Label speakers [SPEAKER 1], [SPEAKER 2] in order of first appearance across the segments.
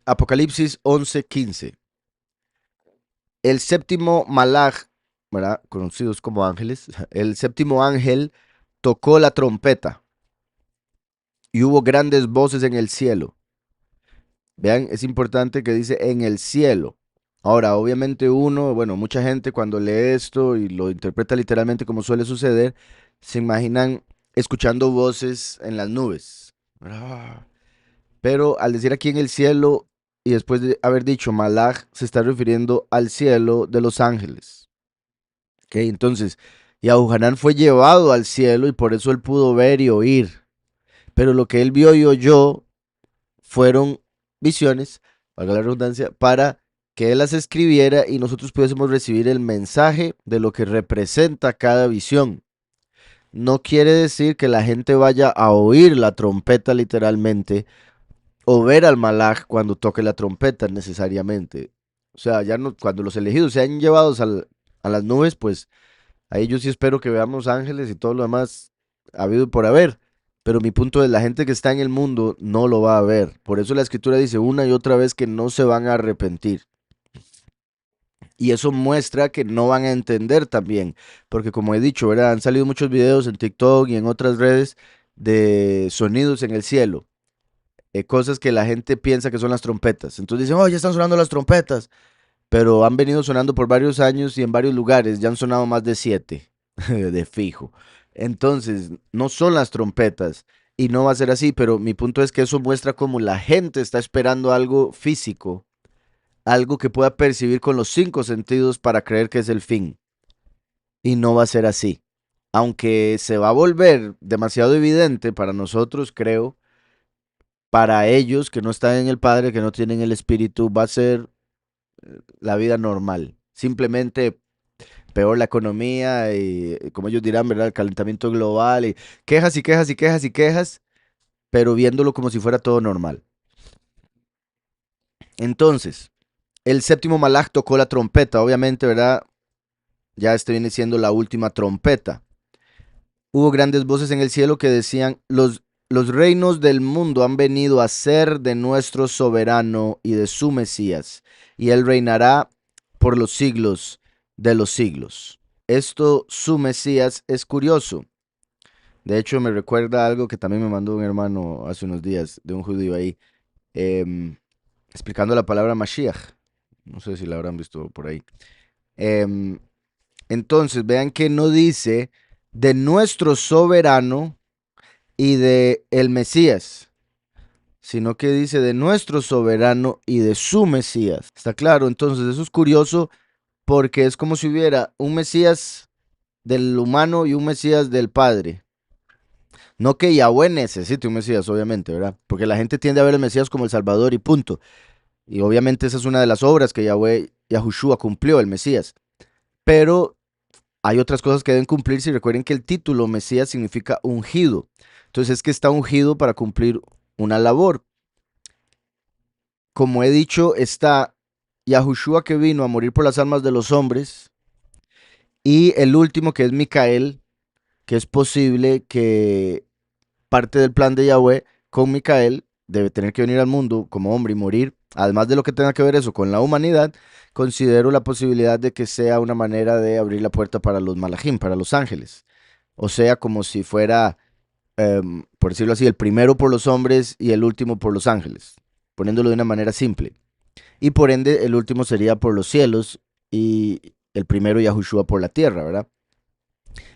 [SPEAKER 1] Apocalipsis 11:15. El séptimo malaj, ¿verdad? Conocidos como ángeles, el séptimo ángel tocó la trompeta y hubo grandes voces en el cielo. Vean, es importante que dice en el cielo. Ahora, obviamente bueno, mucha gente cuando lee esto y lo interpreta literalmente como suele suceder, se imaginan escuchando voces en las nubes. Ah. Pero al decir aquí en el cielo y después de haber dicho malaj, se está refiriendo al cielo de los ángeles. ¿Ok? Entonces, Yahuhanán fue llevado al cielo y por eso él pudo ver y oír. Pero lo que él vio y oyó fueron visiones, valga la redundancia, para que él las escribiera y nosotros pudiésemos recibir el mensaje de lo que representa cada visión. No quiere decir que la gente vaya a oír la trompeta literalmente o ver al malaj cuando toque la trompeta necesariamente. O sea, ya no, cuando los elegidos sean llevados a las nubes, pues ahí yo sí espero que veamos ángeles y todo lo demás habido y por haber. Pero mi punto es, la gente que está en el mundo no lo va a ver. Por eso la escritura dice una y otra vez que no se van a arrepentir. Y eso muestra que no van a entender también. Porque como he dicho, ¿verdad? Han salido muchos videos en TikTok y en otras redes de sonidos en el cielo. Cosas que la gente piensa que son las trompetas. Entonces dicen, oh, ya están sonando las trompetas. Pero han venido sonando por varios años y en varios lugares. Ya han sonado más de 7, de fijo. Entonces, no son las trompetas y no va a ser así, pero mi punto es que eso muestra cómo la gente está esperando algo físico, algo que pueda percibir con los 5 sentidos para creer que es el fin. Y no va a ser así. Aunque se va a volver demasiado evidente para nosotros, creo, para ellos que no están en el Padre, que no tienen el Espíritu, va a ser la vida normal. Simplemente peor la economía y, como ellos dirán, ¿verdad? El calentamiento global y quejas y quejas y quejas y quejas, pero viéndolo como si fuera todo normal. Entonces, el séptimo malaj tocó la trompeta, obviamente, ¿verdad? Ya este viene siendo la última trompeta. Hubo grandes voces en el cielo que decían, los reinos del mundo han venido a ser de nuestro soberano y de su Mesías, y él reinará por los siglos de los siglos. Esto, su Mesías, es curioso. De hecho, me recuerda algo que también me mandó un hermano hace unos días de un judío ahí, em, explicando la palabra Mashiach. No sé si la habrán visto por ahí. Em, entonces, vean que no dice de nuestro soberano y de el Mesías, sino que dice de nuestro soberano y de su Mesías. ¿Está claro? Entonces, eso es curioso porque es como si hubiera un Mesías del humano y un Mesías del Padre. No que Yahweh necesite un Mesías, obviamente, ¿verdad? Porque la gente tiende a ver el Mesías como el Salvador y punto. Y obviamente esa es una de las obras que Yahweh, Yahushua cumplió, el Mesías. Pero hay otras cosas que deben cumplirse y recuerden que el título Mesías significa ungido. Entonces es que está ungido para cumplir una labor. Como he dicho, está Yahushua que vino a morir por las almas de los hombres y el último que es Micael, que es posible que parte del plan de Yahweh con Micael debe tener que venir al mundo como hombre y morir. Además de lo que tenga que ver eso con la humanidad, considero la posibilidad de que sea una manera de abrir la puerta para los malajim, para los ángeles. O sea, como si fuera, por decirlo así, el primero por los hombres y el último por los ángeles, poniéndolo de una manera simple. Y por ende, el último sería por los cielos y el primero Yahushua por la tierra, ¿verdad?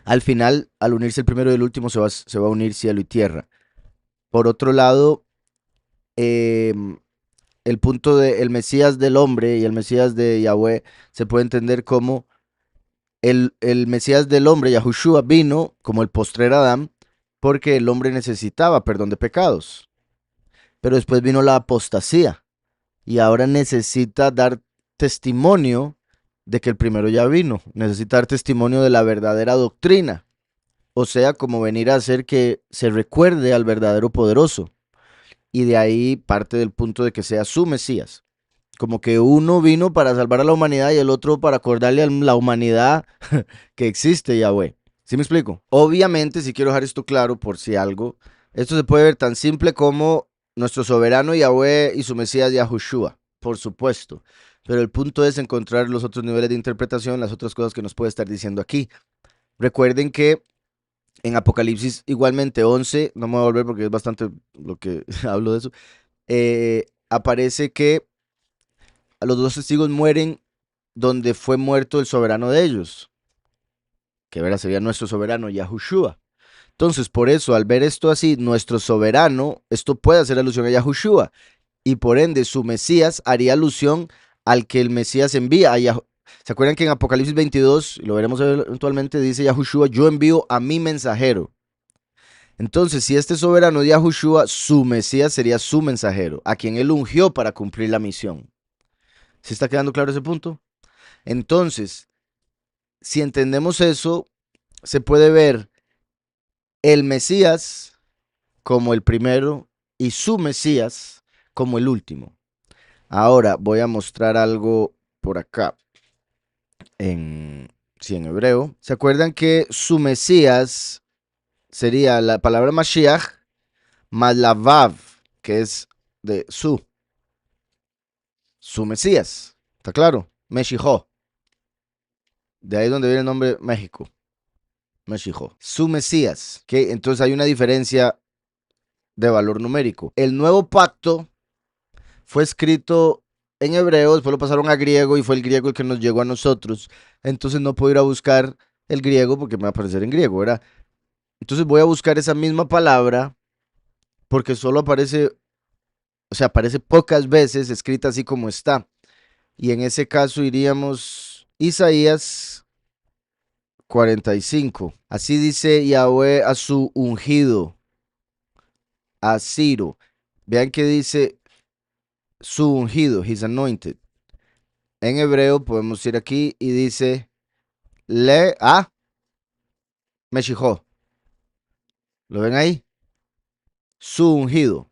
[SPEAKER 1] Al final, al unirse el primero y el último, se va a unir cielo y tierra. Por otro lado, em, el punto del Mesías del hombre y el Mesías de Yahweh se puede entender como el Mesías del hombre, Yahushua, vino como el postrer Adán porque el hombre necesitaba perdón de pecados. Pero después vino la apostasía y ahora necesita dar testimonio de que el primero ya vino. Necesita dar testimonio de la verdadera doctrina. O sea, como venir a hacer que se recuerde al verdadero poderoso. Y de ahí parte del punto de que sea su Mesías. Como que uno vino para salvar a la humanidad y el otro para acordarle a la humanidad que existe Yahweh. ¿Sí me explico? Obviamente, si quiero dejar esto claro por si algo, esto se puede ver tan simple como nuestro soberano Yahweh y su Mesías Yahushua, por supuesto. Pero el punto es encontrar los otros niveles de interpretación, las otras cosas que nos puede estar diciendo aquí. Recuerden que en Apocalipsis igualmente 11, no me voy a volver porque es bastante lo que hablo de eso, aparece que los dos testigos mueren donde fue muerto el soberano de ellos, que verá sería nuestro soberano Yahushua. Entonces, por eso, al ver esto así, nuestro soberano, esto puede hacer alusión a Yahushua, y por ende su Mesías haría alusión al que el Mesías envía. ¿Se acuerdan que en Apocalipsis 22, y lo veremos eventualmente, dice Yahushua, yo envío a mi mensajero? Entonces, si este soberano es Yahushua, su Mesías sería su mensajero, a quien él ungió para cumplir la misión. ¿Sí está quedando claro ese punto? Entonces, si entendemos eso, se puede ver el Mesías como el primero y su Mesías como el último. Ahora voy a mostrar algo por acá en hebreo. ¿Se acuerdan que su Mesías sería la palabra Mashiach más la Vav, que es de su Mesías? ¿Está claro? Meshijó. De ahí es donde viene el nombre México. Meshijó. Su Mesías. ¿Okay? Entonces hay una diferencia de valor numérico. El nuevo pacto fue escrito en hebreo, después lo pasaron a griego y fue el griego el que nos llegó a nosotros. Entonces no puedo ir a buscar el griego porque me va a aparecer en griego, ¿verdad? Entonces voy a buscar esa misma palabra porque solo aparece, o sea, aparece pocas veces escrita así como está. Y en ese caso iríamos Isaías 45. Así dice Yahweh a su ungido, a Ciro. Vean que dice su ungido, his anointed. En hebreo podemos ir aquí y dice le a Meshijó. ¿Lo ven ahí? Su ungido.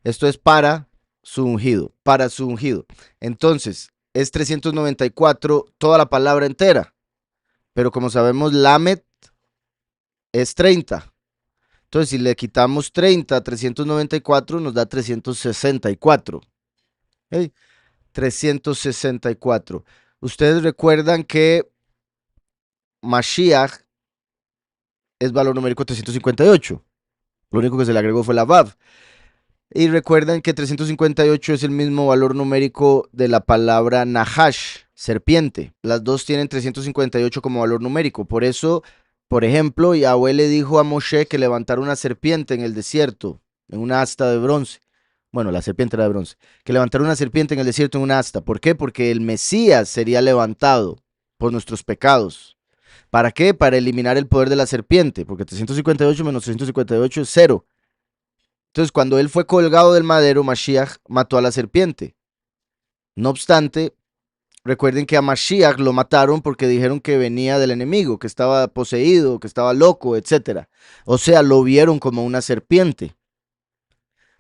[SPEAKER 1] Esto es para su ungido, para su ungido. Entonces, es 394 toda la palabra entera. Pero como sabemos, Lamet es 30. Entonces, si le quitamos 30 a 394, nos da 364. ¿Okay? 364. Ustedes recuerdan que Mashiach es valor numérico 358. Lo único que se le agregó fue la Vav. Y recuerden que 358 es el mismo valor numérico de la palabra Nahash, serpiente. Las dos tienen 358 como valor numérico. Por eso, por ejemplo, Yahweh le dijo a Moshe que levantara una serpiente en el desierto, en una asta de bronce. Bueno, la serpiente era de bronce. Que levantara una serpiente en el desierto en una asta. ¿Por qué? Porque el Mesías sería levantado por nuestros pecados. ¿Para qué? Para eliminar el poder de la serpiente. Porque 358 menos 358 es cero. Entonces, cuando él fue colgado del madero, Mashiach mató a la serpiente. No obstante, recuerden que a Mashiach lo mataron porque dijeron que venía del enemigo, que estaba poseído, que estaba loco, etc. O sea, lo vieron como una serpiente.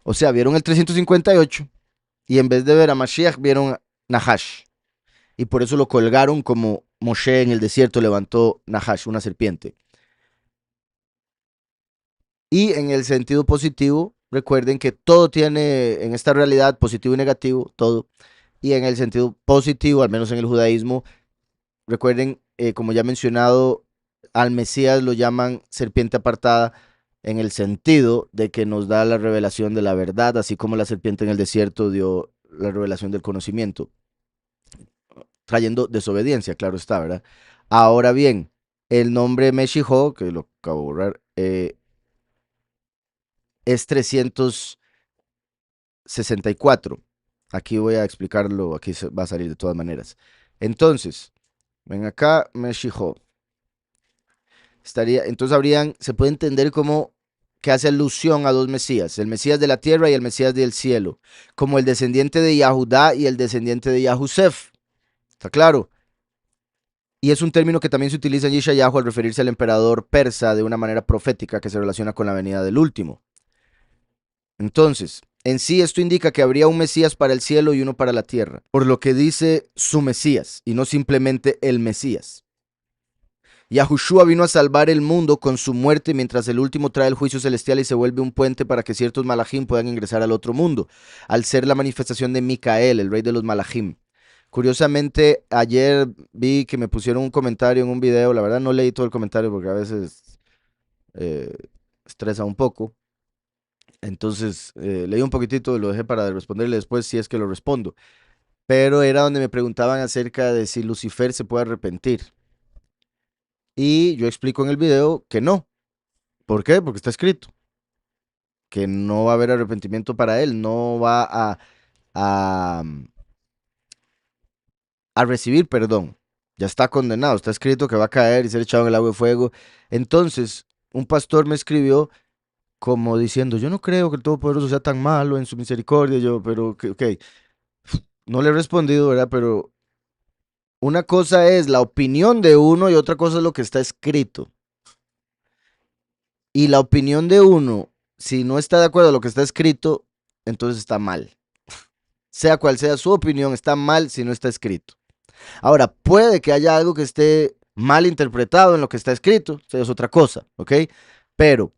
[SPEAKER 1] O sea, vieron el 358 y en vez de ver a Mashiach, vieron a Nahash. Y por eso lo colgaron como Moshe en el desierto levantó Nahash, una serpiente. Y en el sentido positivo, recuerden que todo tiene en esta realidad positivo y negativo, todo. Y en el sentido positivo, al menos en el judaísmo, recuerden, como ya he mencionado, al Mesías lo llaman serpiente apartada en el sentido de que nos da la revelación de la verdad, así como la serpiente en el desierto dio la revelación del conocimiento, trayendo desobediencia, claro está, ¿verdad? Ahora bien, el nombre Meshijó, que lo acabo de borrar, es 364. Aquí voy a explicarlo, aquí va a salir de todas maneras. Entonces, ven acá, Meshijó. Entonces se puede entender como que hace alusión a dos Mesías, el Mesías de la tierra y el Mesías del cielo, como el descendiente de Yahudá y el descendiente de Yahusef. ¿Está claro? Y es un término que también se utiliza en Yeshayahu al referirse al emperador persa de una manera profética que se relaciona con la venida del último. Entonces, en sí esto indica que habría un Mesías para el cielo y uno para la tierra, por lo que dice su Mesías y no simplemente el Mesías. Yahushua vino a salvar el mundo con su muerte, mientras el último trae el juicio celestial y se vuelve un puente para que ciertos malajim puedan ingresar al otro mundo, al ser la manifestación de Micael, el rey de los malajim. Curiosamente, ayer vi que me pusieron un comentario en un video, la verdad no leí todo el comentario porque a veces eh, estresa un poco, entonces leí un poquitito y lo dejé para responderle después si es que lo respondo, pero era donde me preguntaban acerca de si Lucifer se puede arrepentir. Y yo explico en el video que no. ¿Por qué? Porque está escrito que no va a haber arrepentimiento para él, no va a, a recibir perdón. Ya está condenado, está escrito que va a caer y ser echado en el agua de fuego. Entonces, un pastor me escribió como diciendo, yo no creo que el Todopoderoso sea tan malo en su misericordia. Yo, pero, ok, no le he respondido, ¿verdad? Pero una cosa es la opinión de uno y otra cosa es lo que está escrito. Y la opinión de uno, si no está de acuerdo a lo que está escrito, entonces está mal. Sea cual sea su opinión, está mal si no está escrito. Ahora, puede que haya algo que esté mal interpretado en lo que está escrito, eso es otra cosa, ¿ok? Pero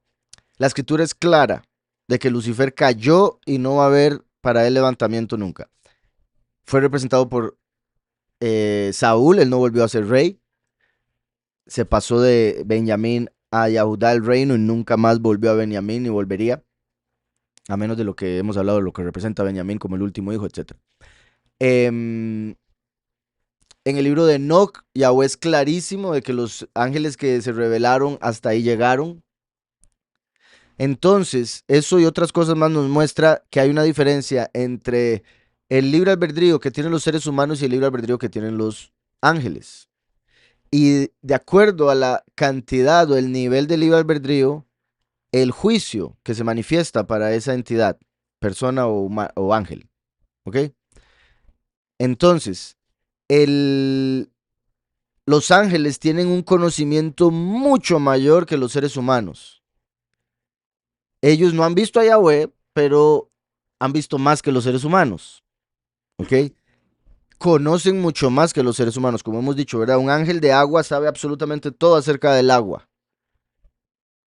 [SPEAKER 1] la escritura es clara de que Lucifer cayó y no va a haber para él levantamiento nunca. Fue representado por Saúl, él no volvió a ser rey, se pasó de Benjamín a Yahudá el reino y nunca más volvió a Benjamín ni volvería, a menos de lo que hemos hablado, de lo que representa a Benjamín como el último hijo, etc. En el libro de Enoch, Yahweh es clarísimo de que los ángeles que se rebelaron hasta ahí llegaron. Entonces, eso y otras cosas más nos muestra que hay una diferencia entre el libre albedrío que tienen los seres humanos y el libre albedrío que tienen los ángeles. Y de acuerdo a la cantidad o el nivel de libre albedrío, el juicio que se manifiesta para esa entidad, persona o ángel. ¿Ok? Entonces, los ángeles tienen un conocimiento mucho mayor que los seres humanos. Ellos no han visto a Yahweh, pero han visto más que los seres humanos. ¿Ok? Conocen mucho más que los seres humanos. Como hemos dicho, ¿verdad? Un ángel de agua sabe absolutamente todo acerca del agua.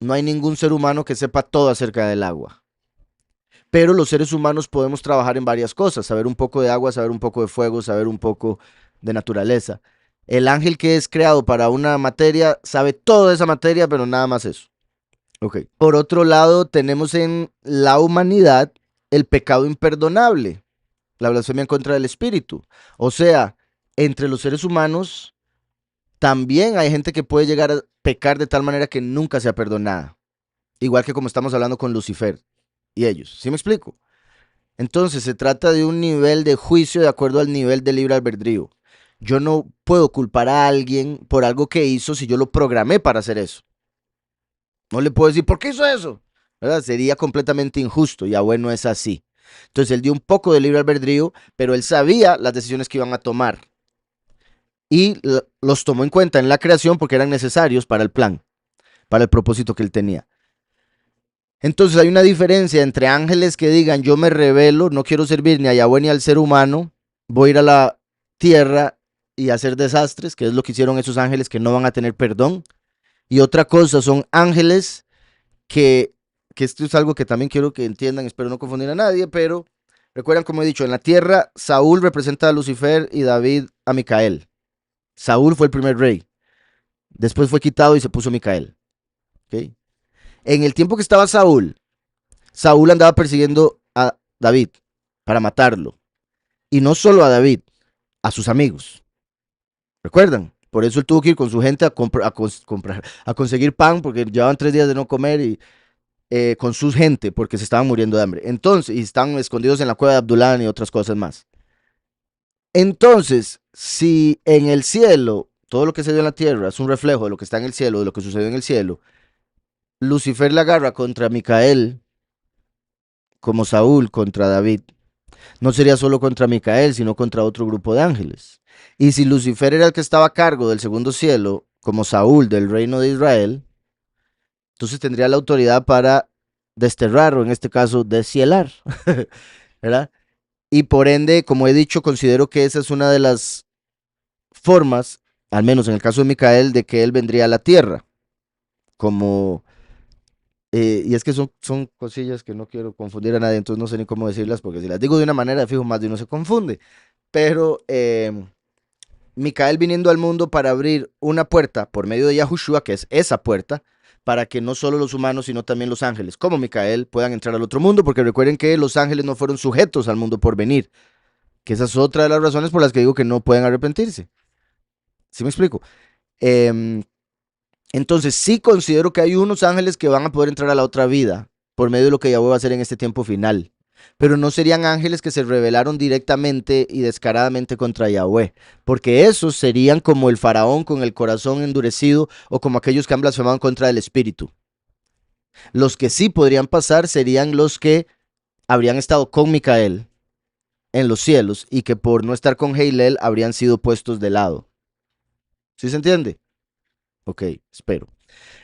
[SPEAKER 1] No hay ningún ser humano que sepa todo acerca del agua. Pero los seres humanos podemos trabajar en varias cosas, saber un poco de agua, saber un poco de fuego, saber un poco de naturaleza. El ángel que es creado para una materia sabe todo de esa materia, pero nada más eso. Ok. Por otro lado, tenemos en la humanidad el pecado imperdonable, la blasfemia en contra del espíritu. O sea, entre los seres humanos también hay gente que puede llegar a pecar de tal manera que nunca sea perdonada. Igual que como estamos hablando con Lucifer y ellos. ¿Sí me explico? Entonces se trata de un nivel de juicio de acuerdo al nivel de libre albedrío. Yo no puedo culpar a alguien por algo que hizo si yo lo programé para hacer eso. No le puedo decir, ¿por qué hizo eso? ¿Verdad? Sería completamente injusto. Yahweh no es así. Entonces él dio un poco de libre albedrío, pero él sabía las decisiones que iban a tomar. Y los tomó en cuenta en la creación porque eran necesarios para el plan, para el propósito que él tenía. Entonces hay una diferencia entre ángeles que digan yo me rebelo, no quiero servir ni a Yahweh ni al ser humano, voy a ir a la tierra y hacer desastres, que es lo que hicieron esos ángeles que no van a tener perdón. Y otra cosa son ángeles que esto es algo que también quiero que entiendan, espero no confundir a nadie, pero recuerdan como he dicho, en la tierra Saúl representa a Lucifer y David a Micael. Saúl fue el primer rey, después fue quitado y se puso Micael. ¿Okay? En el tiempo que estaba Saúl andaba persiguiendo a David para matarlo. Y no solo a David, a sus amigos. ¿Recuerdan? Por eso él tuvo que ir con su gente a conseguir pan, porque llevaban 3 días de no comer y con su gente, porque se estaban muriendo de hambre. Entonces, y estaban escondidos en la cueva de Abdulán y otras cosas más. Entonces, si en el cielo, todo lo que se dio en la tierra es un reflejo de lo que está en el cielo, de lo que sucedió en el cielo, Lucifer la agarra contra Micael, como Saúl contra David. No sería solo contra Micael, sino contra otro grupo de ángeles. Y si Lucifer era el que estaba a cargo del segundo cielo, como Saúl del reino de Israel, entonces tendría la autoridad para desterrar, o en este caso, descielar, ¿verdad? Y por ende, como he dicho, considero que esa es una de las formas al menos en el caso de Micael, de que él vendría a la tierra, como, y es que son cosillas que no quiero confundir a nadie, entonces no sé ni cómo decirlas, porque si las digo de una manera, de fijo, más de uno se confunde, pero Micael viniendo al mundo para abrir una puerta por medio de Yahushua, que es esa puerta, para que no solo los humanos, sino también los ángeles, como Micael, puedan entrar al otro mundo, porque recuerden que los ángeles no fueron sujetos al mundo por venir, que esa es otra de las razones por las que digo que no pueden arrepentirse. ¿Sí me explico? Em, entonces, sí considero que hay unos ángeles que van a poder entrar a la otra vida por medio de lo que Yahweh va a hacer en este tiempo final. Pero no serían ángeles que se rebelaron directamente y descaradamente contra Yahweh, porque esos serían como el faraón con el corazón endurecido o como aquellos que han blasfemado contra el Espíritu. Los que sí podrían pasar serían los que habrían estado con Micael en los cielos y que por no estar con Heilel habrían sido puestos de lado. ¿Sí se entiende? Ok, espero.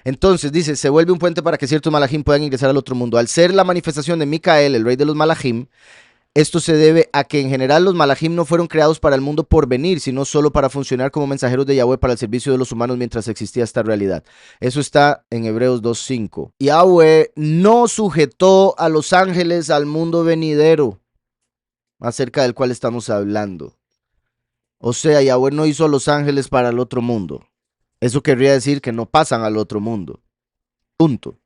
[SPEAKER 1] Entonces dice, se vuelve un puente para que ciertos malajim puedan ingresar al otro mundo. Al ser la manifestación de Micael, el rey de los malajim, esto se debe a que en general los malajim no fueron creados para el mundo por venir, sino solo para funcionar como mensajeros de Yahweh para el servicio de los humanos mientras existía esta realidad. Eso está en Hebreos 2.5. Yahweh no sujetó a los ángeles al mundo venidero, acerca del cual estamos hablando. O sea, Yahweh no hizo a los ángeles para el otro mundo. Eso querría decir que no pasan al otro mundo. Punto.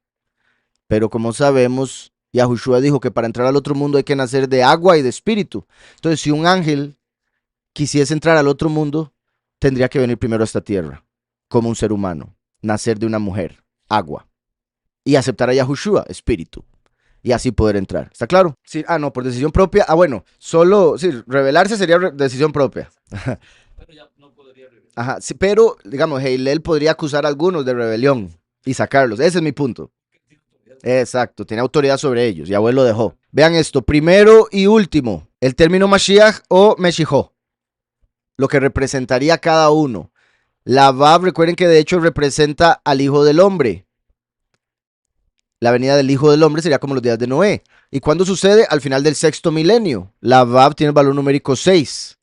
[SPEAKER 1] Pero como sabemos, Yahushua dijo que para entrar al otro mundo hay que nacer de agua y de espíritu. Entonces, si un ángel quisiese entrar al otro mundo, tendría que venir primero a esta tierra, como un ser humano, nacer de una mujer, agua, y aceptar a Yahushua, espíritu, y así poder entrar. ¿Está claro? Sí, no, por decisión propia. Bueno, solo, sí, rebelarse sería decisión propia. Ajá, sí, pero, digamos, Heilel podría acusar a algunos de rebelión y sacarlos. Ese es mi punto. Exacto, tiene autoridad sobre ellos. Yahweh lo dejó. Vean esto, primero y último, el término Mashiach o Meshijó, lo que representaría cada uno. La Vav, recuerden que de hecho representa al Hijo del Hombre. La venida del Hijo del Hombre sería como los días de Noé. ¿Y cuándo sucede? Al final del sexto milenio. La Vav tiene el valor numérico 6.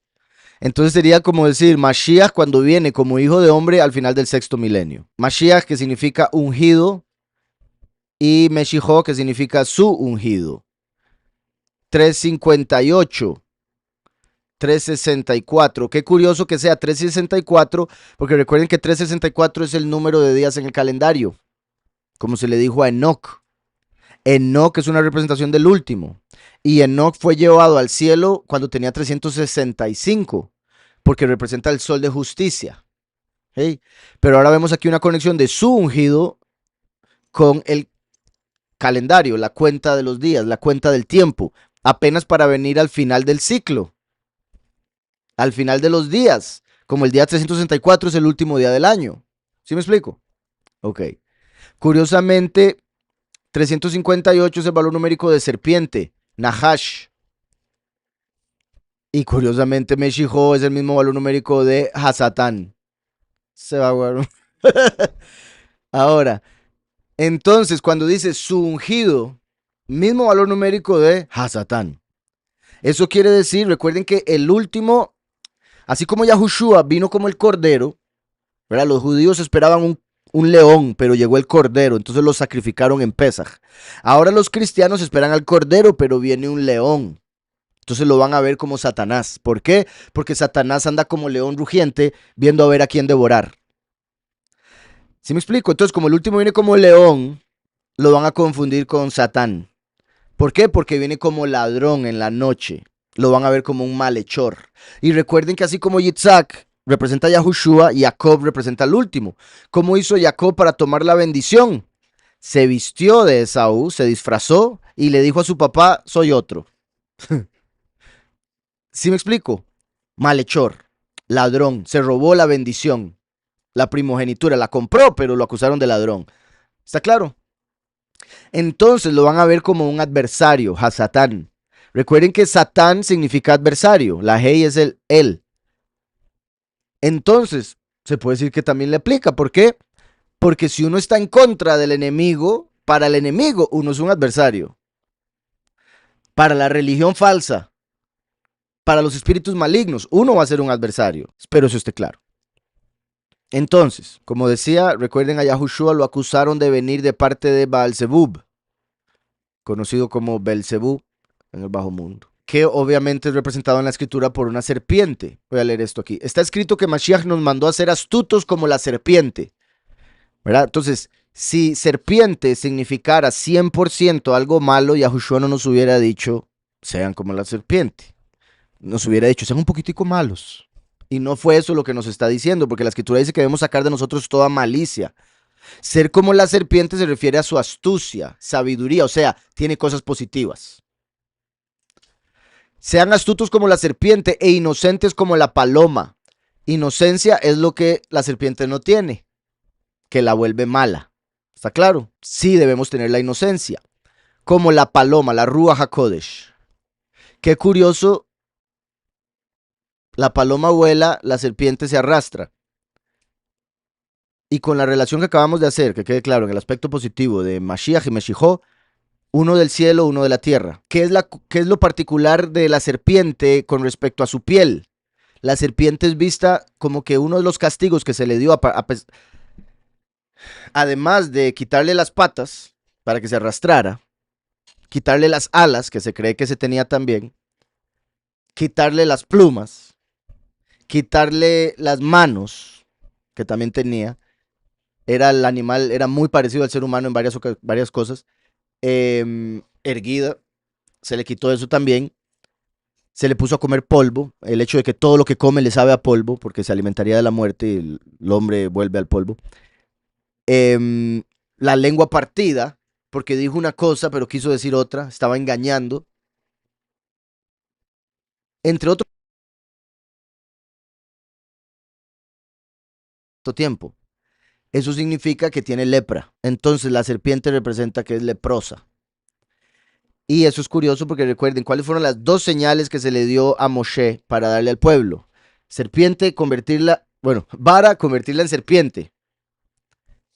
[SPEAKER 1] Entonces sería como decir Mashiach cuando viene como Hijo de Hombre al final del sexto milenio. Mashiach, que significa ungido, y Meshijó, que significa su ungido. 358, 364. Qué curioso que sea 364, porque recuerden que 364 es el número de días en el calendario, como se le dijo a Enoch. Enoch es una representación del último, y Enoch fue llevado al cielo cuando tenía 365, porque representa el sol de justicia. ¿Sí? Pero ahora vemos aquí una conexión de su ungido con el calendario, la cuenta de los días, la cuenta del tiempo, apenas para venir al final del ciclo, al final de los días, como el día 364 es el último día del año. ¿Sí me explico? Ok. Curiosamente, 358 es el valor numérico de serpiente, Nahash. Y curiosamente, Meshijo es el mismo valor numérico de Hasatán. Se va a guardar. Ahora, entonces, cuando dice su ungido, mismo valor numérico de Hasatán. Eso quiere decir, recuerden que el último, así como Yahushua vino como el cordero, ¿verdad? Los judíos esperaban un león, pero llegó el cordero, entonces lo sacrificaron en Pesaj. Ahora los cristianos esperan al cordero, pero viene un león. Entonces lo van a ver como Satanás. ¿Por qué? Porque Satanás anda como león rugiente, viendo a ver a quién devorar. ¿Sí me explico? Entonces, como el último viene como león, lo van a confundir con Satán. ¿Por qué? Porque viene como ladrón en la noche. Lo van a ver como un malhechor. Y recuerden que así como Yitzhak representa a Yahushua, Jacob representa al último. ¿Cómo hizo Jacob para tomar la bendición? Se vistió de Esaú, se disfrazó y le dijo a su papá, soy otro. ¿Sí me explico? Malhechor, ladrón, se robó la bendición, la primogenitura, la compró, pero lo acusaron de ladrón. ¿Está claro? Entonces lo van a ver como un adversario, Hasatán. Recuerden que Satán significa adversario, la Hei es el él. Entonces, se puede decir que también le aplica. ¿Por qué? Porque si uno está en contra del enemigo, para el enemigo uno es un adversario. Para la religión falsa, para los espíritus malignos, uno va a ser un adversario. Espero eso esté claro. Entonces, como decía, recuerden a Yahushua lo acusaron de venir de parte de Baal-Zebub, conocido como Belzebú en el bajo mundo, que obviamente es representado en la escritura por una serpiente. Voy a leer esto aquí. Está escrito que Mashiach nos mandó a ser astutos como la serpiente, ¿verdad? Entonces, si serpiente significara 100% algo malo, Yahushua no nos hubiera dicho, sean como la serpiente. Nos hubiera dicho, sean un poquitico malos. Y no fue eso lo que nos está diciendo, porque la escritura dice que debemos sacar de nosotros toda malicia. Ser como la serpiente se refiere a su astucia, sabiduría, o sea, tiene cosas positivas. Sean astutos como la serpiente e inocentes como la paloma. Inocencia es lo que la serpiente no tiene, que la vuelve mala. ¿Está claro? Sí debemos tener la inocencia. Como la paloma, la Ruach HaKodesh. Qué curioso, la paloma vuela, la serpiente se arrastra. Y con la relación que acabamos de hacer, que quede claro, en el aspecto positivo de Mashiach y Meshijó, uno del cielo, uno de la tierra. ¿Qué es lo particular de la serpiente con respecto a su piel? La serpiente es vista como que uno de los castigos que se le dio, además de quitarle las patas para que se arrastrara, quitarle las alas, que se cree que se tenía también, quitarle las plumas, quitarle las manos, que también tenía. Era el animal, era muy parecido al ser humano en varias cosas. Erguida, se le quitó eso también. Se le puso a comer polvo, el hecho de que todo lo que come le sabe a polvo, porque se alimentaría de la muerte y el hombre vuelve al polvo. La lengua partida, porque dijo una cosa pero quiso decir otra, estaba engañando. Entre otro tiempo. Eso significa que tiene lepra. Entonces la serpiente representa que es leprosa. Y eso es curioso porque recuerden cuáles fueron las dos señales que se le dio a Moshe para darle al pueblo. Serpiente, convertirla, bueno, vara, convertirla en serpiente.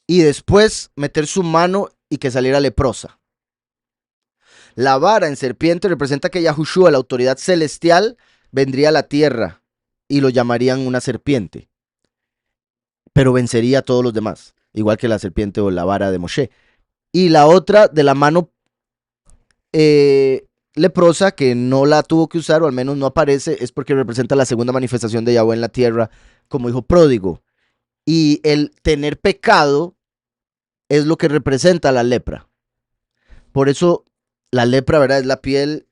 [SPEAKER 1] Y después meter su mano y que saliera leprosa. La vara en serpiente representa que Yahushua, la autoridad celestial, vendría a la tierra y lo llamarían una serpiente. Pero vencería a todos los demás, igual que la serpiente o la vara de Moshe. Y la otra de la mano leprosa, que no la tuvo que usar, o al menos no aparece, es porque representa la segunda manifestación de Yahweh en la tierra como hijo pródigo. Y el tener pecado es lo que representa la lepra. Por eso la lepra, ¿verdad? Es la piel,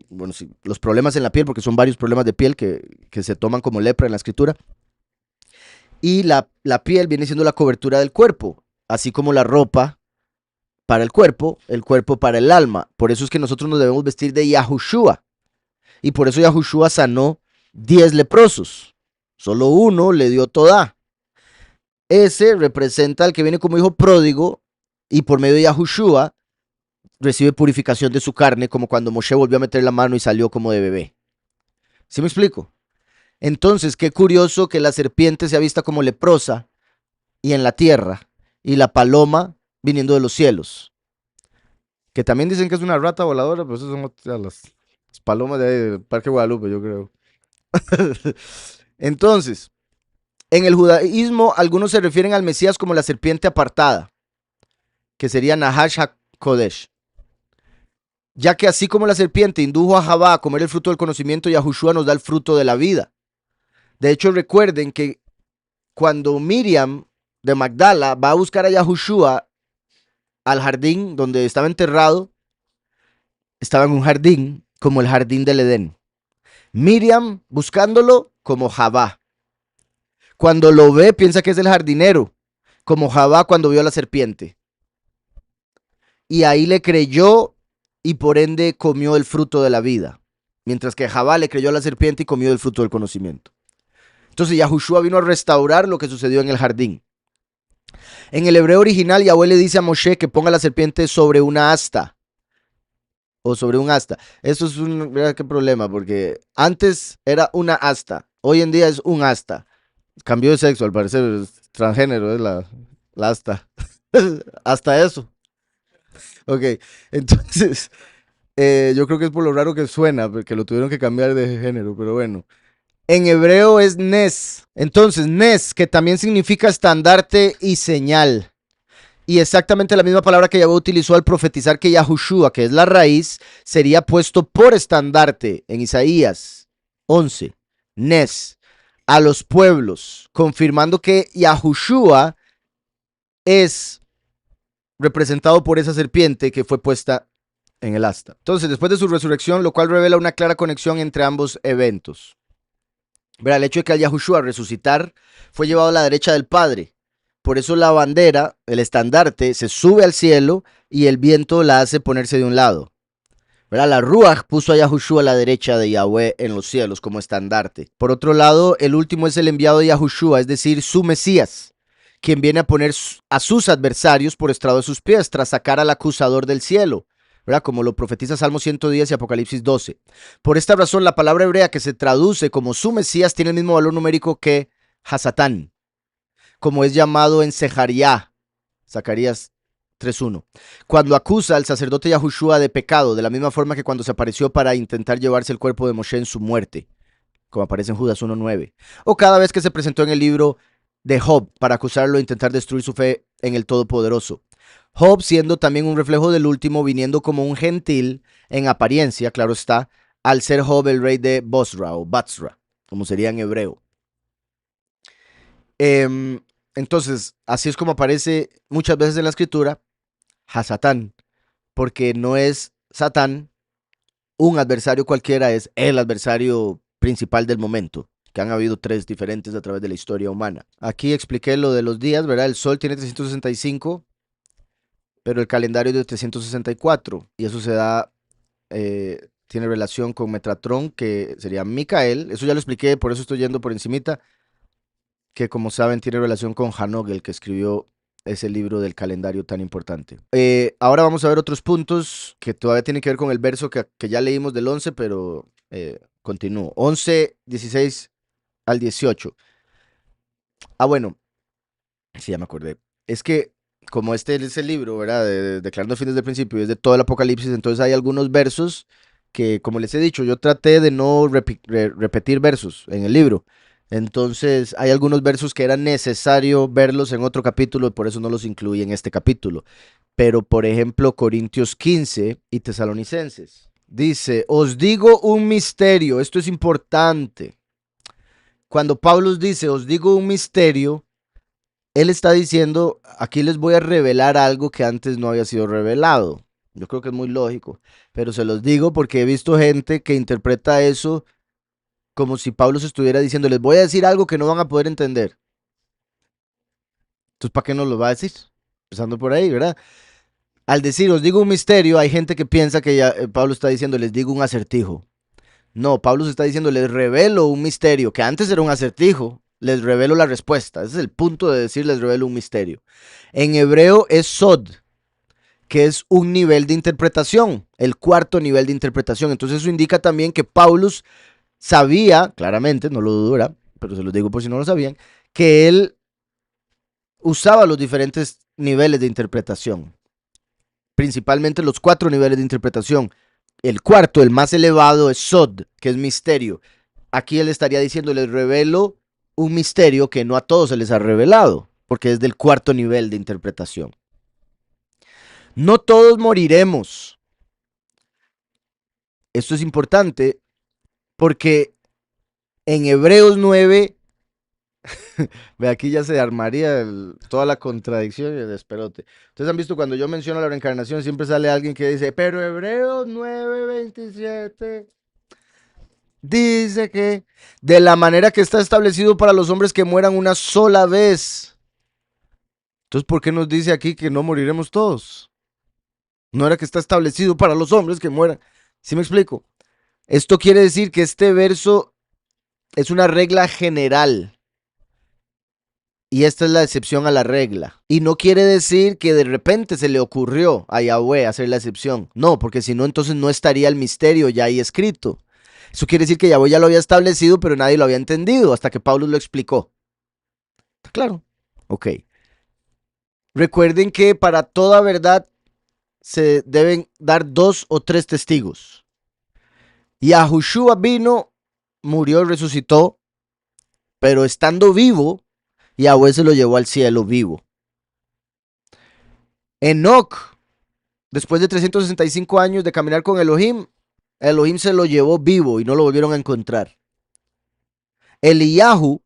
[SPEAKER 1] bueno, sí, los problemas en la piel, porque son varios problemas de piel que se toman como lepra en la escritura. Y la piel viene siendo la cobertura del cuerpo, así como la ropa para el cuerpo para el alma. Por eso es que nosotros nos debemos vestir de Yahushua. Y por eso Yahushua sanó 10 leprosos. Solo uno le dio toda. Ese representa al que viene como hijo pródigo y por medio de Yahushua recibe purificación de su carne, como cuando Moshe volvió a meter la mano y salió como de bebé. ¿Sí me explico? Entonces, qué curioso que la serpiente sea vista como leprosa y en la tierra, y la paloma viniendo de los cielos. Que también dicen que es una rata voladora, pero esas son las palomas de ahí del Parque Guadalupe, yo creo. Entonces, en el judaísmo, algunos se refieren al Mesías como la serpiente apartada, que sería Nahash HaKodesh. Ya que así como la serpiente indujo a Javá a comer el fruto del conocimiento, Yahushua nos da el fruto de la vida. De hecho, recuerden que cuando Miriam de Magdala va a buscar a Yahushua al jardín donde estaba enterrado, estaba en un jardín como el jardín del Edén. Miriam buscándolo como Javá. Cuando lo ve, piensa que es el jardinero, como Javá cuando vio a la serpiente. Y ahí le creyó y por ende comió el fruto de la vida. Mientras que Javá le creyó a la serpiente y comió el fruto del conocimiento. Entonces Yahushua vino a restaurar lo que sucedió en el jardín. En el hebreo original, Yahweh le dice a Moshe que ponga la serpiente sobre una asta. O sobre un asta. Eso es mira qué problema, porque antes era una asta. Hoy en día es un asta. Cambió de sexo, al parecer, es transgénero, es la asta. Hasta eso. Ok, entonces, yo creo que es por lo raro que suena, porque lo tuvieron que cambiar de género, pero bueno. En hebreo es Nes. Entonces, Nes, que también significa estandarte y señal. Y exactamente la misma palabra que Yahweh utilizó al profetizar que Yahushua, que es la raíz, sería puesto por estandarte en Isaías 11. Nes, a los pueblos, confirmando que Yahushua es representado por esa serpiente que fue puesta en el asta. Entonces, después de su resurrección, lo cual revela una clara conexión entre ambos eventos. Verá, el hecho de que al Yahushua resucitar fue llevado a la derecha del Padre. Por eso la bandera, el estandarte, se sube al cielo y el viento la hace ponerse de un lado. ¿Verdad? La Ruach puso a Yahushua a la derecha de Yahweh en los cielos como estandarte. Por otro lado, el último es el enviado de Yahushua, es decir, su Mesías, quien viene a poner a sus adversarios por estrado de sus pies tras sacar al acusador del cielo. ¿Verdad? Como lo profetiza Salmo 110 y Apocalipsis 12. Por esta razón, la palabra hebrea que se traduce como su Mesías tiene el mismo valor numérico que Hasatán, como es llamado en Zacarías 3.1, cuando acusa al sacerdote Yahushua de pecado, de la misma forma que cuando se apareció para intentar llevarse el cuerpo de Moshe en su muerte, como aparece en Judas 1.9, o cada vez que se presentó en el libro de Job para acusarlo e intentar destruir su fe en el Todopoderoso. Job siendo también un reflejo del último, viniendo como un gentil en apariencia, claro está, al ser Job el rey de Bosra o Batsra, como sería en hebreo. Entonces, así es como aparece muchas veces en la escritura Hasatán, porque no es Satán un adversario cualquiera, es el adversario principal del momento, que han habido tres diferentes a través de la historia humana. Aquí expliqué lo de los días, ¿verdad? El sol tiene 365, pero el calendario es de 364, y eso se da, tiene relación con Metatron, que sería Micael, eso ya lo expliqué, por eso estoy yendo por encimita, que como saben tiene relación con Hanog, el que escribió ese libro del calendario tan importante. Ahora vamos a ver otros puntos que todavía tienen que ver con el verso que ya leímos del 11, pero continúo. 11, 16 al 18. Bueno, sí, ya me acordé. Es que como este es el libro, ¿verdad? De Declarando el fin desde el principio, y es de todo el Apocalipsis, entonces hay algunos versos que, como les he dicho, yo traté de no repetir versos en el libro. Entonces, hay algunos versos que era necesario verlos en otro capítulo y por eso no los incluí en este capítulo. Pero, por ejemplo, Corintios 15 y Tesalonicenses. Dice, os digo un misterio, esto es importante. Cuando Pablo dice, os digo un misterio, él está diciendo, aquí les voy a revelar algo que antes no había sido revelado. Yo creo que es muy lógico, pero se los digo porque he visto gente que interpreta eso como si Pablo se estuviera diciendo, les voy a decir algo que no van a poder entender. Entonces, ¿para qué nos lo va a decir? Empezando por ahí, ¿verdad? Al decir, os digo un misterio, hay gente que piensa que ya, Pablo está diciendo, les digo un acertijo. No, Pablo se está diciendo, les revelo un misterio, que antes era un acertijo, les revelo la respuesta. Ese es el punto de decir, les revelo un misterio. En hebreo es sod, que es un nivel de interpretación, el cuarto nivel de interpretación. Entonces eso indica también que Paulus sabía, claramente, no lo dudo, pero se los digo por si no lo sabían, que él usaba los diferentes niveles de interpretación, principalmente los cuatro niveles de interpretación. El cuarto, el más elevado, es Sod, que es misterio. Aquí él estaría diciendo, les revelo un misterio que no a todos se les ha revelado, porque es del cuarto nivel de interpretación. No todos moriremos. Esto es importante porque en Hebreos 9, ve aquí ya se armaría toda la contradicción y el despelote. Ustedes han visto cuando yo menciono la reencarnación, siempre sale alguien que dice, pero Hebreos 9:27 dice que de la manera que está establecido para los hombres que mueran una sola vez. Entonces, ¿por qué nos dice aquí que no moriremos todos? No era que está establecido para los hombres que mueran. ¿Sí me explico? Esto quiere decir que este verso es una regla general. Y esta es la excepción a la regla. Y no quiere decir que de repente se le ocurrió a Yahweh hacer la excepción. No, porque si no, entonces no estaría el misterio ya ahí escrito. Eso quiere decir que Yahweh ya lo había establecido, pero nadie lo había entendido hasta que Pablo lo explicó. ¿Está claro? Ok. Recuerden que para toda verdad se deben dar 2 o 3 testigos. Yahushua vino murió y resucitó, pero estando vivo, Yahweh se lo llevó al cielo vivo. Enoc, después de 365 años de caminar con Elohim, Elohim se lo llevó vivo y no lo volvieron a encontrar. Eliyahu,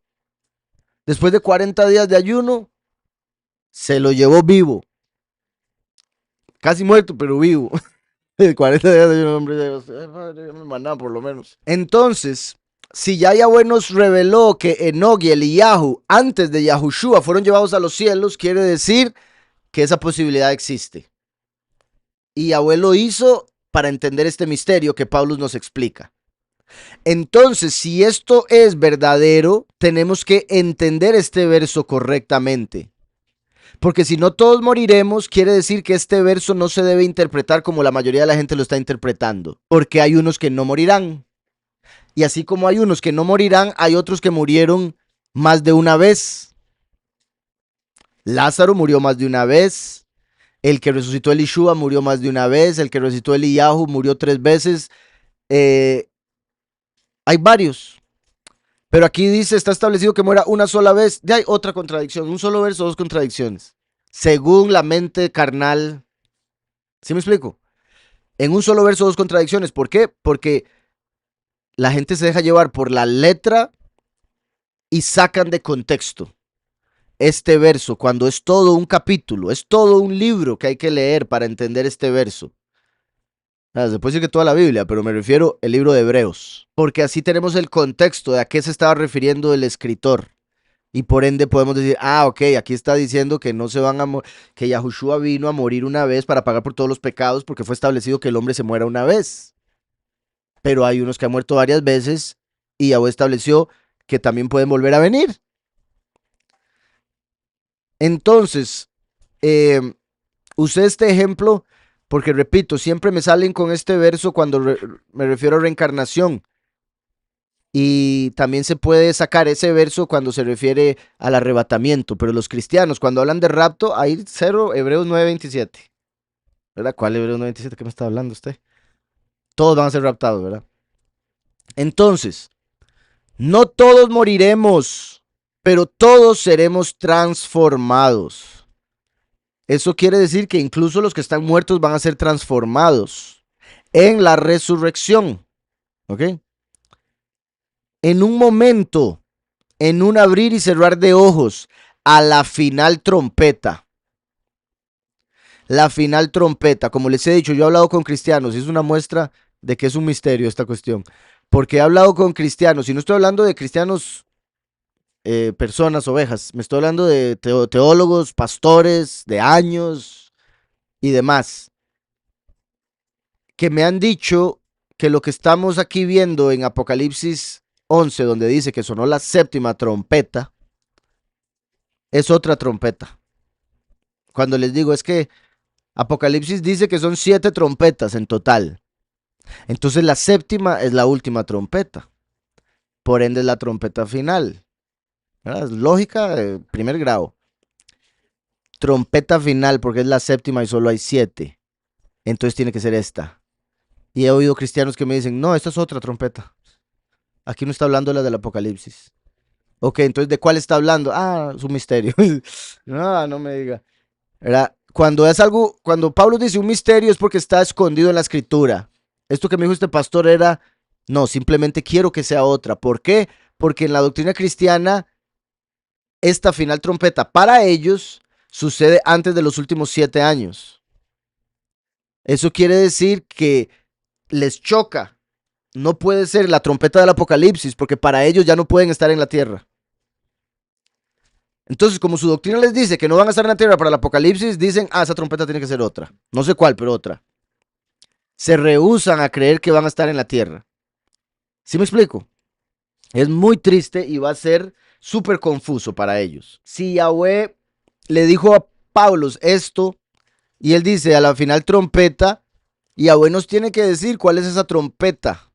[SPEAKER 1] después de 40 días de ayuno, se lo llevó vivo. Casi muerto, pero vivo. 40 días de ayuno, hombre, maná por lo menos. Entonces, si ya Yahweh nos reveló que Enoc y Eliyahu, antes de Yahushua, fueron llevados a los cielos, quiere decir que esa posibilidad existe. Y Yahweh lo hizo para entender este misterio que Pablo nos explica. Entonces, si esto es verdadero, tenemos que entender este verso correctamente. Porque si no todos moriremos, quiere decir que este verso no se debe interpretar como la mayoría de la gente lo está interpretando. Porque hay unos que no morirán. Y así como hay unos que no morirán, hay otros que murieron más de una vez. Lázaro murió más de una vez. El que resucitó Elishua murió más de una vez. El que resucitó Eliyahu murió 3 veces. Hay varios. Pero aquí dice, está establecido que muera una sola vez. Ya hay otra contradicción. Un solo verso, 2 contradicciones. Según la mente carnal. ¿Sí me explico? En un solo verso, 2 contradicciones. ¿Por qué? Porque la gente se deja llevar por la letra y sacan de contexto este verso, cuando es todo un capítulo, es todo un libro que hay que leer para entender este verso. Se puede decir que toda la Biblia, pero me refiero al libro de Hebreos, porque así tenemos el contexto de a qué se estaba refiriendo el escritor. Y por ende podemos decir, ok, aquí está diciendo que no se van a que Yahushua vino a morir una vez para pagar por todos los pecados, porque fue establecido que el hombre se muera una vez. Pero hay unos que han muerto varias veces y Yahweh estableció que también pueden volver a venir. Entonces, usé este ejemplo porque, repito, siempre me salen con este verso cuando me refiero a reencarnación. Y también se puede sacar ese verso cuando se refiere al arrebatamiento. Pero los cristianos, cuando hablan de rapto, hay cero Hebreos 9:27. ¿Verdad? ¿Cuál Hebreos 9:27? ¿Qué me está hablando usted? Todos van a ser raptados, ¿verdad? Entonces, no todos moriremos, pero todos seremos transformados. Eso quiere decir que incluso los que están muertos van a ser transformados en la resurrección. ¿Ok? En un momento, en un abrir y cerrar de ojos, a la final trompeta. La final trompeta, como les he dicho, yo he hablado con cristianos y es una muestra de que es un misterio esta cuestión. Porque he hablado con cristianos y no estoy hablando de cristianos, personas, ovejas. Me estoy hablando de teólogos, pastores, de años y demás, que me han dicho que lo que estamos aquí viendo en Apocalipsis 11, donde dice que sonó la séptima trompeta, es otra trompeta. Cuando les digo es que Apocalipsis dice que son 7 trompetas en total. Entonces la séptima es la última trompeta. Por ende es la trompeta final. ¿Verdad? Es lógica de primer grado. Trompeta final porque es la séptima y solo hay 7. Entonces tiene que ser esta. Y he oído cristianos que me dicen, no, esta es otra trompeta. Aquí no está hablando de la del Apocalipsis. Ok, entonces ¿de cuál está hablando? Es un misterio. No me diga. ¿Verdad? Cuando es algo, cuando Pablo dice un misterio es porque está escondido en la escritura. Esto que me dijo este pastor era, no, simplemente quiero que sea otra. ¿Por qué? Porque en la doctrina cristiana, esta final trompeta para ellos sucede antes de los últimos 7 años. Eso quiere decir que les choca. No puede ser la trompeta del Apocalipsis, porque para ellos ya no pueden estar en la tierra. Entonces, como su doctrina les dice que no van a estar en la tierra para el Apocalipsis, dicen, esa trompeta tiene que ser otra. No sé cuál, pero otra. Se rehúsan a creer que van a estar en la tierra. ¿Sí me explico? Es muy triste y va a ser súper confuso para ellos. Si Yahweh le dijo a Pablo esto, y él dice a la final trompeta, Yahweh nos tiene que decir cuál es esa trompeta.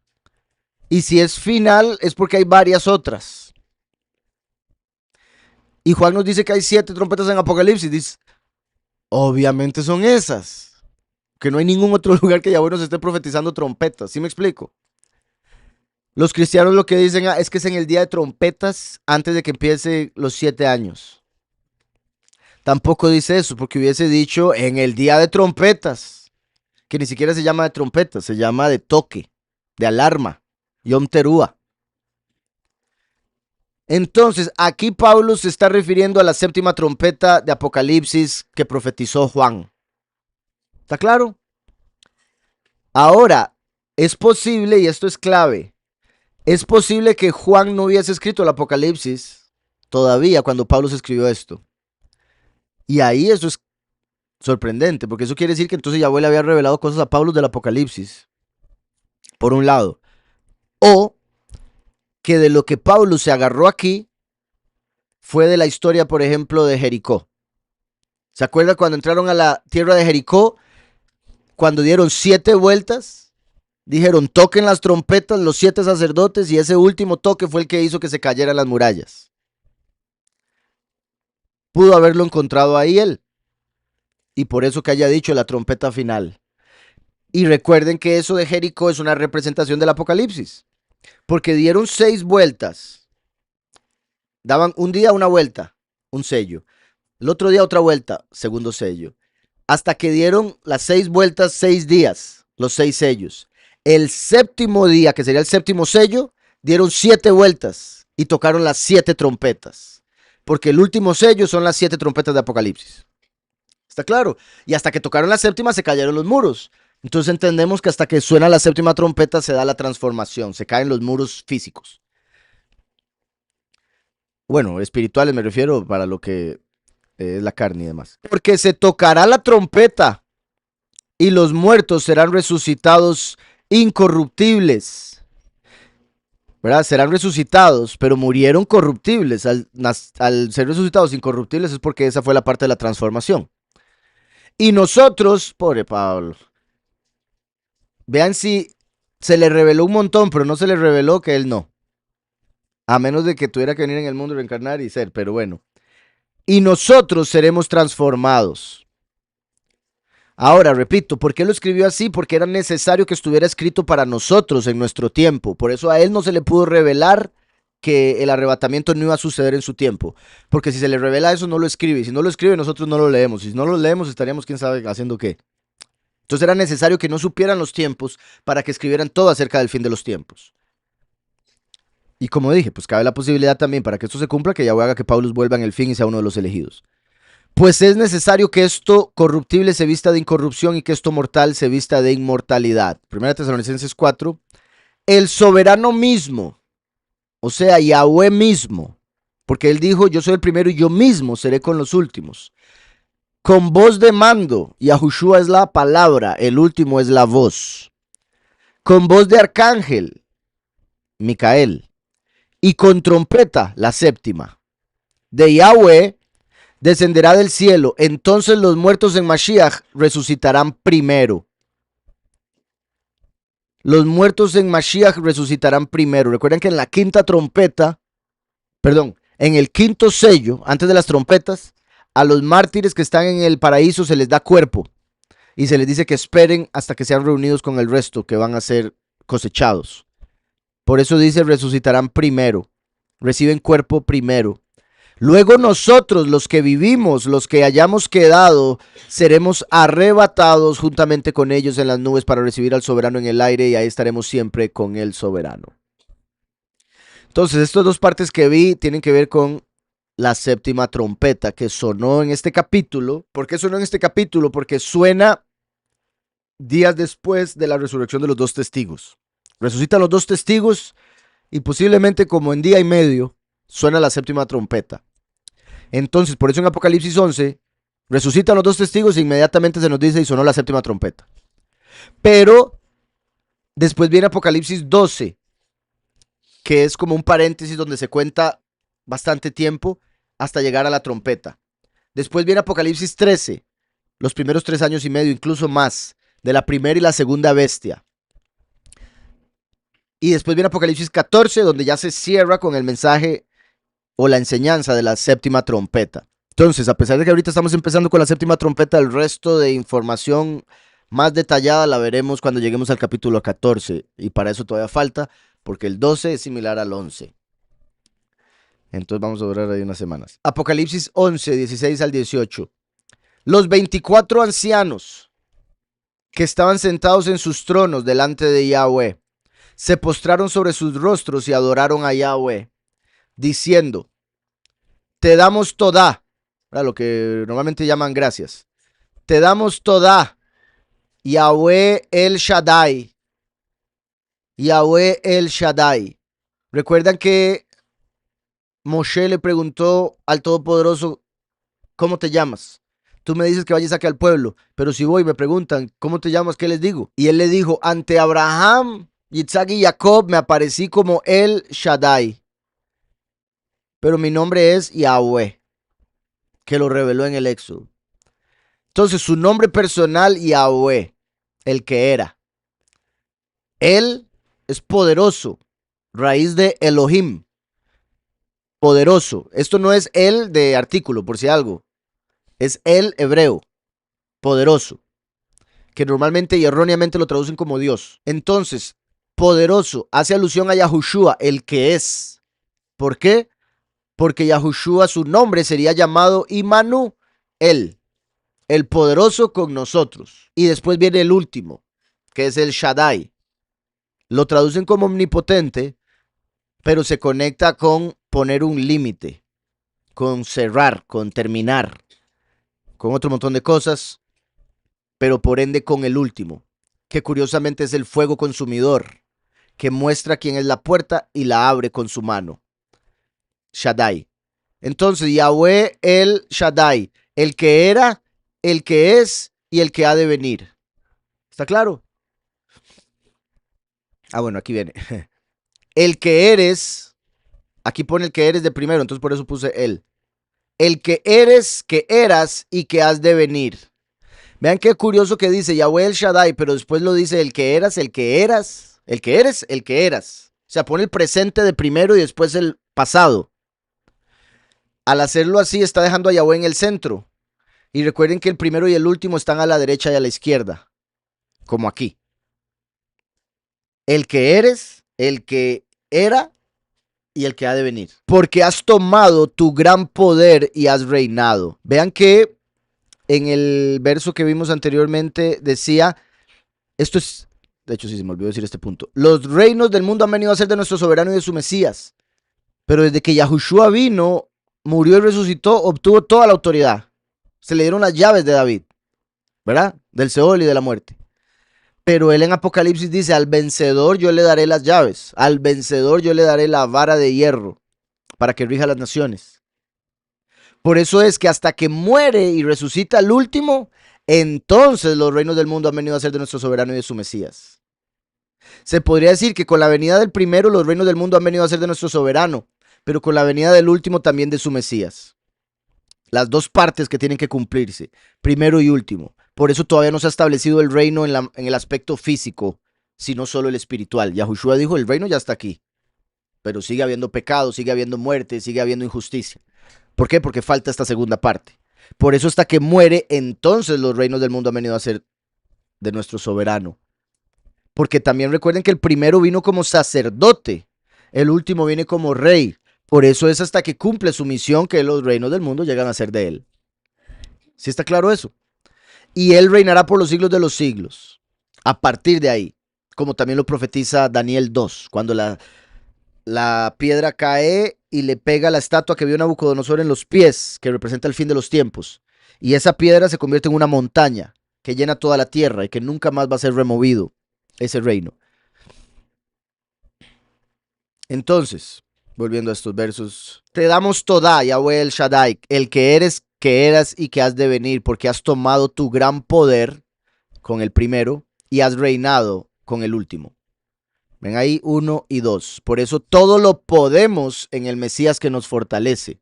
[SPEAKER 1] Y si es final, es porque hay varias otras. Y Juan nos dice que hay 7 trompetas en Apocalipsis. Dice, obviamente son esas. Que no hay ningún otro lugar que Yahweh nos esté profetizando trompetas. ¿Sí me explico? Los cristianos lo que dicen es que es en el día de trompetas antes de que empiece los 7 años. Tampoco dice eso, porque hubiese dicho en el día de trompetas, que ni siquiera se llama de trompetas, se llama de toque, de alarma, Yom Teruah. Entonces, aquí Pablo se está refiriendo a la séptima trompeta de Apocalipsis que profetizó Juan. ¿Está claro? Ahora, es posible, y esto es clave, es posible que Juan no hubiese escrito el Apocalipsis todavía cuando Pablo se escribió esto. Y ahí eso es sorprendente, porque eso quiere decir que entonces Yahweh le había revelado cosas a Pablo del Apocalipsis, por un lado. O que de lo que Pablo se agarró aquí fue de la historia, por ejemplo, de Jericó. ¿Se acuerda cuando entraron a la tierra de Jericó? Cuando dieron 7 vueltas, dijeron toquen las trompetas los 7 sacerdotes y ese último toque fue el que hizo que se cayeran las murallas. Pudo haberlo encontrado ahí él. Y por eso que haya dicho la trompeta final. Y recuerden que eso de Jericó es una representación del Apocalipsis. Porque dieron 6 vueltas. Daban un día una vuelta, un sello. El otro día otra vuelta, segundo sello. Hasta que dieron las 6 vueltas, 6 días, los 6 sellos. El séptimo día, que sería el séptimo sello, dieron 7 vueltas y tocaron las 7 trompetas. Porque el último sello son las 7 trompetas de Apocalipsis. ¿Está claro? Y hasta que tocaron la séptima se cayeron los muros. Entonces entendemos que hasta que suena la séptima trompeta se da la transformación, se caen los muros físicos. Bueno, espirituales me refiero para lo que es la carne y demás. Porque se tocará la trompeta y los muertos serán resucitados incorruptibles. ¿Verdad? Serán resucitados, pero murieron corruptibles. Al ser resucitados incorruptibles es porque esa fue la parte de la transformación. Y nosotros, pobre Pablo, vean si se le reveló un montón, pero no se le reveló que él no. A menos de que tuviera que venir en el mundo, reencarnar y ser, pero bueno. Y nosotros seremos transformados. Ahora, repito, ¿por qué lo escribió así? Porque era necesario que estuviera escrito para nosotros en nuestro tiempo. Por eso a él no se le pudo revelar que el arrebatamiento no iba a suceder en su tiempo. Porque si se le revela eso, no lo escribe. Y si no lo escribe, nosotros no lo leemos. Y si no lo leemos, estaríamos quién sabe haciendo qué. Entonces era necesario que no supieran los tiempos para que escribieran todo acerca del fin de los tiempos. Y como dije, pues cabe la posibilidad también para que esto se cumpla, que Yahweh haga que Paulus vuelva en el fin y sea uno de los elegidos. Pues es necesario que esto corruptible se vista de incorrupción y que esto mortal se vista de inmortalidad. Primera Tesalonicenses 4. El soberano mismo, o sea, Yahweh mismo, porque él dijo, yo soy el primero y yo mismo seré con los últimos. Con voz de mando, Yahushua es la palabra, el último es la voz. Con voz de arcángel, Micael. Y con trompeta, la séptima. De Yahweh descenderá del cielo. Entonces los muertos en Mashiach resucitarán primero. Los muertos en Mashiach resucitarán primero. Recuerden que en la quinta trompeta, perdón, en el quinto sello, antes de las trompetas, a los mártires que están en el paraíso se les da cuerpo. Y se les dice que esperen hasta que sean reunidos con el resto, que van a ser cosechados. Por eso dice resucitarán primero. Reciben cuerpo primero. Luego nosotros, los que vivimos, los que hayamos quedado, seremos arrebatados juntamente con ellos en las nubes para recibir al soberano en el aire y ahí estaremos siempre con el soberano. Entonces, estas dos partes que vi tienen que ver con la séptima trompeta que sonó en este capítulo. ¿Por qué sonó en este capítulo? Porque suena días después de la resurrección de los 2 testigos. Resucitan los 2 testigos y posiblemente como en día y medio suena la séptima trompeta. Entonces, por eso en Apocalipsis 11, resucitan los 2 testigos e inmediatamente se nos dice y sonó la séptima trompeta. Pero después viene Apocalipsis 12, que es como un paréntesis donde se cuenta bastante tiempo hasta llegar a la trompeta. Después viene Apocalipsis 13, los primeros 3 años y medio, incluso más, de la primera y la segunda bestia. Y después viene Apocalipsis 14, donde ya se cierra con el mensaje o la enseñanza de la séptima trompeta. Entonces, a pesar de que ahorita estamos empezando con la séptima trompeta, el resto de información más detallada la veremos cuando lleguemos al capítulo 14. Y para eso todavía falta, porque el 12 es similar al 11. Entonces vamos a durar ahí unas semanas. Apocalipsis 11, 16 al 18. Los 24 ancianos que estaban sentados en sus tronos delante de Yahweh se postraron sobre sus rostros y adoraron a Yahweh, diciendo: te damos toda, lo que normalmente llaman gracias. Te damos toda, Yahweh el Shaddai. Yahweh el Shaddai. Recuerdan que Moshe le preguntó al Todopoderoso: ¿cómo te llamas? Tú me dices que vayas acá al pueblo, pero si voy y me preguntan, ¿cómo te llamas? ¿Qué les digo? Y él le dijo: ante Abraham, Isaac y Jacob me aparecí como el Shaddai, pero mi nombre es Yahweh, que lo reveló en el Éxodo. Entonces su nombre personal, Yahweh, el que era. Él es poderoso, raíz de Elohim, poderoso. Esto no es él de artículo, por si algo. Es el hebreo, poderoso, que normalmente y erróneamente lo traducen como Dios. Entonces, poderoso hace alusión a Yahushua, el que es. ¿Por qué? Porque Yahushua, su nombre sería llamado Imanu, el poderoso con nosotros. Y después viene el último, que es el Shaddai. Lo traducen como omnipotente, pero se conecta con poner un límite, con cerrar, con terminar, con otro montón de cosas, pero por ende con el último, que curiosamente es el fuego consumidor, que muestra quién es la puerta y la abre con su mano. Shaddai. Entonces, Yahweh el Shaddai, el que era, el que es y el que ha de venir. ¿Está claro? Bueno, aquí viene. El que eres, aquí pone el que eres de primero, entonces por eso puse él. El que eres, que eras y que has de venir. Vean qué curioso que dice Yahweh el Shaddai, pero después lo dice el que eras, el que eras, el que eres, el que eras. O sea, pone el presente de primero y después el pasado. Al hacerlo así, está dejando a Yahweh en el centro. Y recuerden que el primero y el último están a la derecha y a la izquierda, como aquí. El que eres, el que era y el que ha de venir. Porque has tomado tu gran poder y has reinado. Vean que en el verso que vimos anteriormente decía, esto es, de hecho sí se me olvidó decir este punto, los reinos del mundo han venido a ser de nuestro soberano y de su Mesías, pero desde que Yahushua vino, murió y resucitó, obtuvo toda la autoridad. Se le dieron las llaves de David, ¿verdad? Del Seol y de la muerte. Pero él en Apocalipsis dice, al vencedor yo le daré las llaves, al vencedor yo le daré la vara de hierro para que rija las naciones. Por eso es que hasta que muere y resucita el último, entonces los reinos del mundo han venido a ser de nuestro soberano y de su Mesías. Se podría decir que con la venida del primero los reinos del mundo han venido a ser de nuestro soberano, pero con la venida del último también de su Mesías. Las dos partes que tienen que cumplirse, primero y último. Por eso todavía no se ha establecido el reino en el aspecto físico, sino solo el espiritual. Yahushua dijo, el reino ya está aquí, pero sigue habiendo pecado, sigue habiendo muerte, sigue habiendo injusticia. ¿Por qué? Porque falta esta segunda parte. Por eso hasta que muere, entonces los reinos del mundo han venido a ser de nuestro soberano. Porque también recuerden que el primero vino como sacerdote, el último viene como rey. Por eso es hasta que cumple su misión que los reinos del mundo llegan a ser de él. ¿Sí está claro eso? Y él reinará por los siglos de los siglos. A partir de ahí, como también lo profetiza Daniel 2, cuando la piedra cae y le pega a la estatua que vio Nabucodonosor en los pies, que representa el fin de los tiempos. Y esa piedra se convierte en una montaña que llena toda la tierra y que nunca más va a ser removido ese reino. Entonces, volviendo a estos versos, te damos toda, Yahweh el Shaddai, el que eres, que eras y que has de venir, porque has tomado tu gran poder con el primero y has reinado con el último. Ven ahí 1 y 2. Por eso todo lo podemos en el Mesías que nos fortalece.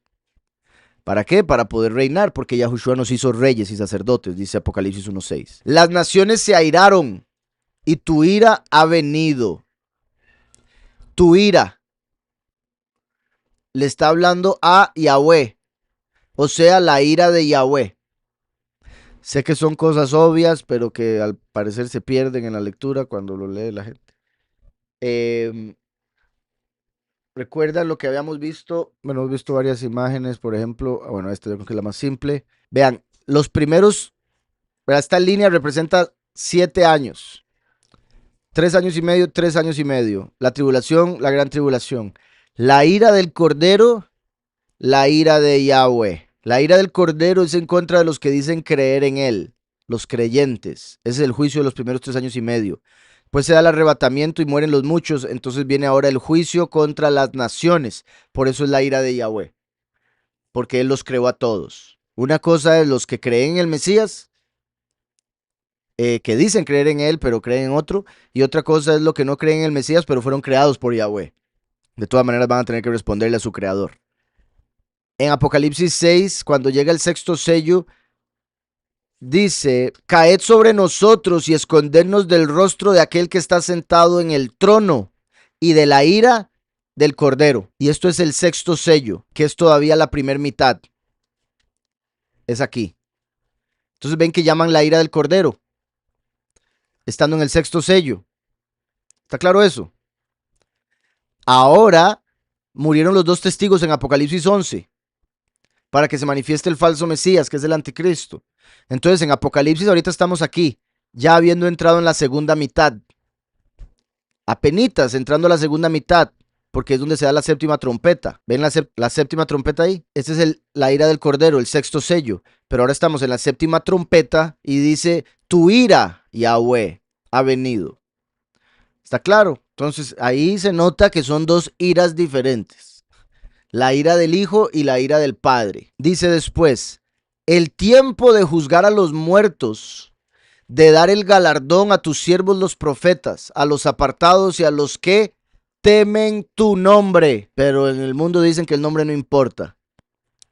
[SPEAKER 1] ¿Para qué? Para poder reinar, porque Yahushua nos hizo reyes y sacerdotes, dice Apocalipsis 1:6. Las naciones se airaron y tu ira ha venido. Tu ira le está hablando a Yahweh, o sea, la ira de Yahweh. Sé que son cosas obvias, pero que al parecer se pierden en la lectura cuando lo lee la gente. ¿Recuerdan lo que habíamos visto? Bueno, hemos visto varias imágenes, por ejemplo, bueno, esta yo creo que es la más simple. Vean, los primeros, ¿verdad? Esta línea representa 7 años. 3 años y medio, 3 años y medio. La tribulación, la gran tribulación. La ira del Cordero, la ira de Yahweh. La ira del Cordero es en contra de los que dicen creer en Él, los creyentes. Ese es el juicio de los primeros 3 años y medio. Pues se da el arrebatamiento y mueren los muchos. Entonces viene ahora el juicio contra las naciones. Por eso es la ira de Yahweh. Porque Él los creó a todos. Una cosa es los que creen en el Mesías, que dicen creer en Él, pero creen en otro. Y otra cosa es lo que no creen en el Mesías, pero fueron creados por Yahweh. De todas maneras van a tener que responderle a su creador. En Apocalipsis 6, cuando llega el sexto sello, dice: caed sobre nosotros y escondernos del rostro de aquel que está sentado en el trono y de la ira del Cordero. Y esto es el sexto sello, que es todavía la primer mitad. Es aquí. Entonces ven que llaman la ira del Cordero, estando en el sexto sello. ¿Está claro eso? Ahora murieron los dos testigos en Apocalipsis 11 para que se manifieste el falso Mesías, que es el anticristo. Entonces en Apocalipsis ahorita estamos aquí, ya habiendo entrado en la segunda mitad. Apenitas entrando a la segunda mitad, porque es donde se da la séptima trompeta. ¿Ven la séptima trompeta ahí? Esta es la ira del Cordero, el sexto sello. Pero ahora estamos en la séptima trompeta y dice: tu ira, Yahweh, ha venido. ¿Está claro? Entonces ahí se nota que son dos iras diferentes. La ira del Hijo y la ira del Padre. Dice después: el tiempo de juzgar a los muertos, de dar el galardón a tus siervos los profetas, a los apartados y a los que temen tu nombre. Pero en el mundo dicen que el nombre no importa.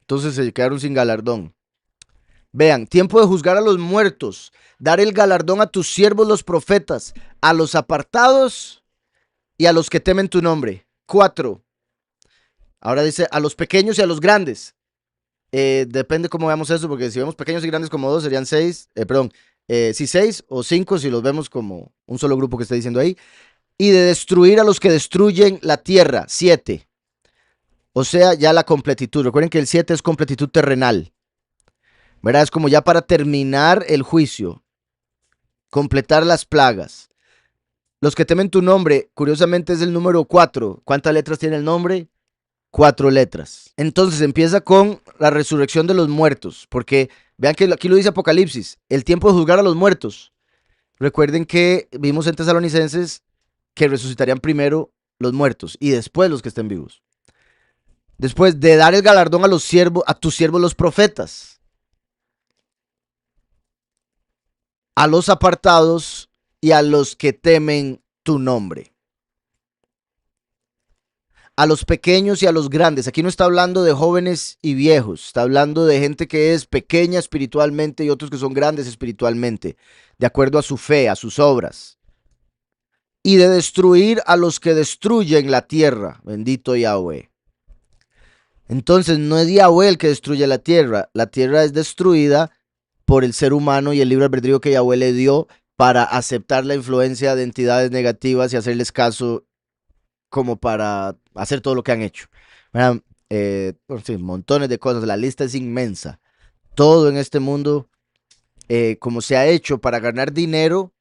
[SPEAKER 1] Entonces se quedaron sin galardón. Vean, tiempo de juzgar a los muertos, dar el galardón a tus siervos los profetas, a los apartados y a los que temen tu nombre. 4. Ahora dice a los pequeños y a los grandes. Depende cómo veamos eso, porque si vemos pequeños y grandes como dos, serían 6. Perdón, si 6 o 5 si los vemos como un solo grupo que está diciendo ahí. Y de destruir a los que destruyen la tierra. 7. O sea, ya la completitud. Recuerden que el 7 es completitud terrenal. ¿Verdad? Es como ya para terminar el juicio. Completar las plagas. Los que temen tu nombre, curiosamente es el número 4. ¿Cuántas letras tiene el nombre? 4 letras. Entonces empieza con la resurrección de los muertos, porque vean que aquí lo dice Apocalipsis, el tiempo de juzgar a los muertos. Recuerden que vimos en Tesalonicenses que resucitarían primero los muertos y después los que estén vivos. Después de dar el galardón a los siervos, a tus siervos los profetas, a los apartados y a los que temen tu nombre. A los pequeños y a los grandes. Aquí no está hablando de jóvenes y viejos, está hablando de gente que es pequeña espiritualmente y otros que son grandes espiritualmente, de acuerdo a su fe, a sus obras. Y de destruir a los que destruyen la tierra, bendito Yahweh. Entonces no es Yahweh el que destruye la tierra es destruida por el ser humano y el libre albedrío que Yahweh le dio para aceptar la influencia de entidades negativas y hacerles caso como para hacer todo lo que han hecho. Sí, montones de cosas, la lista es inmensa. Todo en este mundo, como se ha hecho para ganar dinero,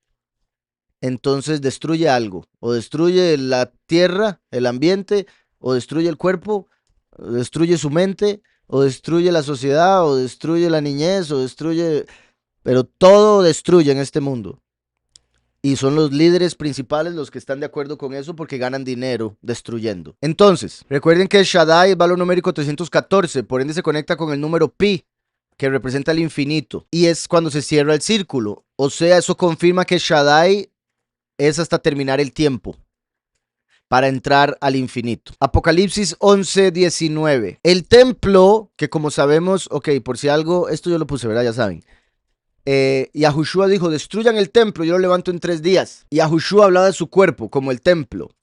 [SPEAKER 1] entonces destruye algo, o destruye la tierra, el ambiente, o destruye el cuerpo, o destruye su mente, o destruye la sociedad, o destruye la niñez, o destruye... Pero todo destruye en este mundo. Y son los líderes principales los que están de acuerdo con eso porque ganan dinero destruyendo. Entonces, recuerden que Shaddai es valor numérico 314, por ende se conecta con el número pi, que representa el infinito. Y es cuando se cierra el círculo. O sea, eso confirma que Shaddai es hasta terminar el tiempo para entrar al infinito. Apocalipsis 11:19. El templo, que como sabemos, ok, por si algo, esto yo lo puse, ¿verdad? Ya saben. Yahushua dijo: destruyan el templo, yo lo levanto en 3 días. Yahushua hablaba de su cuerpo como el templo.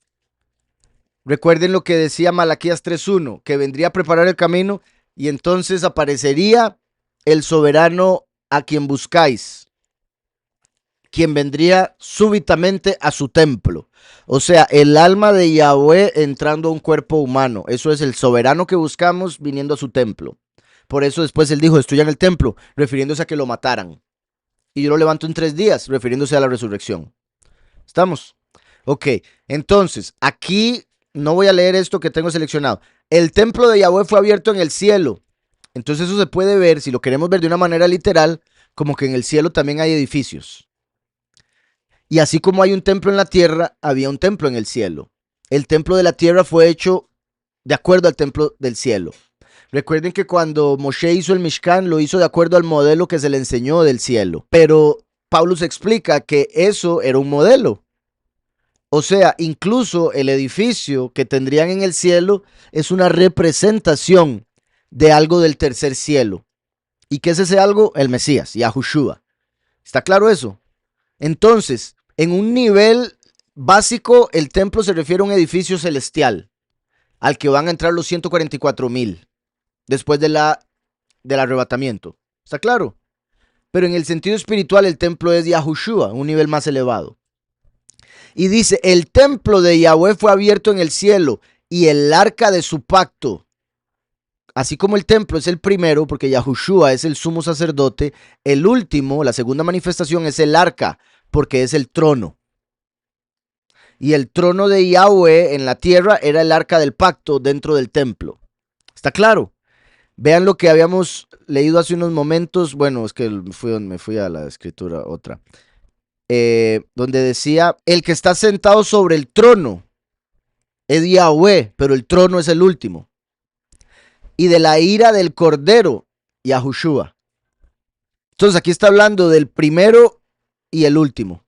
[SPEAKER 1] Recuerden lo que decía Malaquías 3:1, que vendría a preparar el camino y entonces aparecería el soberano a quien buscáis, quien vendría súbitamente a su templo. O sea, el alma de Yahweh entrando a un cuerpo humano. Eso es el soberano que buscamos viniendo a su templo. Por eso después él dijo, destruyan el templo, refiriéndose a que lo mataran. Y yo lo levanto en 3 días, refiriéndose a la resurrección. ¿Estamos? Ok, entonces, aquí no voy a leer esto que tengo seleccionado. El templo de Yahweh fue abierto en el cielo. Entonces eso se puede ver, si lo queremos ver de una manera literal, como que en el cielo también hay edificios. Y así como hay un templo en la tierra, había un templo en el cielo. El templo de la tierra fue hecho de acuerdo al templo del cielo. Recuerden que cuando Moshe hizo el Mishkan, lo hizo de acuerdo al modelo que se le enseñó del cielo. Pero Pablo se explica que eso era un modelo. O sea, incluso el edificio que tendrían en el cielo es una representación de algo del tercer cielo. ¿Y qué es ese algo? El Mesías, Yahushua. ¿Está claro eso? Entonces, en un nivel básico, el templo se refiere a un edificio celestial, al que van a entrar los 144,000 después del arrebatamiento. ¿Está claro? Pero en el sentido espiritual, el templo es Yahushua, un nivel más elevado. Y dice, el templo de Yahweh fue abierto en el cielo y el arca de su pacto. Así como el templo es el primero, porque Yahushua es el sumo sacerdote, el último, la segunda manifestación, es el arca, porque es el trono. Y el trono de Yahweh en la tierra era el arca del pacto dentro del templo. ¿Está claro? Vean lo que habíamos leído hace unos momentos. Bueno, es que me fui a la escritura otra. Donde decía, el que está sentado sobre el trono es Yahweh, pero el trono es el último. Y de la ira del cordero, Yahushua. Entonces aquí está hablando del primero y el último.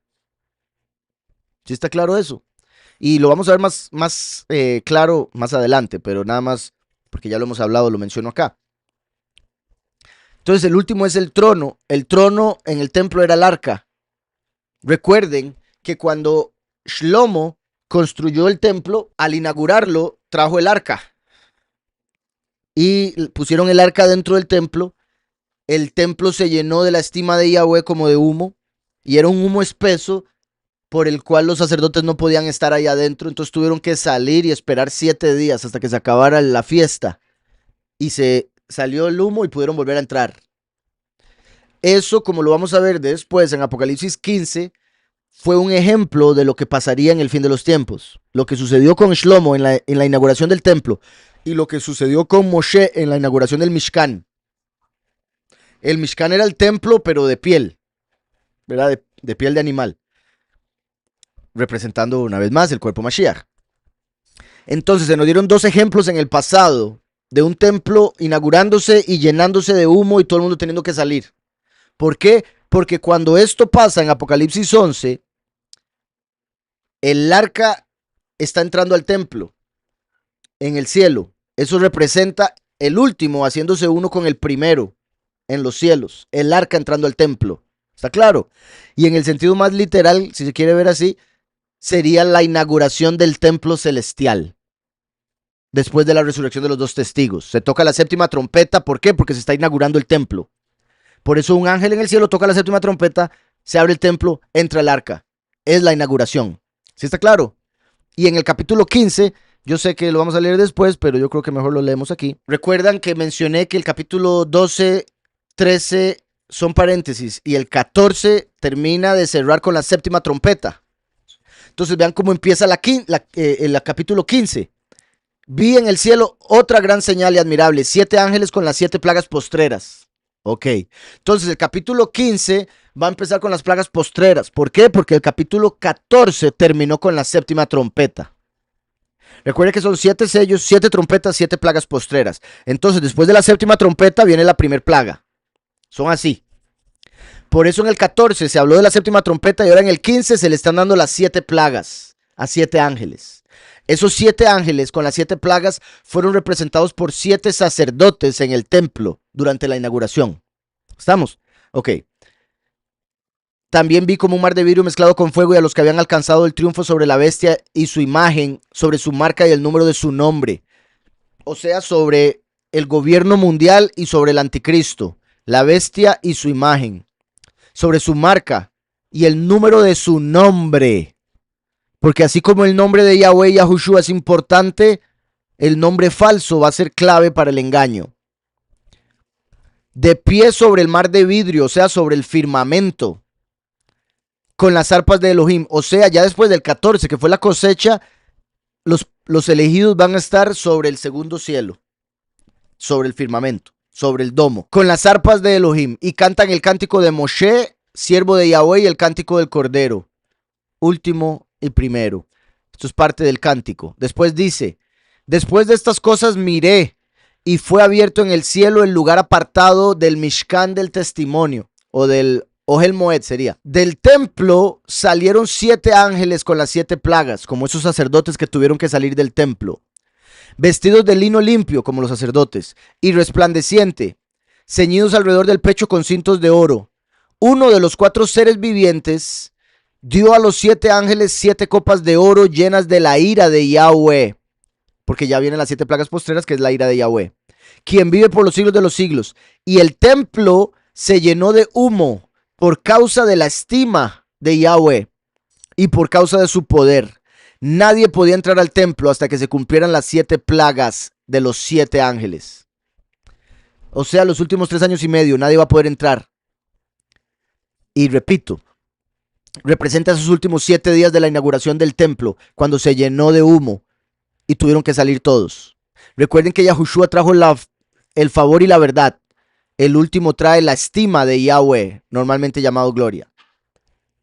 [SPEAKER 1] ¿Sí está claro eso? Y lo vamos a ver más claro más adelante, pero nada más, porque ya lo hemos hablado, lo menciono acá. Entonces el último es el trono. El trono en el templo era el arca. Recuerden que cuando Shlomo construyó el templo, al inaugurarlo, trajo el arca. Y pusieron el arca dentro del templo. El templo se llenó de la estima de Yahweh como de humo. Y era un humo espeso por el cual los sacerdotes no podían estar ahí adentro. Entonces tuvieron que salir y esperar 7 días hasta que se acabara la fiesta. Y se salió el humo y pudieron volver a entrar. Eso, como lo vamos a ver después en Apocalipsis 15, fue un ejemplo de lo que pasaría en el fin de los tiempos. Lo que sucedió con Shlomo en la inauguración del templo y lo que sucedió con Moshe en la inauguración del Mishkan. El Mishkan era el templo, pero de piel, ¿verdad? De piel de animal, representando una vez más el cuerpo Mashiach. Entonces se nos dieron 2 ejemplos en el pasado de un templo inaugurándose y llenándose de humo y todo el mundo teniendo que salir. ¿Por qué? Porque cuando esto pasa en Apocalipsis 11, el arca está entrando al templo en el cielo. Eso representa el último haciéndose uno con el primero en los cielos. El arca entrando al templo. ¿Está claro? Y en el sentido más literal, si se quiere ver así, sería la inauguración del templo celestial. Después de la resurrección de los 2 testigos. Se toca la 7ª trompeta. ¿Por qué? Porque se está inaugurando el templo. Por eso un ángel en el cielo toca la 7ª trompeta, se abre el templo, entra el arca. Es la inauguración. ¿Sí está claro? Y en el capítulo 15, yo sé que lo vamos a leer después, pero yo creo que mejor lo leemos aquí. Recuerdan que mencioné que el capítulo 12, 13 son paréntesis y el 14 termina de cerrar con la 7ª trompeta. Entonces vean cómo empieza el capítulo 15. Vi en el cielo otra gran señal y admirable, 7 ángeles con las 7 plagas postreras. Ok, entonces el capítulo 15 va a empezar con las plagas postreras. ¿Por qué? Porque el capítulo 14 terminó con la 7ª trompeta. Recuerden que son 7 sellos, 7 trompetas, 7 plagas postreras. Entonces después de la 7ª trompeta viene la primer plaga. Son así. Por eso en el 14 se habló de la 7ª trompeta y ahora en el 15 se le están dando las 7 plagas a 7 ángeles. Esos 7 ángeles con las 7 plagas fueron representados por 7 sacerdotes en el templo durante la inauguración. ¿Estamos? Ok. También vi como un mar de vidrio mezclado con fuego y a los que habían alcanzado el triunfo sobre la bestia y su imagen, sobre su marca y el número de su nombre. O sea, sobre el gobierno mundial y sobre el anticristo, la bestia y su imagen. Sobre su marca, y el número de su nombre. Porque así como el nombre de Yahweh Yahushua es importante, el nombre falso va a ser clave para el engaño. De pie sobre el mar de vidrio, o sea, sobre el firmamento, con las arpas de Elohim. O sea, ya después del 14, que fue la cosecha, los elegidos van a estar sobre el segundo cielo, sobre el firmamento, sobre el domo, con las arpas de Elohim. Y cantan el cántico de Moshe, siervo de Yahweh, y el cántico del Cordero, último y primero. Esto es parte del cántico. Después dice, después de estas cosas miré, y fue abierto en el cielo el lugar apartado del Mishkan del testimonio, o del Ohel Moed sería. Del templo salieron 7 ángeles con las 7 plagas, como esos sacerdotes que tuvieron que salir del templo, vestidos de lino limpio, como los sacerdotes, y resplandeciente, ceñidos alrededor del pecho con cintos de oro. Uno de los 4 seres vivientes dio a los 7 ángeles 7 copas de oro llenas de la ira de Yahweh, porque ya vienen las 7 plagas postreras, que es la ira de Yahweh, quien vive por los siglos de los siglos. Y el templo se llenó de humo por causa de la estima de Yahweh y por causa de su poder. Nadie podía entrar al templo hasta que se cumplieran las 7 plagas de los 7 ángeles. O sea, los últimos 3 años y medio, nadie va a poder entrar. Y repito, representa esos últimos 7 días de la inauguración del templo, cuando se llenó de humo y tuvieron que salir todos. Recuerden que Yahushua trajo el favor y la verdad. El último trae la estima de Yahweh, normalmente llamado gloria.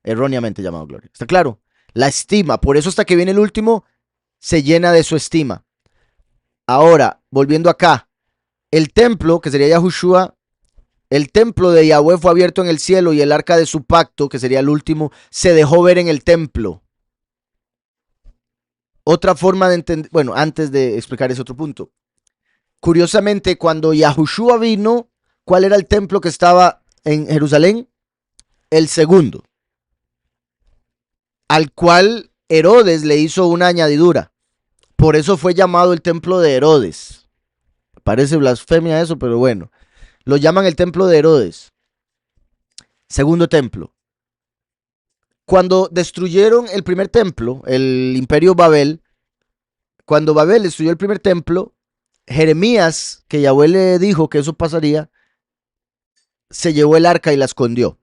[SPEAKER 1] Erróneamente llamado gloria. ¿Está claro? La estima. Por eso hasta que viene el último, se llena de su estima. Ahora, volviendo acá. El templo, que sería Yahushua, el templo de Yahweh fue abierto en el cielo y el arca de su pacto, que sería el último, se dejó ver en el templo. Otra forma de entender, bueno, antes de explicar ese otro punto. Curiosamente, cuando Yahushua vino, ¿cuál era el templo que estaba en Jerusalén? El segundo, al cual Herodes le hizo una añadidura. Por eso fue llamado el templo de Herodes. Parece blasfemia eso, pero bueno. Lo llaman el templo de Herodes. Segundo templo. Cuando destruyeron el primer templo, el imperio Babel, cuando Babel destruyó el primer templo, Jeremías, que Yahweh le dijo que eso pasaría, se llevó el arca y la escondió.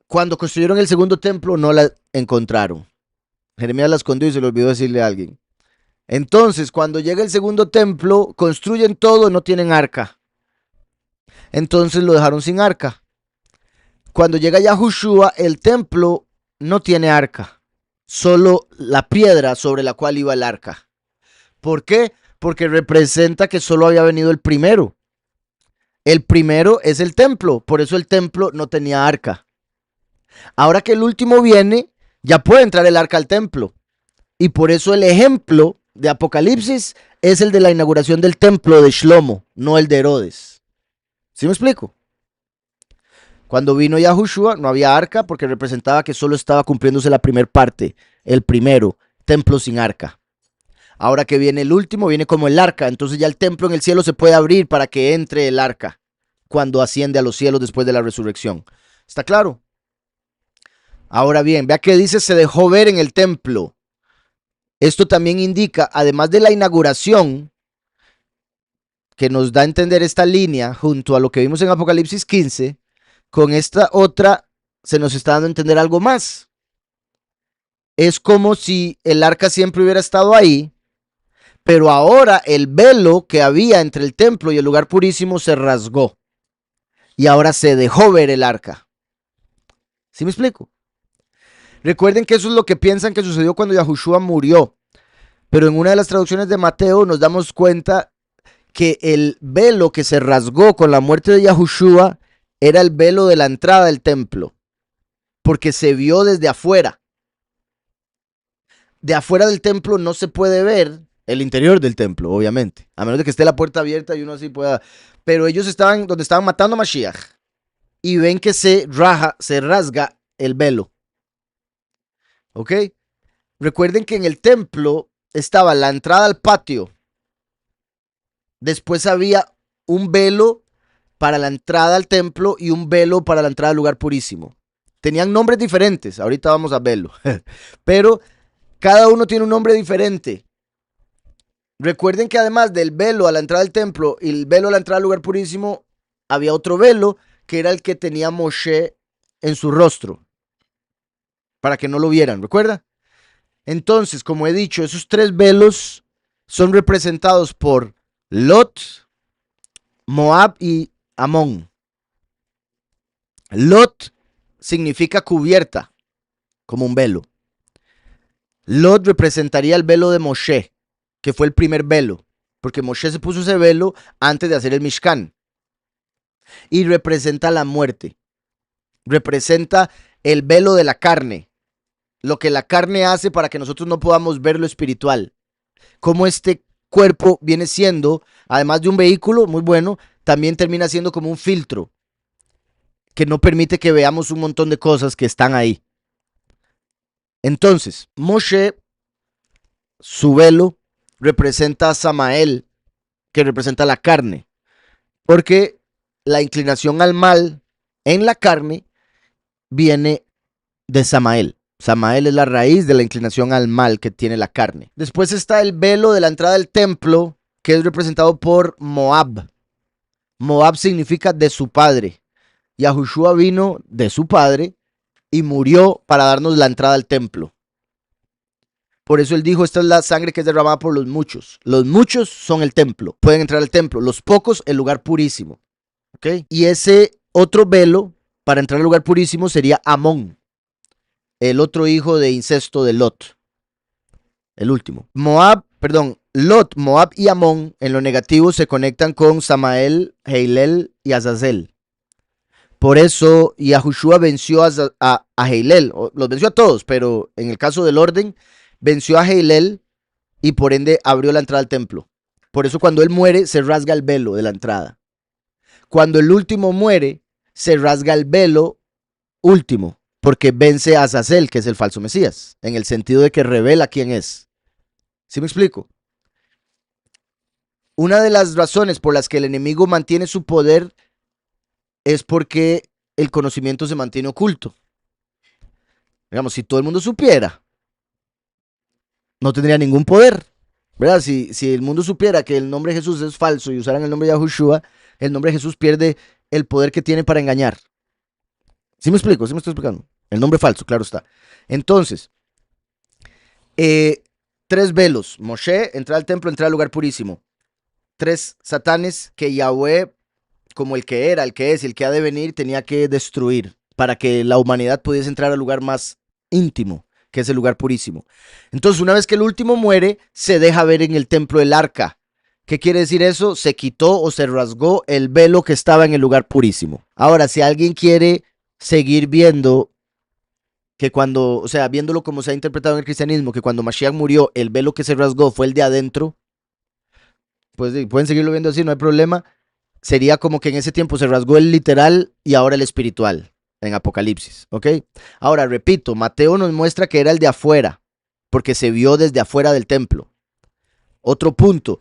[SPEAKER 1] Cuando construyeron el segundo templo no la encontraron. Jeremías la escondió y se le olvidó decirle a alguien. Entonces, cuando llega el segundo templo, construyen todo y no tienen arca. Entonces lo dejaron sin arca. Cuando llega Yahushua, el templo no tiene arca. Solo la piedra sobre la cual iba el arca. ¿Por qué? Porque representa que solo había venido el primero. El primero es el templo, por eso el templo no tenía arca. Ahora que el último viene, ya puede entrar el arca al templo. Y por eso el ejemplo de Apocalipsis es el de la inauguración del templo de Shlomo, no el de Herodes. ¿Sí me explico? Cuando vino Yahushua no había arca porque representaba que solo estaba cumpliéndose la primera parte, el primero, templo sin arca. Ahora que viene el último, viene como el arca, entonces ya el templo en el cielo se puede abrir para que entre el arca cuando asciende a los cielos después de la resurrección. ¿Está claro? Ahora bien, vea que dice se dejó ver en el templo. Esto también indica, además de la inauguración, que nos da a entender esta línea junto a lo que vimos en Apocalipsis 15, con esta otra se nos está dando a entender algo más. Es como si el arca siempre hubiera estado ahí, pero ahora el velo que había entre el templo y el lugar purísimo se rasgó. Y ahora se dejó ver el arca. ¿Sí me explico? Recuerden que eso es lo que piensan que sucedió cuando Yahushua murió. Pero en una de las traducciones de Mateo nos damos cuenta que el velo que se rasgó con la muerte de Yahushua era el velo de la entrada del templo. Porque se vio desde afuera. De afuera del templo no se puede ver el interior del templo, obviamente. A menos de que esté la puerta abierta y uno así pueda. Pero ellos estaban donde estaban matando a Mashiach. Y ven que se rasga el velo. ¿Ok? Recuerden que en el templo estaba la entrada al patio. Después había un velo para la entrada al templo y un velo para la entrada al lugar purísimo. Tenían nombres diferentes, ahorita vamos a verlo, pero cada uno tiene un nombre diferente. Recuerden que además del velo a la entrada del templo y el velo a la entrada al lugar purísimo, había otro velo que era el que tenía Moshe en su rostro, para que no lo vieran, ¿recuerda? Entonces, como he dicho, esos 3 velos son representados por Lot, Moab y Amón. Lot significa cubierta, como un velo. Lot representaría el velo de Moshe, que fue el primer velo, porque Moshe se puso ese velo antes de hacer el Mishkan. Y representa la muerte. Representa el velo de la carne, lo que la carne hace para que nosotros no podamos ver lo espiritual. Como este cuerpo viene siendo, además de un vehículo muy bueno, también termina siendo como un filtro que no permite que veamos un montón de cosas que están ahí. Entonces, Moshe, su velo, representa a Samael, que representa la carne, porque la inclinación al mal en la carne viene de Samael. Samael es la raíz de la inclinación al mal que tiene la carne. Después está el velo de la entrada del templo, que es representado por Moab. Moab significa de su padre. Yahushua vino de su padre y murió para darnos la entrada al templo. Por eso él dijo, esta es la sangre que es derramada por los muchos. Los muchos son el templo, pueden entrar al templo. Los pocos, el lugar purísimo. ¿Okay? Y ese otro velo para entrar al lugar purísimo sería Amón, el otro hijo de incesto de Lot. El último. Lot, Moab y Amón en lo negativo se conectan con Samael, Heilel y Azazel. Por eso Yahushua venció a Heilel, los venció a todos, pero en el caso del orden, venció a Heilel y por ende abrió la entrada al templo. Por eso cuando él muere se rasga el velo de la entrada. Cuando el último muere, se rasga el velo último, porque vence a Azazel, que es el falso Mesías, en el sentido de que revela quién es. ¿Sí me explico? Una de las razones por las que el enemigo mantiene su poder es porque el conocimiento se mantiene oculto. Digamos, si todo el mundo supiera, no tendría ningún poder, ¿verdad? Si el mundo supiera que el nombre de Jesús es falso y usaran el nombre de Yahushua, el nombre de Jesús pierde el poder que tiene para engañar. ¿Sí me explico? ¿Sí me estoy explicando? El nombre falso, claro está. Entonces, 3 velos. Moshe, entrar al templo, entrar al lugar purísimo. 3 satanes que Yahweh, como el que era, el que es y el que ha de venir, tenía que destruir para que la humanidad pudiese entrar al lugar más íntimo, que es el lugar purísimo. Entonces, una vez que el último muere, se deja ver en el templo el arca. ¿Qué quiere decir eso? Se quitó o se rasgó el velo que estaba en el lugar purísimo. Ahora, si alguien quiere seguir viendo que cuando, o sea, viéndolo como se ha interpretado en el cristianismo, que cuando Mashiach murió, el velo que se rasgó fue el de adentro, pues pueden seguirlo viendo así, no hay problema. Sería como que en ese tiempo se rasgó el literal y ahora el espiritual, en Apocalipsis, ¿ok? Ahora, repito, Mateo nos muestra que era el de afuera, porque se vio desde afuera del templo. Otro punto,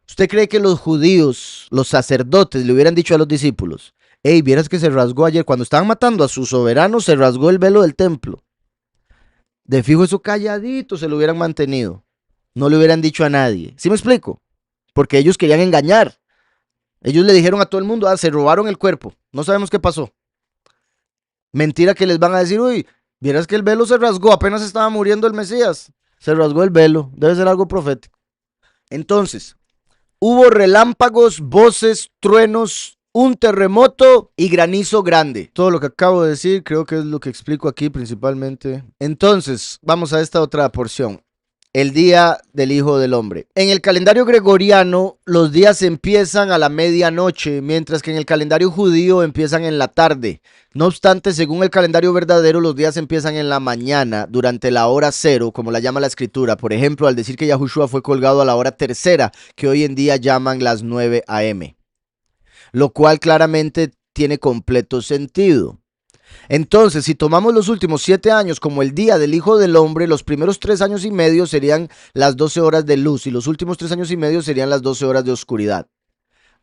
[SPEAKER 1] ¿usted cree que los judíos, los sacerdotes, le hubieran dicho a los discípulos, hey, vieras que se rasgó ayer, cuando estaban matando a su soberano, se rasgó el velo del templo? De fijo eso calladito se lo hubieran mantenido. No le hubieran dicho a nadie. ¿Sí me explico? Porque ellos querían engañar. Ellos le dijeron a todo el mundo, se robaron el cuerpo. No sabemos qué pasó. Mentira que les van a decir, uy, vieras que el velo se rasgó, apenas estaba muriendo el Mesías. Se rasgó el velo, debe ser algo profético. Entonces, hubo relámpagos, voces, truenos, un terremoto y granizo grande. Todo lo que acabo de decir creo que es lo que explico aquí principalmente. Entonces, vamos a esta otra porción. El día del Hijo del Hombre. En el calendario gregoriano, los días empiezan a la medianoche, mientras que en el calendario judío empiezan en la tarde. No obstante, según el calendario verdadero, los días empiezan en la mañana, durante la hora cero, como la llama la escritura. Por ejemplo, al decir que Yahushua fue colgado a la hora tercera, que hoy en día llaman las 9 a.m., lo cual claramente tiene completo sentido. Entonces, si tomamos los últimos 7 años como el día del Hijo del Hombre, los primeros 3 años y medio serían las 12 horas de luz y los últimos 3 años y medio serían las 12 horas de oscuridad.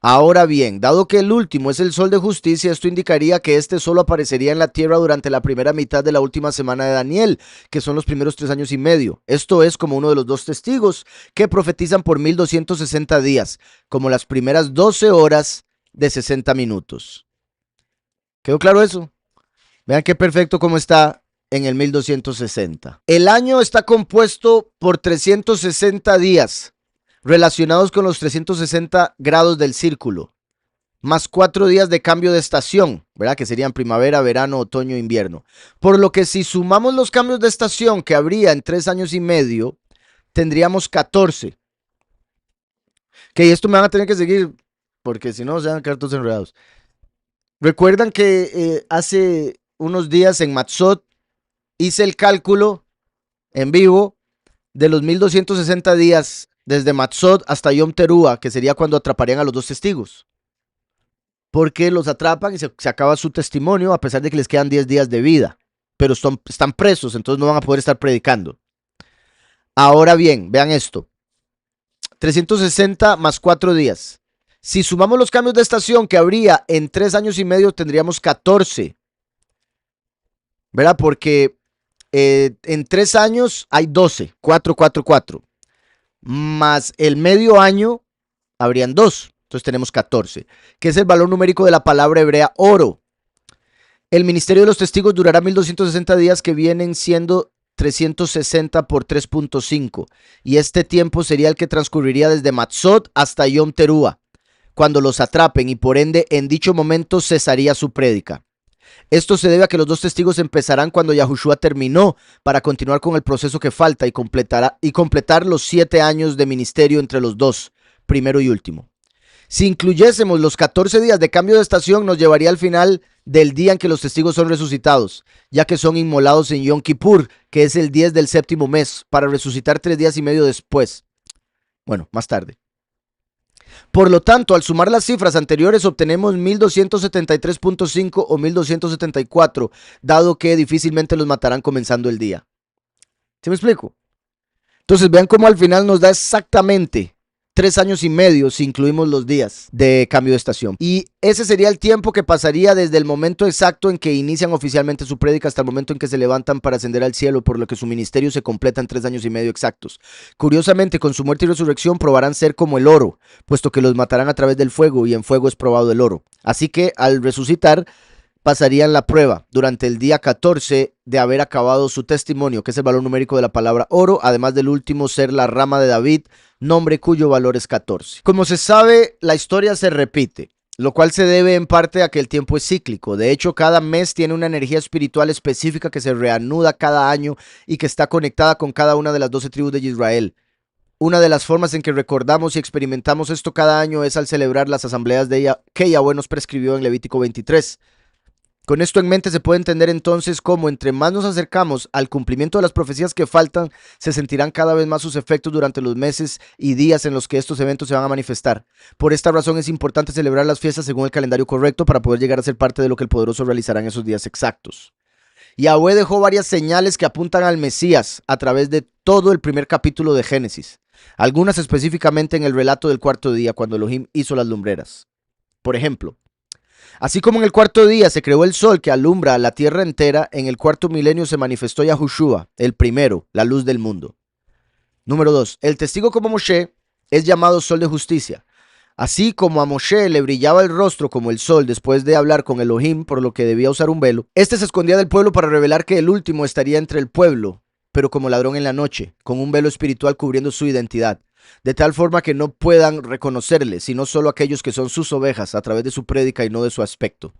[SPEAKER 1] Ahora bien, dado que el último es el sol de justicia, esto indicaría que este solo aparecería en la tierra durante la primera mitad de la última semana de Daniel, que son los primeros 3 años y medio. Esto es como uno de los 2 testigos que profetizan por 1260 días, como las primeras 12 horas de 60 minutos. ¿Quedó claro eso? Vean qué perfecto cómo está en el 1260. El año está compuesto por 360 días relacionados con los 360 grados del círculo, más 4 días de cambio de estación, ¿verdad? Que serían primavera, verano, otoño, invierno. Por lo que si sumamos los cambios de estación que habría en 3 años y medio, tendríamos 14. Que esto me van a tener que seguir, porque si no se van a quedar todos enredados. Recuerdan que hace unos días en Matzot hice el cálculo en vivo de los 1260 días desde Matzot hasta Yom Teruah, que sería cuando atraparían a los 2 testigos. Porque los atrapan y se acaba su testimonio a pesar de que les quedan 10 días de vida. Pero están presos, entonces no van a poder estar predicando. Ahora bien, vean esto. 360 más 4 días. Si sumamos los cambios de estación que habría en 3 años y medio, tendríamos 14. ¿Verdad? Porque en 3 años hay 12. 4, 4, 4. Más el medio año habrían 2. Entonces tenemos 14, que es el valor numérico de la palabra hebrea oro. El ministerio de los testigos durará 1260 días, que vienen siendo 360 por 3.5. Y este tiempo sería el que transcurriría desde Matzot hasta Yom Teruah, cuando los atrapen, y por ende en dicho momento cesaría su prédica. Esto se debe a que los 2 testigos empezarán cuando Yahushua terminó, para continuar con el proceso que falta y completar los 7 años de ministerio entre los 2, primero y último. Si incluyésemos los 14 días de cambio de estación, nos llevaría al final del día en que los testigos son resucitados, ya que son inmolados en Yom Kippur, que es el 10 del séptimo mes, para resucitar 3 días y medio después. Bueno, más tarde. Por lo tanto, al sumar las cifras anteriores obtenemos 1273.5 o 1274, dado que difícilmente los matarán comenzando el día. ¿Sí me explico? Entonces vean cómo al final nos da exactamente 3 años y medio si incluimos los días de cambio de estación. Y ese sería el tiempo que pasaría desde el momento exacto en que inician oficialmente su prédica hasta el momento en que se levantan para ascender al cielo, por lo que su ministerio se completa en 3 años y medio exactos. Curiosamente, con su muerte y resurrección probarán ser como el oro, puesto que los matarán a través del fuego, y en fuego es probado el oro. Así que al resucitar, pasarían la prueba durante el día 14 de haber acabado su testimonio, que es el valor numérico de la palabra oro, además del último ser la rama de David, nombre cuyo valor es 14. Como se sabe, la historia se repite, lo cual se debe en parte a que el tiempo es cíclico. De hecho, cada mes tiene una energía espiritual específica que se reanuda cada año y que está conectada con cada una de las 12 tribus de Israel. Una de las formas en que recordamos y experimentamos esto cada año es al celebrar las asambleas que Yahweh nos prescribió en Levítico 23. Con esto en mente se puede entender entonces cómo entre más nos acercamos al cumplimiento de las profecías que faltan, se sentirán cada vez más sus efectos durante los meses y días en los que estos eventos se van a manifestar. Por esta razón es importante celebrar las fiestas según el calendario correcto para poder llegar a ser parte de lo que el Poderoso realizará en esos días exactos. Yahweh dejó varias señales que apuntan al Mesías a través de todo el primer capítulo de Génesis, algunas específicamente en el relato del cuarto día, cuando Elohim hizo las lumbreras. Por ejemplo, así como en el cuarto día se creó el sol que alumbra a la tierra entera, en el cuarto milenio se manifestó Yahushua, el primero, la luz del mundo. Número 2. El testigo como Moshe es llamado sol de justicia. Así como a Moshe le brillaba el rostro como el sol después de hablar con Elohim, por lo que debía usar un velo, este se escondía del pueblo para revelar que el último estaría entre el pueblo, pero como ladrón en la noche, con un velo espiritual cubriendo su identidad, de tal forma que no puedan reconocerle, sino solo aquellos que son sus ovejas, a través de su prédica y no de su aspecto.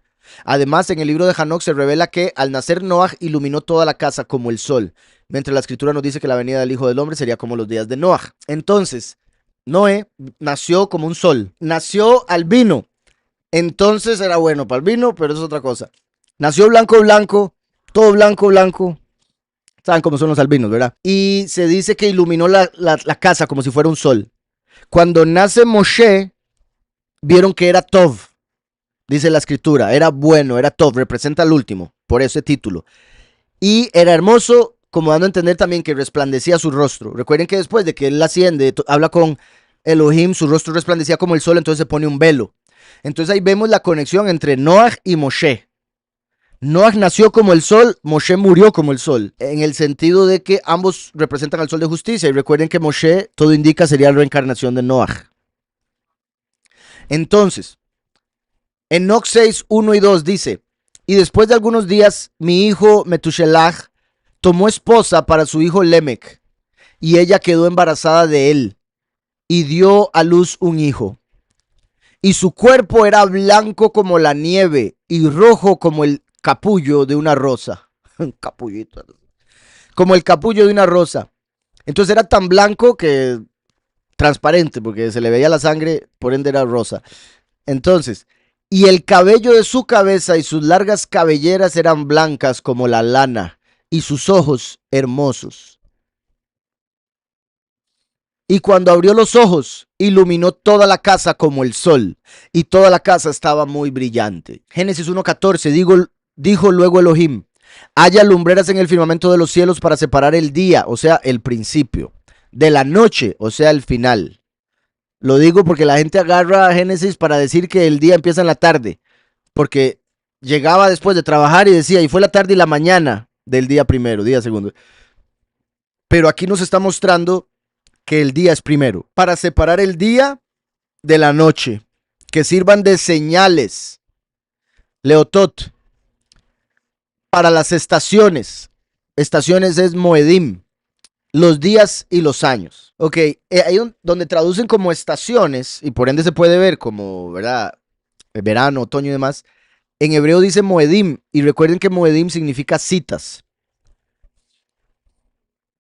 [SPEAKER 1] Además, en el libro de Hanoc se revela que al nacer Noaj iluminó toda la casa como el sol, mientras la escritura nos dice que la venida del Hijo del Hombre sería como los días de Noaj. Entonces, Noé nació como un sol, nació albino, entonces era bueno para el vino, pero es otra cosa. Nació blanco, blanco, todo blanco, blanco. Saben cómo son los albinos, ¿verdad? Y se dice que iluminó la casa como si fuera un sol. Cuando nace Moshe, vieron que era Tov, dice la escritura, era bueno, era Tov, representa al último, por ese título. Y era hermoso, como dando a entender también que resplandecía su rostro. Recuerden que después de que él asciende, habla con Elohim, su rostro resplandecía como el sol, entonces se pone un velo. Entonces ahí vemos la conexión entre Noaj y Moshe. Noaj nació como el sol, Moshe murió como el sol, en el sentido de que ambos representan al sol de justicia. Y recuerden que Moshe, todo indica, sería la reencarnación de Noaj. Entonces, en Enoch 6, 1 y 2 dice, y después de algunos días, mi hijo Metushelach tomó esposa para su hijo Lemec, y ella quedó embarazada de él, y dio a luz un hijo. Y su cuerpo era blanco como la nieve, y rojo como el capullo de una rosa. Un capullito. Como el capullo de una rosa. Entonces era tan blanco que transparente, porque se le veía la sangre, por ende era rosa. Entonces, y el cabello de su cabeza y sus largas cabelleras eran blancas como la lana, y sus ojos hermosos. Y cuando abrió los ojos, iluminó toda la casa como el sol, y toda la casa estaba muy brillante. Génesis 1:14, dijo luego Elohim, haya lumbreras en el firmamento de los cielos para separar el día, o sea, el principio, de la noche, o sea, el final. Lo digo porque la gente agarra a Génesis para decir que el día empieza en la tarde, porque llegaba después de trabajar y decía, y fue la tarde y la mañana del día primero, día segundo. Pero aquí nos está mostrando que el día es primero, para separar el día de la noche, que sirvan de señales, Leotot, para las estaciones. Estaciones es Moedim, los días y los años. Ok, ahí donde traducen como estaciones, y por ende se puede ver como, ¿verdad? Verano, otoño y demás. En hebreo dice Moedim, y recuerden que Moedim significa citas.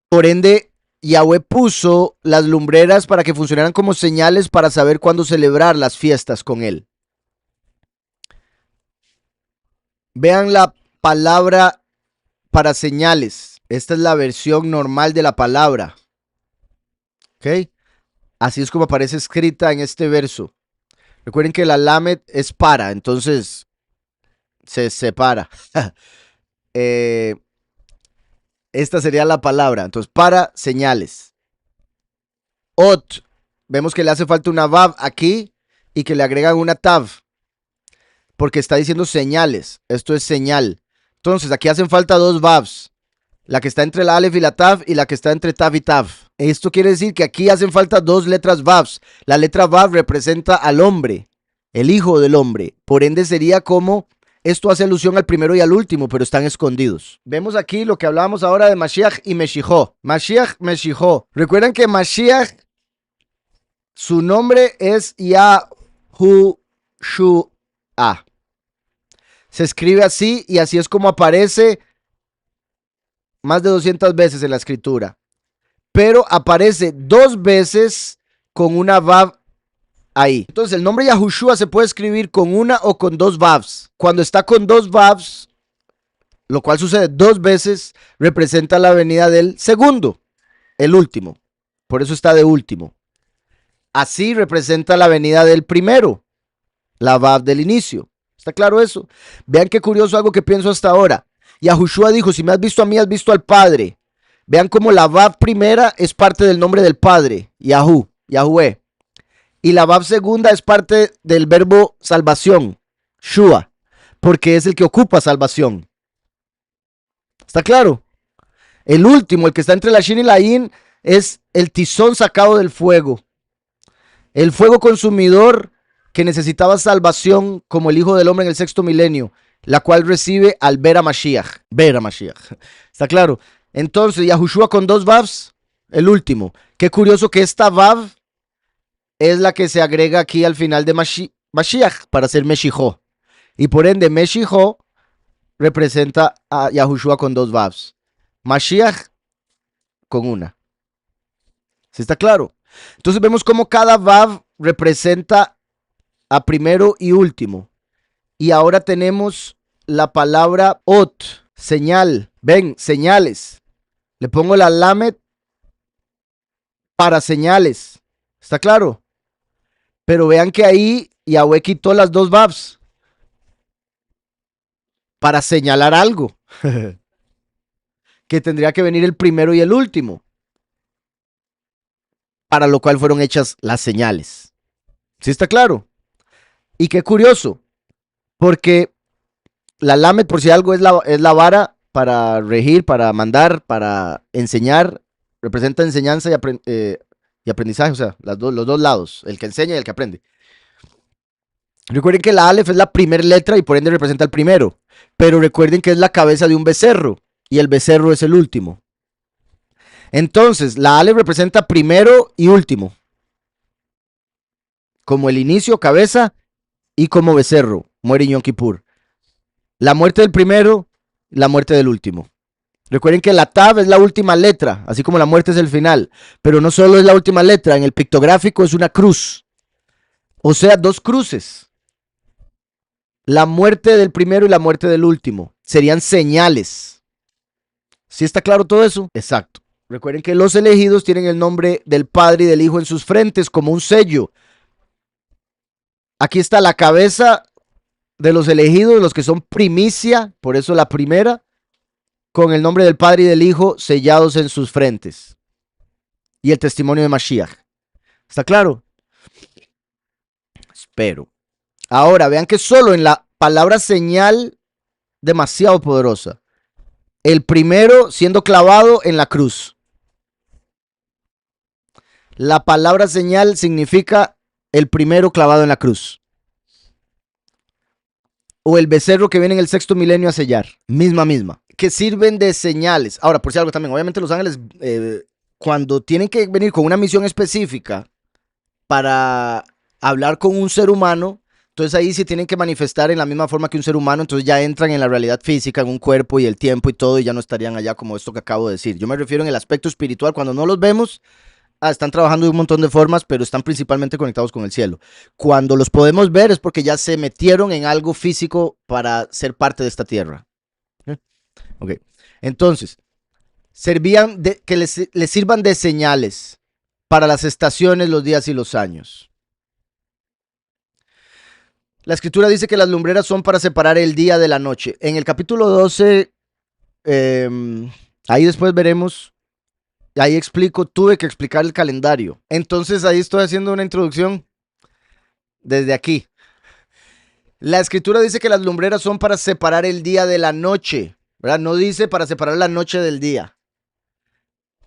[SPEAKER 1] Por ende, Yahweh puso las lumbreras para que funcionaran como señales para saber cuándo celebrar las fiestas con él. Vean la palabra para señales. Esta es la versión normal de la palabra. ¿Ok? Así es como aparece escrita en este verso. Recuerden que la lamed es para, entonces se separa. Esta sería la palabra. Entonces, para señales. Ot, vemos que le hace falta una vav aquí y que le agregan una tav, porque está diciendo señales. Esto es señal. Entonces, aquí hacen falta dos vavs. La que está entre la alef y la tav y la que está entre tav y tav. Esto quiere decir que aquí hacen falta dos letras vavs. La letra vav representa al hombre, el hijo del hombre. Por ende sería como, esto hace alusión al primero y al último, pero están escondidos. Vemos aquí lo que hablábamos ahora de Mashiach y Meshijó. Mashiach, Meshijó. Recuerden que Mashiach, su nombre es Yahushua. Se escribe así y así es como aparece más de 200 veces en la escritura. Pero aparece dos veces con una vav ahí. Entonces el nombre Yahushua se puede escribir con una o con dos vavs. Cuando está con dos vavs, lo cual sucede dos veces, representa la venida del segundo, el último. Por eso está de último. Así representa la venida del primero, la vav del inicio. ¿Está claro eso? Vean qué curioso algo que pienso hasta ahora. Yahushua dijo, si me has visto a mí, has visto al Padre. Vean cómo la vav primera es parte del nombre del Padre, Yahweh. Y la vav segunda es parte del verbo salvación, Shua, porque es el que ocupa salvación. ¿Está claro? El último, el que está entre la Shin y la Yin, es el tizón sacado del fuego. El fuego consumidor que necesitaba salvación como el Hijo del Hombre en el sexto milenio, la cual recibe al ver a Mashiach. Ver a Mashiach. ¿Está claro? Entonces, Yahushua con dos vavs, el último. Qué curioso que esta vav es la que se agrega aquí al final de Mashiach para ser Meshijó. Y por ende, Meshijó representa a Yahushua con dos vavs. Mashiach con una. ¿Sí está claro? Entonces vemos cómo cada vav representa a primero y último. Y ahora tenemos la palabra ot, señal. Ven, señales. Le pongo la lamed para señales. ¿Está claro? Pero vean que ahí Yahweh quitó las dos vavs para señalar algo. Que tendría que venir el primero y el último. para lo cual fueron hechas las señales. ¿Sí está claro? Y qué curioso, porque la Lamed, por si algo, es la vara para regir, para mandar, para enseñar, representa enseñanza y aprendizaje, o sea, los dos lados, el que enseña y el que aprende. Recuerden que la Aleph es la primera letra y por ende representa el primero, pero recuerden que es la cabeza de un becerro y el becerro es el último. Entonces, la Aleph representa primero y último, como el inicio, cabeza, y como becerro, muere en Yom Kippur. La muerte del primero, la muerte del último. Recuerden que la Tav es la última letra, así como la muerte es el final, pero no solo es la última letra, en el pictográfico es una cruz, o sea, dos cruces. La muerte del primero y la muerte del último serían señales. ¿Sí está claro todo eso? Exacto. Recuerden que los elegidos tienen el nombre del Padre y del Hijo en sus frentes como un sello. Aquí está la cabeza de los elegidos, los que son primicia, por eso la primera, con el nombre del Padre y del Hijo sellados en sus frentes. Y el testimonio de Mashiach. ¿Está claro? Espero. Ahora, vean que solo en la palabra señal, demasiado poderosa. El primero siendo clavado en la cruz. La palabra señal significa el primero clavado en la cruz. O el becerro que viene en el sexto milenio a sellar. Misma. Que sirven de señales. Ahora, por si algo también, obviamente los ángeles, cuando tienen que venir con una misión específica para hablar con un ser humano, entonces ahí se tienen que manifestar en la misma forma que un ser humano, entonces ya entran en la realidad física, en un cuerpo y el tiempo y todo, y ya no estarían allá como esto que acabo de decir. Yo me refiero en el aspecto espiritual, cuando no los vemos, están trabajando de un montón de formas, pero están principalmente conectados con el cielo. Cuando los podemos ver es porque ya se metieron en algo físico para ser parte de esta tierra. Ok, entonces, que les sirvan de señales para las estaciones, los días y los años. La escritura dice que las lumbreras son para separar el día de la noche. En el capítulo 12, ahí después veremos, ahí explico, tuve que explicar el calendario. Entonces ahí estoy haciendo una introducción desde aquí. La escritura dice que las lumbreras son para separar el día de la noche, ¿verdad? No dice para separar la noche del día.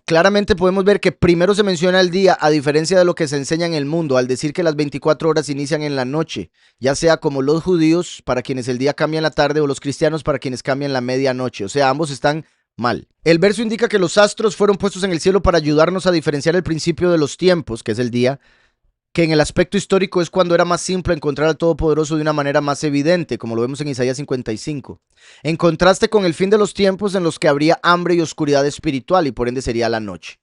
[SPEAKER 1] Claramente podemos ver que primero se menciona el día, a diferencia de lo que se enseña en el mundo, al decir que las 24 horas inician en la noche, ya sea como los judíos, para quienes el día cambia en la tarde, o los cristianos, para quienes cambian la medianoche. O sea, ambos están mal. El verso indica que los astros fueron puestos en el cielo para ayudarnos a diferenciar el principio de los tiempos, que es el día, que en el aspecto histórico es cuando era más simple encontrar al Todopoderoso de una manera más evidente, como lo vemos en Isaías 55, en contraste con el fin de los tiempos en los que habría hambre y oscuridad espiritual y por ende sería la noche.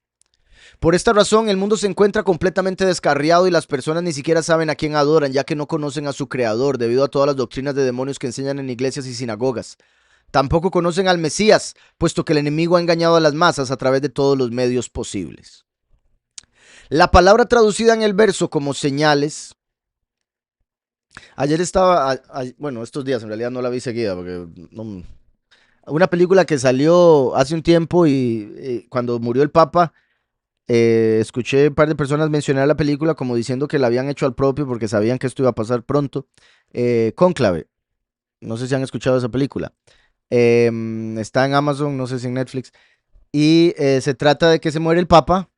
[SPEAKER 1] Por esta razón, el mundo se encuentra completamente descarriado y las personas ni siquiera saben a quién adoran, ya que no conocen a su creador debido a todas las doctrinas de demonios que enseñan en iglesias y sinagogas. Tampoco conocen al Mesías, puesto que el enemigo ha engañado a las masas a través de todos los medios posibles. La palabra traducida en el verso como señales. Ayer estaba, bueno, estos días en realidad no la vi seguida, porque una película que salió hace un tiempo y cuando murió el Papa, escuché un par de personas mencionar la película como diciendo que la habían hecho al propio porque sabían que esto iba a pasar pronto. Cónclave, no sé si han escuchado esa película. Está en Amazon, no sé si en Netflix. Y se trata de que se muere el Papa.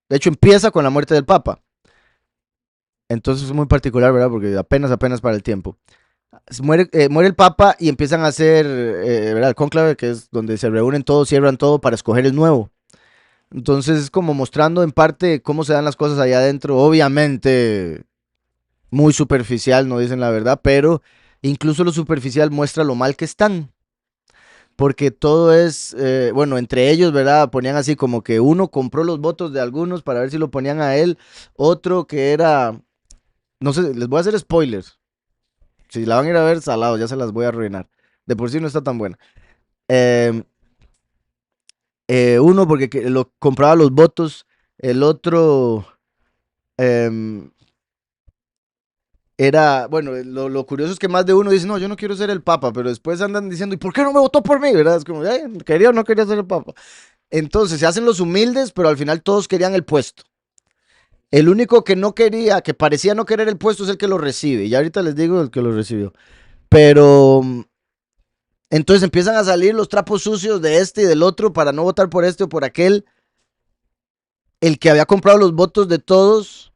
[SPEAKER 1] De hecho, empieza con la muerte del Papa. Entonces es muy particular, ¿verdad? Porque apenas para el tiempo. Muere el Papa y empiezan a hacer, ¿verdad? El cónclave, que es donde se reúnen todos, cierran todo para escoger el nuevo. Entonces es como mostrando en parte cómo se dan las cosas allá adentro. Obviamente muy superficial, no dicen la verdad, pero incluso lo superficial muestra lo mal que están. Porque todo es, bueno, entre ellos, ¿verdad? Ponían así como que uno compró los votos de algunos para ver si lo ponían a él, otro que era, no sé, les voy a hacer spoilers. Si la van a ir a ver, salado, ya se las voy a arruinar. De por sí no está tan buena. Eh, uno porque lo compraba los votos, el otro em, era, bueno, lo curioso es que más de uno dice, no, yo no quiero ser el papa, pero después andan diciendo, ¿y por qué no me votó por mí? ¿Verdad? Es como, quería o no quería ser el papa. Entonces se hacen los humildes, pero al final todos querían el puesto. El único que no quería, que parecía no querer el puesto es el que lo recibe. Y ahorita les digo el que lo recibió. Pero entonces empiezan a salir los trapos sucios de este y del otro para no votar por este o por aquel. El que había comprado los votos de todos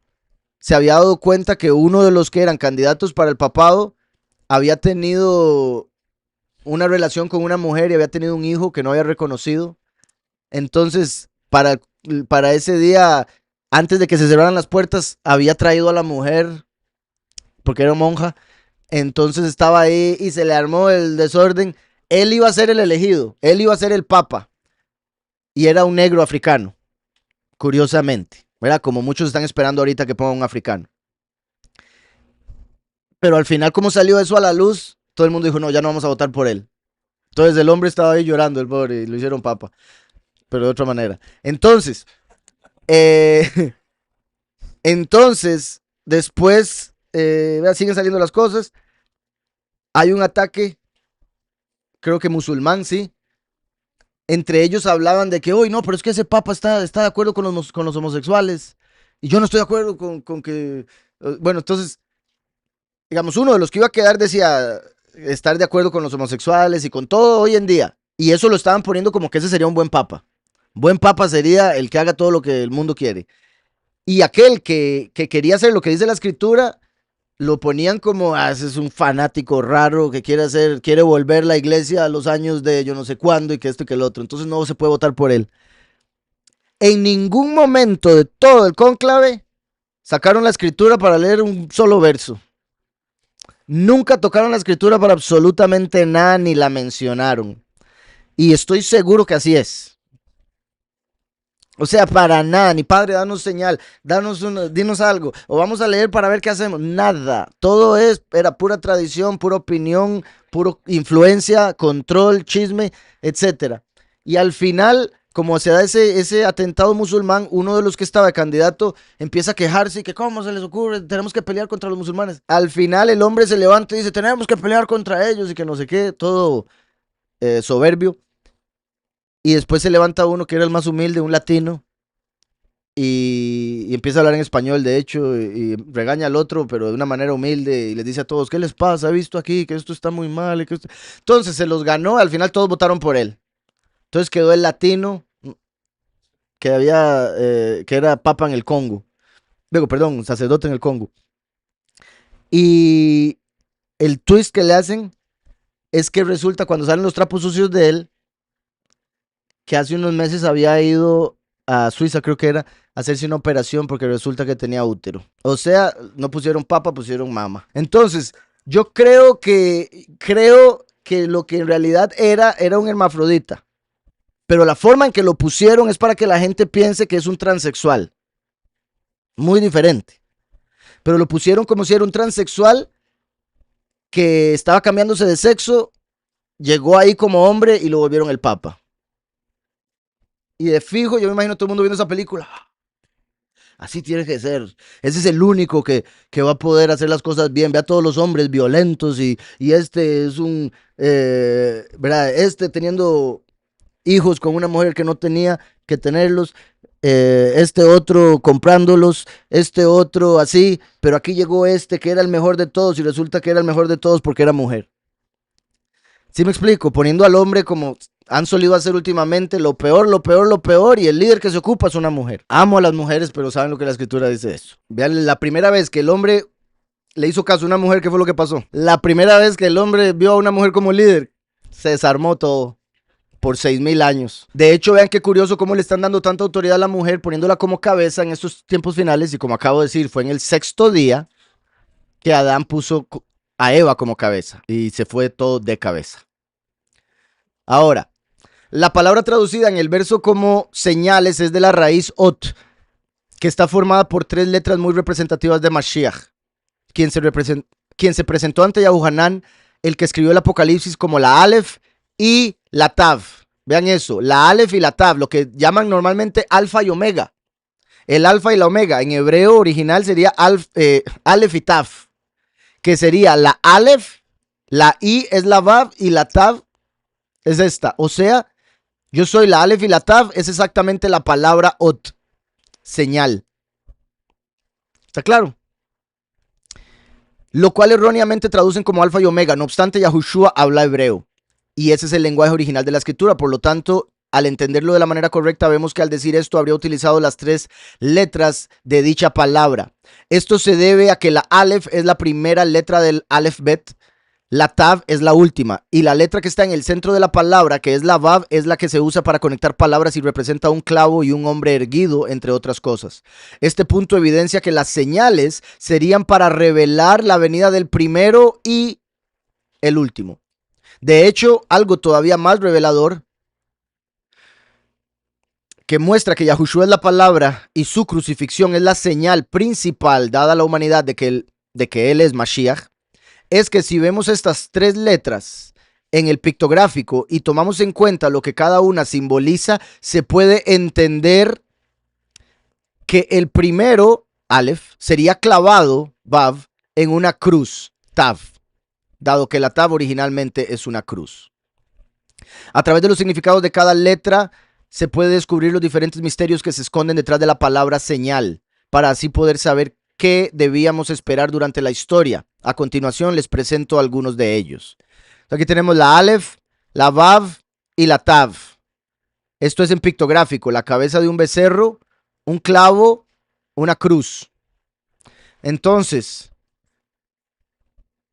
[SPEAKER 1] se había dado cuenta que uno de los que eran candidatos para el papado había tenido una relación con una mujer y había tenido un hijo que no había reconocido. Entonces, para ese día, antes de que se cerraran las puertas, había traído a la mujer, porque era monja. Entonces estaba ahí y se le armó el desorden. Él iba a ser el elegido, él iba a ser el papa. Y era un negro africano, curiosamente. ¿Verdad? Como muchos están esperando ahorita que ponga un africano. Pero al final, como salió eso a la luz, todo el mundo dijo, no, ya no vamos a votar por él. Entonces el hombre estaba ahí llorando, el pobre, y lo hicieron papa, pero de otra manera. Entonces, eh, entonces, después, siguen saliendo las cosas. Hay un ataque, creo que musulmán, sí. Entre ellos hablaban de que, hoy no, pero es que ese papa está de acuerdo con los homosexuales. Y yo no estoy de acuerdo con que... Bueno, entonces, digamos, uno de los que iba a quedar decía estar de acuerdo con los homosexuales y con todo hoy en día. Y eso lo estaban poniendo como que ese sería un buen papa. Buen papa sería el que haga todo lo que el mundo quiere. Y aquel que quería hacer lo que dice la escritura, lo ponían como, ese es un fanático raro que quiere hacer, quiere volver la iglesia a los años de yo no sé cuándo y que esto y que el otro. Entonces no se puede votar por él. En ningún momento de todo el cónclave sacaron la escritura para leer un solo verso. Nunca tocaron la escritura para absolutamente nada ni la mencionaron. Y estoy seguro que así es. O sea, para nada, ni padre, danos señal, dinos algo, o vamos a leer para ver qué hacemos. Nada. Todo era pura tradición, pura opinión, pura influencia, control, chisme, etcétera. Y al final, como se da ese atentado musulmán, uno de los que estaba de candidato empieza a quejarse y que cómo se les ocurre, tenemos que pelear contra los musulmanes. Al final el hombre se levanta y dice, tenemos que pelear contra ellos y que no sé qué, todo soberbio. Y después se levanta uno que era el más humilde, un latino, y empieza a hablar en español, de hecho, y regaña al otro, pero de una manera humilde, y les dice a todos, ¿qué les pasa? He visto aquí que esto está muy mal. Entonces se los ganó, al final todos votaron por él. Entonces quedó el latino que era papa en el Congo. Luego, perdón, sacerdote en el Congo. Y el twist que le hacen es que resulta cuando salen los trapos sucios de él, que hace unos meses había ido a Suiza, creo que era, a hacerse una operación porque resulta que tenía útero. O sea, no pusieron papa, pusieron mama. Entonces, yo creo que lo que en realidad era un hermafrodita. Pero la forma en que lo pusieron es para que la gente piense que es un transexual. Muy diferente. Pero lo pusieron como si era un transexual que estaba cambiándose de sexo, llegó ahí como hombre y lo volvieron el papa. Y de fijo, yo me imagino todo el mundo viendo esa película. Así tiene que ser. Ese es el único que va a poder hacer las cosas bien. Ve a todos los hombres violentos y este es ¿verdad? Este teniendo hijos con una mujer que no tenía que tenerlos. Este otro comprándolos, este otro así, pero aquí llegó este que era el mejor de todos y resulta que era el mejor de todos porque era mujer. ¿Sí me explico? Poniendo al hombre como han solido hacer últimamente, lo peor, lo peor, lo peor, y el líder que se ocupa es una mujer. Amo a las mujeres, pero saben lo que la escritura dice de eso. Vean, la primera vez que el hombre le hizo caso a una mujer, ¿qué fue lo que pasó? La primera vez que el hombre vio a una mujer como líder, se desarmó todo por 6000 años. De hecho, vean qué curioso cómo le están dando tanta autoridad a la mujer, poniéndola como cabeza en estos tiempos finales, y como acabo de decir, fue en el sexto día que Adán puso a Eva como cabeza, y se fue todo de cabeza. Ahora, la palabra traducida en el verso como señales es de la raíz ot, que está formada por tres letras muy representativas de Mashiach, quien se presentó ante Yahuhanán, el que escribió el Apocalipsis, como la Aleph y la Tav. Vean eso, la Aleph y la Tav, lo que llaman normalmente alfa y omega. El alfa y la omega, en hebreo original sería Aleph y Tav, que sería la Aleph, la I es la Vav y la Tav es esta. O sea, yo soy la Aleph y la Tav, es exactamente la palabra Ot, señal. ¿Está claro? Lo cual erróneamente traducen como alfa y omega. No obstante, Yahushua habla hebreo. Y ese es el lenguaje original de la escritura. Por lo tanto, al entenderlo de la manera correcta, vemos que al decir esto habría utilizado las 3 letras de dicha palabra. Esto se debe a que la Aleph es la primera letra del Aleph Bet, la Tav es la última, y la letra que está en el centro de la palabra, que es la Vav, es la que se usa para conectar palabras y representa un clavo y un hombre erguido, entre otras cosas. Este punto evidencia que las señales serían para revelar la venida del primero y el último. De hecho, algo todavía más revelador que muestra que Yahushua es la palabra y su crucifixión es la señal principal dada a la humanidad de que él es Mashiach, es que si vemos estas 3 letras en el pictográfico y tomamos en cuenta lo que cada una simboliza, se puede entender que el primero, Aleph, sería clavado, Vav, en una cruz, Tav, dado que la Tav originalmente es una cruz. A través de los significados de cada letra se puede descubrir los diferentes misterios que se esconden detrás de la palabra señal, para así poder saber qué debíamos esperar durante la historia. A continuación les presento algunos de ellos. Aquí tenemos la Aleph, la Vav y la Tav. Esto es en pictográfico, la cabeza de un becerro, un clavo, una cruz. Entonces,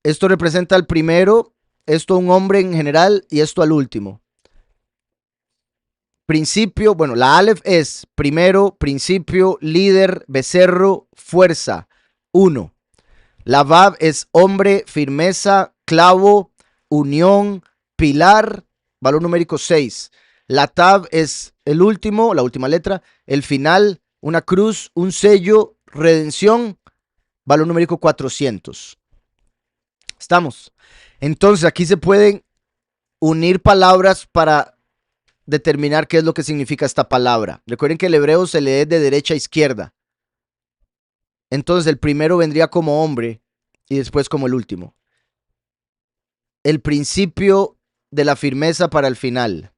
[SPEAKER 1] esto representa al primero, esto a un hombre en general y esto al último. Principio, bueno, la Aleph es primero, principio, líder, becerro, fuerza, 1. La Vav es hombre, firmeza, clavo, unión, pilar, valor numérico 6. La Tav es el último, la última letra, el final, una cruz, un sello, redención, valor numérico 400. ¿Estamos? Entonces aquí se pueden unir palabras para determinar qué es lo que significa esta palabra. Recuerden que el hebreo se lee de derecha a izquierda. Entonces el primero vendría como hombre y después como el último. El principio de la firmeza para el final.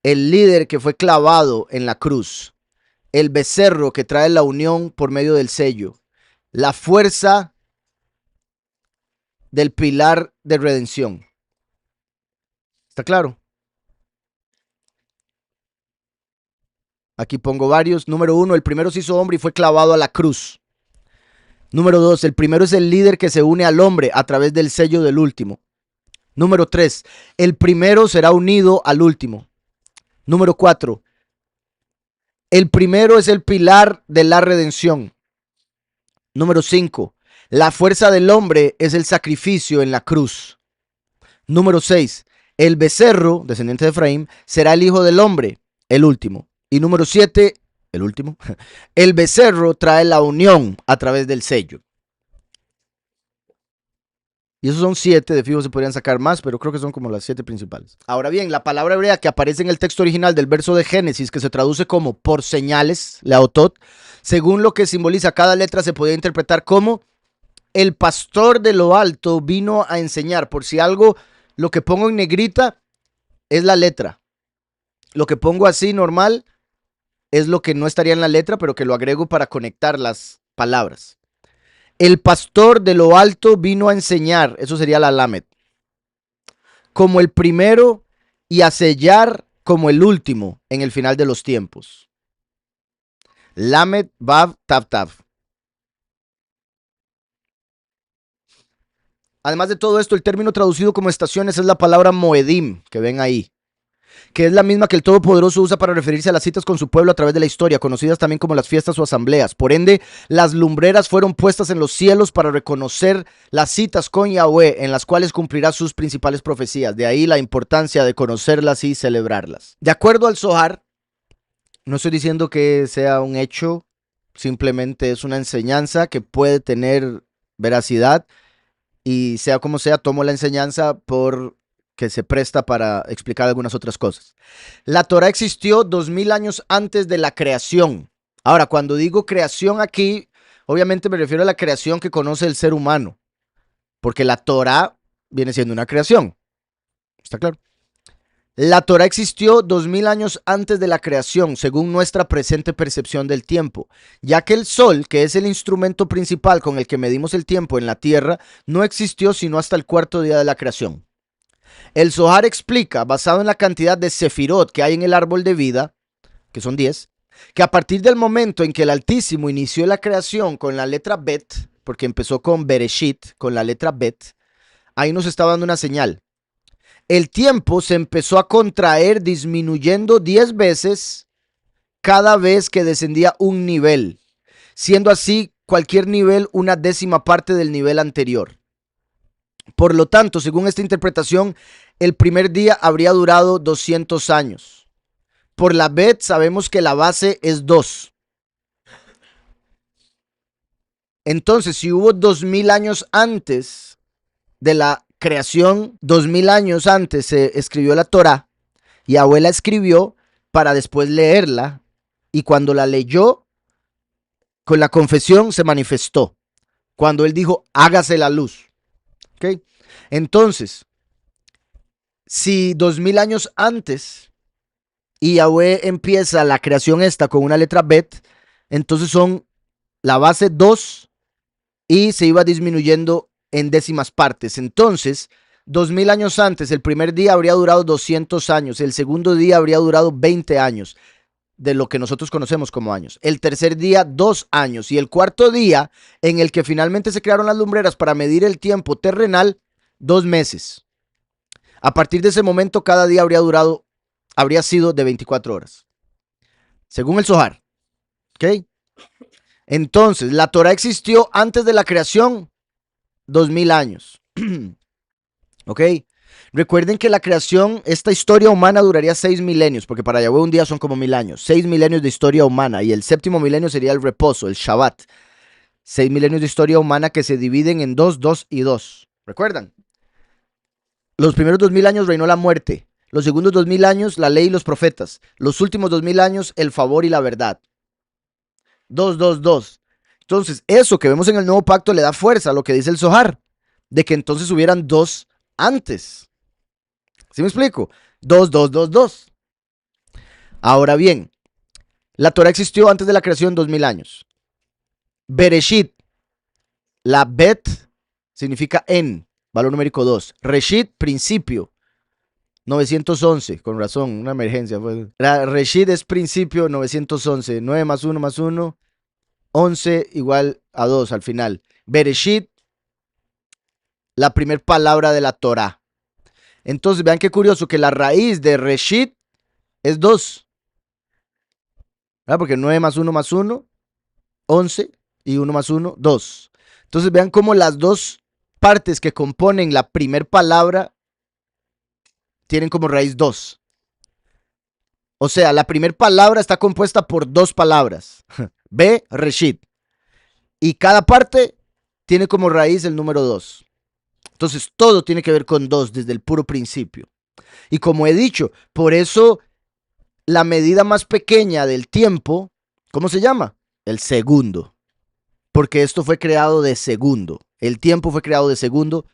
[SPEAKER 1] El líder que fue clavado en la cruz. El becerro que trae la unión por medio del sello. La fuerza del pilar de redención. ¿Está claro? Aquí pongo varios. Número 1, el primero se hizo hombre y fue clavado a la cruz. Número 2, el primero es el líder que se une al hombre a través del sello del último. Número 3, el primero será unido al último. Número 4, el primero es el pilar de la redención. Número 5, la fuerza del hombre es el sacrificio en la cruz. Número 6, el becerro, descendiente de Efraín, será el hijo del hombre, el último. Y número 7, el último, el becerro trae la unión a través del sello. Y esos son 7, de fijo se podrían sacar más, pero creo que son como las 7 principales. Ahora bien, la palabra hebrea que aparece en el texto original del verso de Génesis, que se traduce como por señales, leotot, según lo que simboliza cada letra, se podría interpretar como el pastor de lo alto vino a enseñar. Por si algo, lo que pongo en negrita es la letra. Lo que pongo así normal es lo que no estaría en la letra, pero que lo agrego para conectar las palabras. El pastor de lo alto vino a enseñar, eso sería la Lamed, como el primero y a sellar como el último en el final de los tiempos. Lamed, Vav, Tav, Tav. Además de todo esto, el término traducido como estaciones es la palabra Moedim, que ven ahí, que es la misma que el Todopoderoso usa para referirse a las citas con su pueblo a través de la historia, conocidas también como las fiestas o asambleas. Por ende, las lumbreras fueron puestas en los cielos para reconocer las citas con Yahweh, en las cuales cumplirá sus principales profecías. De ahí la importancia de conocerlas y celebrarlas. De acuerdo al Zohar, no estoy diciendo que sea un hecho, simplemente es una enseñanza que puede tener veracidad y sea como sea, tomo la enseñanza por que se presta para explicar algunas otras cosas. La Torah existió 2000 años antes de la creación. Ahora, cuando digo creación aquí, obviamente me refiero a la creación que conoce el ser humano, porque la Torah viene siendo una creación. ¿Está claro? La Torá existió 2000 años antes de la creación, según nuestra presente percepción del tiempo, ya que el sol, que es el instrumento principal con el que medimos el tiempo en la Tierra, no existió sino hasta el cuarto día de la creación. El Zohar explica, basado en la cantidad de sefirot que hay en el árbol de vida, que son 10, que a partir del momento en que el Altísimo inició la creación con la letra Bet, porque empezó con Bereshit, con la letra Bet, ahí nos estaba dando una señal. El tiempo se empezó a contraer disminuyendo 10 veces cada vez que descendía un nivel, siendo así cualquier nivel una décima parte del nivel anterior. Por lo tanto, según esta interpretación, el primer día habría durado 200 años. Por la Bet sabemos que la base es 2. Entonces, si hubo 2000 años antes de la creación, 2000 años antes se escribió la Torá, y abuela escribió para después leerla, y cuando la leyó, con la confesión se manifestó. Cuando él dijo, hágase la luz. ¿Okay? Entonces, si 2000 años antes y Yahweh empieza la creación esta con una letra Bet, entonces son la base 2 y se iba disminuyendo en décimas partes. Entonces, 2000 años antes, el primer día habría durado 200 años, el segundo día habría durado 20 años, de lo que nosotros conocemos como años. El tercer día, 2 años. Y el cuarto día, en el que finalmente se crearon las lumbreras para medir el tiempo terrenal, 2 meses. A partir de ese momento, cada día habría sido de 24 horas. Según el Zohar. ¿Ok? Entonces, la Torah existió antes de la creación, 2000 años. ¿Ok? Recuerden que la creación, esta historia humana duraría 6 milenios, porque para Yahweh un día son como 1000 años. 6 milenios de historia humana, y el séptimo milenio sería el reposo, el Shabbat. 6 milenios de historia humana que se dividen en 2, 2 y 2. ¿Recuerdan? Los primeros 2000 años reinó la muerte. Los segundos 2000 años, la ley y los profetas. Los últimos 2000 años, el favor y la verdad. 2, 2, 2. Entonces, eso que vemos en el nuevo pacto le da fuerza a lo que dice el Zohar, de que entonces hubieran 2 antes. ¿Sí me explico? 2, 2, 2, 2. Ahora bien, la Torah existió antes de la creación 2000 años. Bereshit, la Bet significa en, valor numérico 2. Reshit, principio, 911, con razón, una emergencia. La Reshit es principio, 911. 9 más 1 más 1, 11 igual a 2 al final. Bereshit, la primera palabra de la Torah. Entonces, vean qué curioso que la raíz de Reshit es 2. ¿Verdad? Porque 9 más 1, 11, y 1 más 1, 2. Entonces, vean cómo las dos partes que componen la primera palabra tienen como raíz 2. O sea, la primera palabra está compuesta por 2 palabras. Be, Reshit. Y cada parte tiene como raíz el número 2. Entonces, todo tiene que ver con 2 desde el puro principio. Y como he dicho, por eso la medida más pequeña del tiempo, ¿cómo se llama? El segundo. Porque esto fue creado de segundo. El tiempo fue creado de segundo,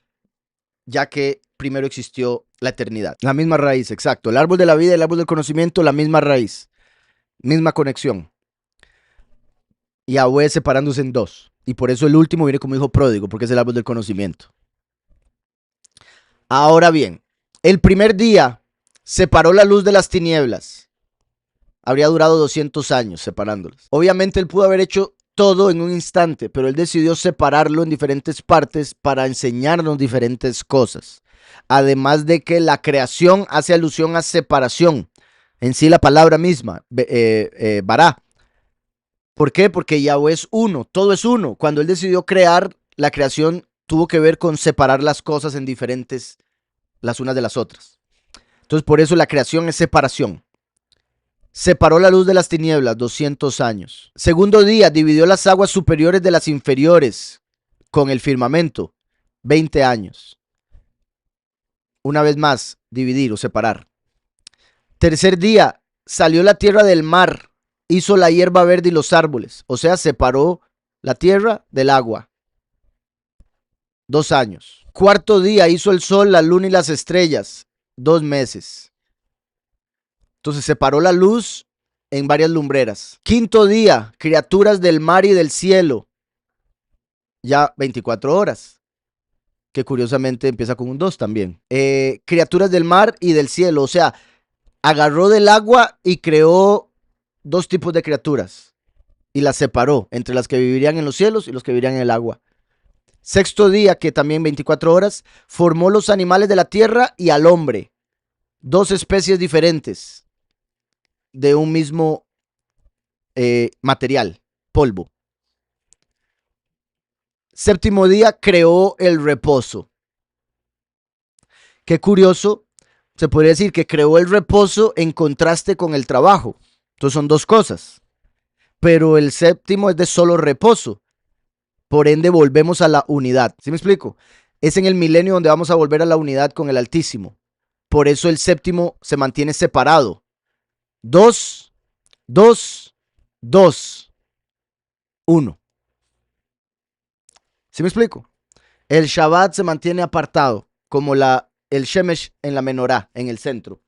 [SPEAKER 1] ya que primero existió la eternidad. La misma raíz, exacto. El árbol de la vida y el árbol del conocimiento, la misma raíz. Misma conexión. Yahweh separándose en 2. Y por eso el último viene como hijo pródigo, porque es el árbol del conocimiento. Ahora bien, el primer día separó la luz de las tinieblas. Habría durado 200 años separándolas. Obviamente él pudo haber hecho todo en un instante, pero él decidió separarlo en diferentes partes para enseñarnos diferentes cosas. Además de que la creación hace alusión a separación. En sí la palabra misma, bará. ¿Por qué? Porque Yahweh es uno, todo es uno. Cuando él decidió crear, la creación tuvo que ver con separar las cosas en diferentes, las unas de las otras. Entonces por eso la creación es separación. Separó la luz de las tinieblas, 200 años. Segundo día, dividió las aguas superiores de las inferiores con el firmamento, 20 años. Una vez más, dividir o separar. Tercer día, salió la tierra del mar, hizo la hierba verde y los árboles. O sea, separó la tierra del agua. 2 años. Cuarto día, hizo el sol, la luna y las estrellas. 2 meses. Entonces separó la luz en varias lumbreras. Quinto día, criaturas del mar y del cielo. Ya 24 horas. Que curiosamente empieza con un 2 también. Criaturas del mar y del cielo. O sea, agarró del agua y creó dos tipos de criaturas. Y las separó entre las que vivirían en los cielos y los que vivirían en el agua. Sexto día, que también 24 horas, formó los animales de la tierra y al hombre. Dos especies diferentes de un mismo material, polvo. Séptimo día, creó el reposo. Qué curioso, se podría decir que creó el reposo en contraste con el trabajo. Entonces son dos cosas. Pero el séptimo es de solo reposo. Por ende, volvemos a la unidad. ¿Sí me explico? Es en el milenio donde vamos a volver a la unidad con el Altísimo. Por eso el séptimo se mantiene separado. 2, 2, 2, 1. ¿Sí me explico? El Shabbat se mantiene apartado, como el Shemesh en la menorá, en el centro.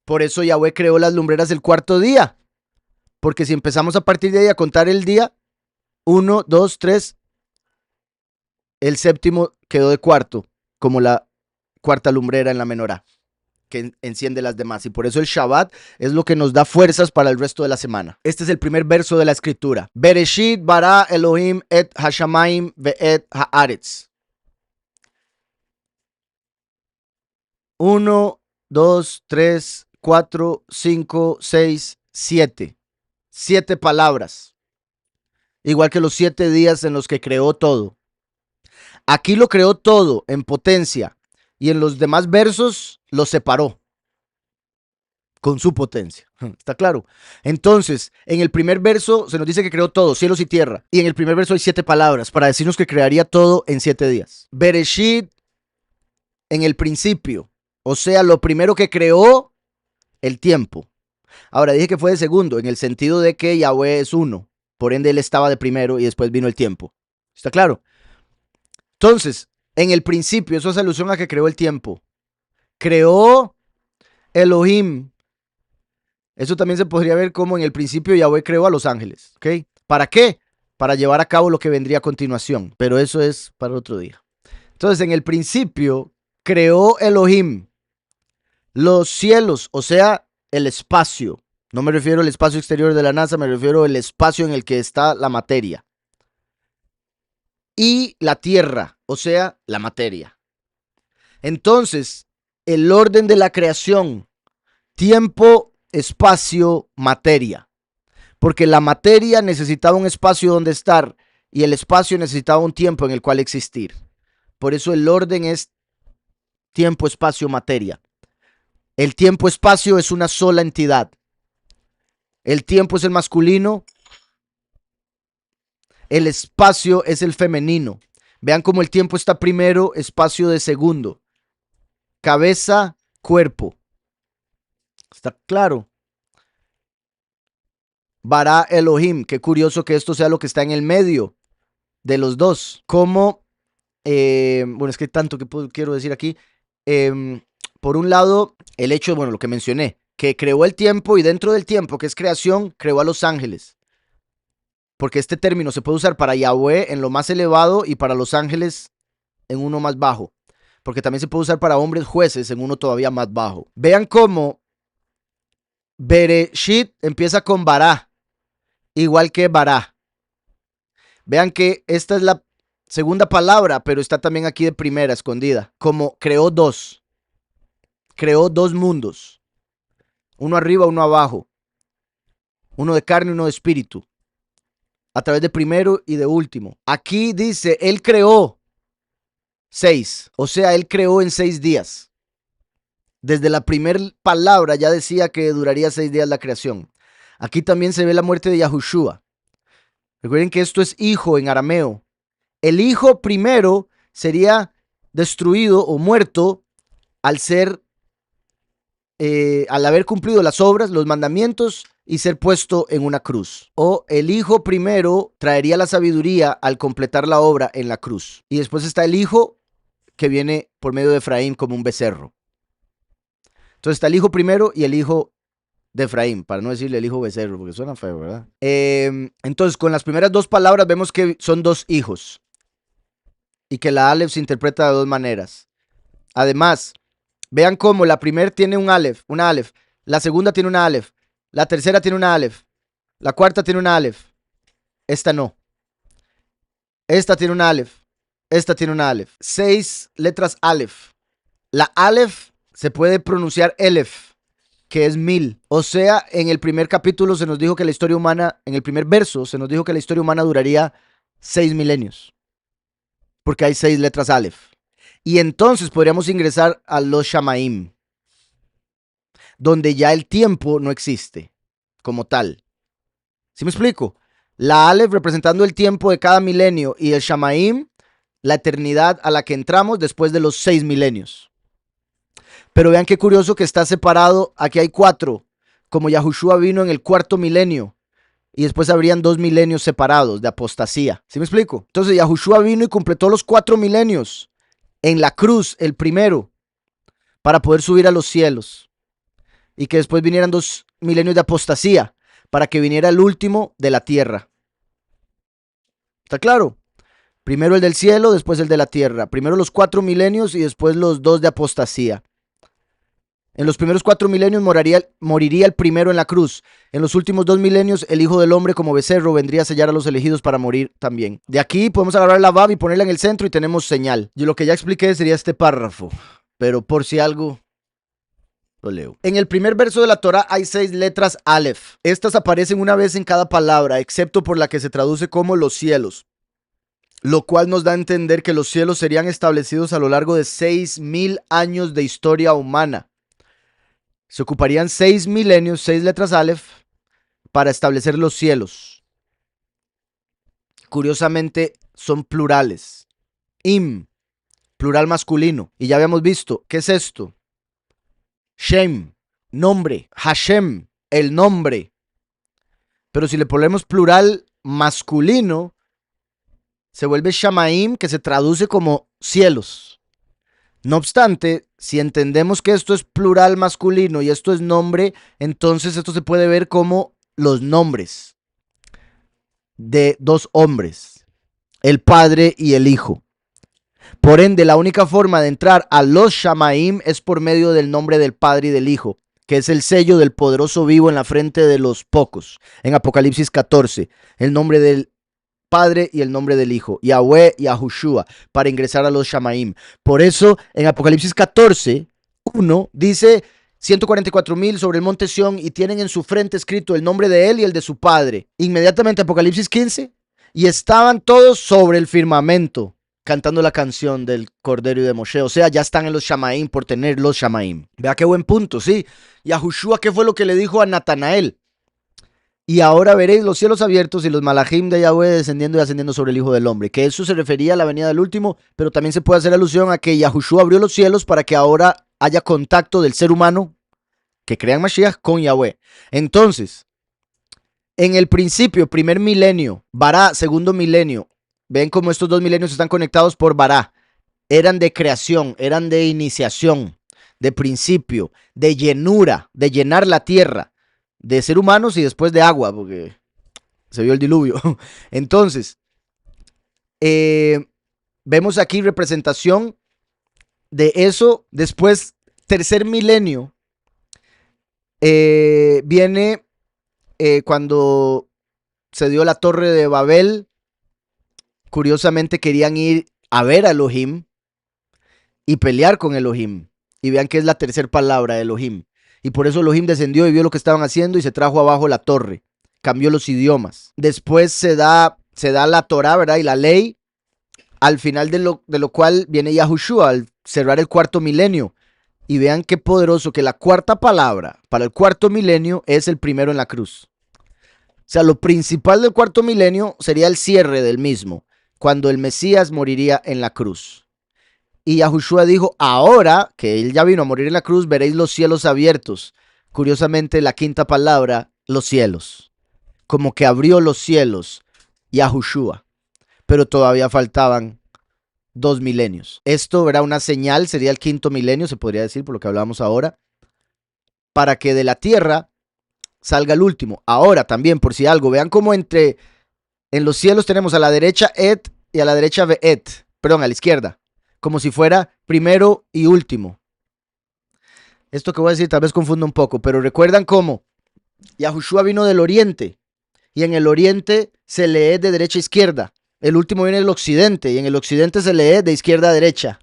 [SPEAKER 1] Por eso Yahweh creó las lumbreras del cuarto día. Porque si empezamos a partir de ahí a contar el día, 1, 2, 3, el séptimo quedó de cuarto, como la cuarta lumbrera en la menorá, que enciende las demás. Y por eso el Shabbat es lo que nos da fuerzas para el resto de la semana. Este es el primer verso de la escritura. Bereshit bara Elohim et hashamayim ve'et haaretz. 1, 2, 3, 4, 5, 6, 7. 7 palabras. Igual que los 7 días en los que creó todo. Aquí lo creó todo en potencia y en los demás versos lo separó con su potencia. ¿Está claro? Entonces, en el primer verso se nos dice que creó todo, cielos y tierra. Y en el primer verso hay 7 palabras para decirnos que crearía todo en 7 días. Bereshit, en el principio. O sea, lo primero que creó, el tiempo. Ahora dije que fue de segundo, en el sentido de que Yahweh es uno. Por ende, él estaba de primero y después vino el tiempo. ¿Está claro? Entonces, en el principio, eso es alusión a que creó el tiempo. Creó Elohim. Eso también se podría ver como en el principio Yahweh creó a los ángeles. ¿Ok? ¿Para qué? Para llevar a cabo lo que vendría a continuación. Pero eso es para otro día. Entonces, en el principio, creó Elohim los cielos, o sea, el espacio. No me refiero al espacio exterior de la NASA, me refiero al espacio en el que está la materia. Y la tierra, o sea, la materia. Entonces, el orden de la creación, tiempo, espacio, materia. Porque la materia necesitaba un espacio donde estar y el espacio necesitaba un tiempo en el cual existir. Por eso el orden es tiempo, espacio, materia. El tiempo-espacio es una sola entidad. El tiempo es el masculino. El espacio es el femenino. Vean cómo el tiempo está primero, espacio de segundo. Cabeza, cuerpo. ¿Está claro? Bara Elohim. Qué curioso que esto sea lo que está en el medio de los dos. Como, bueno, es que tanto que quiero decir aquí. Por un lado, el hecho, bueno, lo que mencioné, que creó el tiempo y dentro del tiempo, que es creación, creó a los ángeles. Porque este término se puede usar para Yahweh en lo más elevado y para los ángeles en uno más bajo. Porque también se puede usar para hombres jueces en uno todavía más bajo. Vean cómo Bereshit empieza con Bará, igual que Bará. Vean que esta es la segunda palabra, pero está también aquí de primera, escondida. Como creó dos. Creó dos mundos. Uno arriba, uno abajo. Uno de carne y uno de espíritu. A través de primero y de último. Aquí dice, él creó 6. O sea, él creó en 6 días. Desde la primera palabra ya decía que duraría 6 días la creación. Aquí también se ve la muerte de Yahushua. Recuerden que esto es hijo en arameo. El hijo primero sería destruido o muerto al al haber cumplido las obras, los mandamientos y ser puesto en una cruz. O el hijo primero traería la sabiduría al completar la obra en la cruz. Y después está el hijo que viene por medio de Efraín como un becerro. Entonces está el hijo primero y el hijo de Efraín, para no decirle el hijo becerro, porque suena feo, ¿verdad? Entonces, con las primeras dos palabras vemos que son dos hijos y que la Aleph se interpreta de dos maneras. Además, vean cómo la primera tiene una Aleph, la segunda tiene una Aleph, la tercera tiene una Aleph, la cuarta tiene una Aleph, esta no. Esta tiene una Aleph, esta tiene una Aleph. 6 letras Aleph. La Aleph se puede pronunciar Elef, que es 1000. O sea, en el primer capítulo se nos dijo que la historia humana, en el primer verso se nos dijo que la historia humana duraría 6 milenios. Porque hay 6 letras Aleph. Y entonces podríamos ingresar a los Shamaim, donde ya el tiempo no existe como tal. ¿Sí me explico? La Aleph representando el tiempo de cada milenio y el Shamaim, la eternidad a la que entramos después de los 6 milenios. Pero vean qué curioso que está separado. Aquí hay 4, como Yahushua vino en el 4.º milenio. Y después habrían 2 milenios separados de apostasía. ¿Sí me explico? Entonces Yahushua vino y completó los 4 milenios en la cruz, el primero, para poder subir a los cielos. Y que después vinieran 2 milenios de apostasía, para que viniera el último de la tierra. ¿Está claro? Primero el del cielo, después el de la tierra. Primero los 4 milenios y después los 2 de apostasía. En los primeros 4 milenios moriría el primero en la cruz. En los últimos 2 milenios, el Hijo del Hombre como becerro vendría a sellar a los elegidos para morir también. De aquí podemos agarrar la Vav y ponerla en el centro y tenemos señal. Y lo que ya expliqué sería este párrafo, pero por si algo, lo leo. En el primer verso de la Torah hay 6 letras Aleph. Estas aparecen una vez en cada palabra, excepto por la que se traduce como los cielos, lo cual nos da a entender que los cielos serían establecidos a lo largo de 6.000 años de historia humana. Se ocuparían 6 milenios, 6 letras Aleph, para establecer los cielos. Curiosamente, son plurales. Im, plural masculino. Y ya habíamos visto, ¿qué es esto? Shem, nombre. Hashem, el nombre. Pero si le ponemos plural masculino, se vuelve Shamaim, que se traduce como cielos. No obstante, si entendemos que esto es plural masculino y esto es nombre, entonces esto se puede ver como los nombres de 2 hombres, el Padre y el Hijo. Por ende, la única forma de entrar a los Shamaim es por medio del nombre del Padre y del Hijo, que es el sello del poderoso vivo en la frente de los pocos. En Apocalipsis 14, el nombre del Padre y el nombre del Hijo, Yahweh y Yahushua, para ingresar a los Shamaim. Por eso, en Apocalipsis 14, 1, dice 144,000 sobre el monte Sión y tienen en su frente escrito el nombre de él y el de su padre. Inmediatamente Apocalipsis 15, y estaban todos sobre el firmamento, cantando la canción del Cordero y de Moshe. O sea, ya están en los Shamaim por tener los Shamaim. Vea qué buen punto, sí. Yahushua, ¿qué fue lo que le dijo a Natanael? Y ahora veréis los cielos abiertos y los malajim de Yahweh descendiendo y ascendiendo sobre el Hijo del Hombre. Que eso se refería a la venida del último, pero también se puede hacer alusión a que Yahushua abrió los cielos para que ahora haya contacto del ser humano que crea en Mashiach con Yahweh. Entonces, en el principio, primer milenio, Bará, segundo milenio, ven cómo estos 2 milenios están conectados por Bará. Eran de creación, eran de iniciación, de principio, de llenura, de llenar la tierra. De ser humanos y después de agua, porque se vio el diluvio. Entonces, vemos aquí representación de eso. Después, tercer milenio, viene cuando se dio la torre de Babel. Curiosamente querían ir a ver a Elohim y pelear con Elohim. Y vean que es la tercera palabra, Elohim. Y por eso Elohim descendió y vio lo que estaban haciendo y se trajo abajo la torre. Cambió los idiomas. Después se da la Torah, ¿verdad? Y la ley. Al final de lo cual viene Yahushua al cerrar el 4.º milenio. Y vean qué poderoso que la cuarta palabra para el 4.º milenio es el primero en la cruz. O sea, lo principal del 4.º milenio sería el cierre del mismo, cuando el Mesías moriría en la cruz. Y Yahushua dijo, ahora que él ya vino a morir en la cruz, veréis los cielos abiertos. Curiosamente, la quinta palabra, los cielos. Como que abrió los cielos Yahushua. Pero todavía faltaban 2 milenios. Esto era una señal, sería el 5.º milenio, se podría decir, por lo que hablábamos ahora. para que de la tierra salga el último. Ahora también, por si algo, vean cómo en los cielos tenemos a la derecha et y a la derecha ve'et, perdón, a la izquierda, como si fuera primero y último. Esto que voy a decir tal vez confunda un poco, pero recuerdan cómo Yahushua vino del oriente y en el oriente se lee de derecha a izquierda. El último viene del occidente y en el occidente se lee de izquierda a derecha.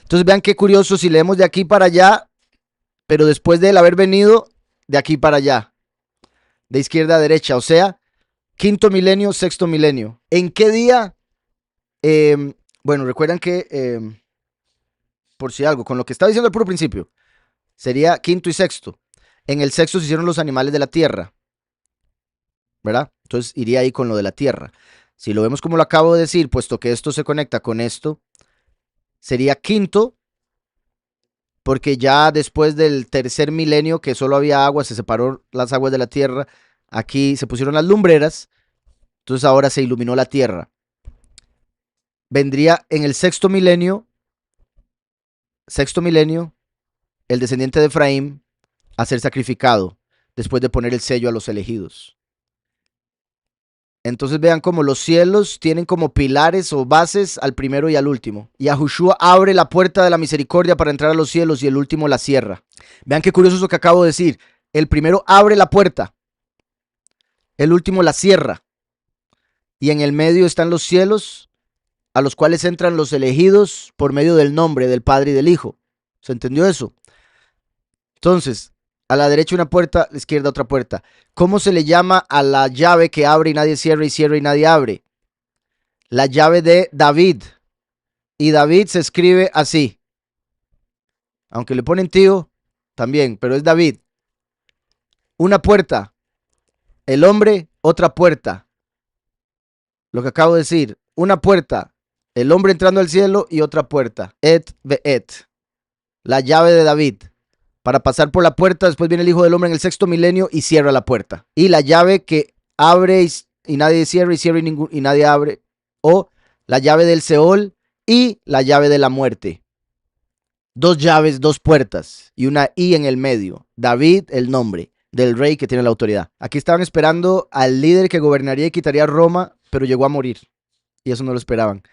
[SPEAKER 1] Entonces vean qué curioso si leemos de aquí para allá, pero después de él haber venido de aquí para allá, de izquierda a derecha, o sea, quinto milenio, sexto milenio. ¿En qué día? Bueno, recuerdan que, por si algo, con lo que estaba diciendo al puro principio, sería quinto y sexto. En el sexto se hicieron los animales de la tierra, ¿verdad? Entonces iría ahí con lo de la tierra. Si lo vemos como lo acabo de decir, puesto que esto se conecta con esto, sería quinto, porque ya después del tercer milenio, que solo había agua, se separó las aguas de la tierra, aquí se pusieron las lumbreras, entonces ahora se iluminó la tierra. Vendría en el sexto milenio, el descendiente de Efraín a ser sacrificado, después de poner el sello a los elegidos. Entonces vean cómo los cielos tienen como pilares o bases al primero y al último. Y Yahushua abre la puerta de la misericordia para entrar a los cielos y el último la cierra. Vean qué curioso eso que acabo de decir. El primero abre la puerta, el último la cierra. Y en el medio están los cielos a los cuales entran los elegidos por medio del nombre del Padre y del Hijo. ¿Se entendió eso? Entonces, a la derecha una puerta, a la izquierda otra puerta. ¿Cómo se le llama a la llave que abre y nadie cierra y cierra y nadie abre? La llave de David. Y David se escribe así. Aunque le ponen tío, también, pero es David. Una puerta. El hombre, otra puerta. Lo que acabo de decir. Una puerta. El hombre entrando al cielo y otra puerta. Et ve'et. La llave de David. Para pasar por la puerta, después viene el Hijo del Hombre en el sexto milenio y cierra la puerta. Y la llave que abre y nadie cierra y nadie abre. O la llave del Seol y la llave de la muerte. Dos llaves, dos puertas y una I en el medio. David, el nombre del rey que tiene la autoridad. Aquí estaban esperando al líder que gobernaría y quitaría Roma, pero llegó a morir. Y eso no lo esperaban.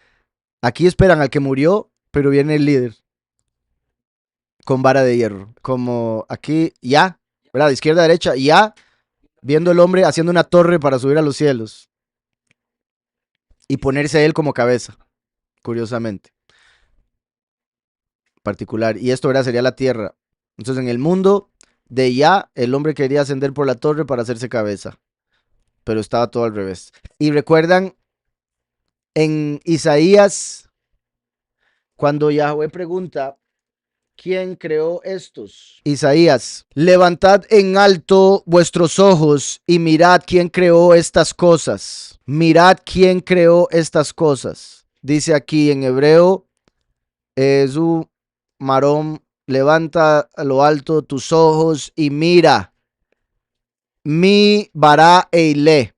[SPEAKER 1] Aquí esperan al que murió, pero viene el líder con vara de hierro. Como aquí, ya, ¿verdad? De izquierda a derecha, ya, viendo el hombre haciendo una torre para subir a los cielos. Y ponerse a él como cabeza, curiosamente. Particular. Y esto, ¿verdad? Sería la tierra. Entonces, en el mundo de ya, el hombre quería ascender por la torre para hacerse cabeza. Pero estaba todo al revés. Y recuerdan en Isaías, cuando Yahweh pregunta, ¿quién creó estos? Isaías, levantad en alto vuestros ojos y mirad quién creó estas cosas. Mirad quién creó estas cosas. Dice aquí en hebreo, Ezu Marón, levanta a lo alto tus ojos y mira. Mi bara eile.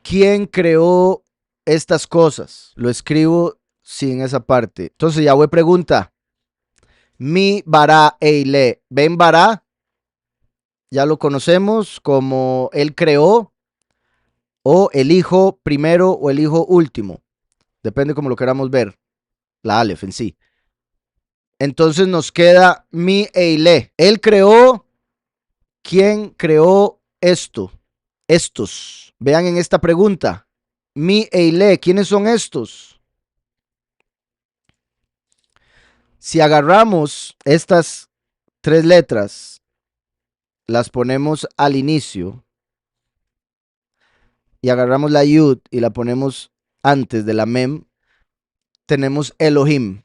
[SPEAKER 1] ¿Quién creó estas cosas? Lo escribo sin esa parte. Entonces Yahweh pregunta, mi bara eile. ¿Ven bara? Ya lo conocemos como él creó o el hijo primero o el hijo último. Depende como lo queramos ver. La Aleph en sí. Entonces nos queda mi eile. Él creó. ¿Quién creó esto? Estos. Vean en esta pregunta. Mi eile. ¿Quiénes son estos? Si agarramos estas tres letras, las ponemos al inicio y agarramos la yud y la ponemos antes de la mem, tenemos Elohim.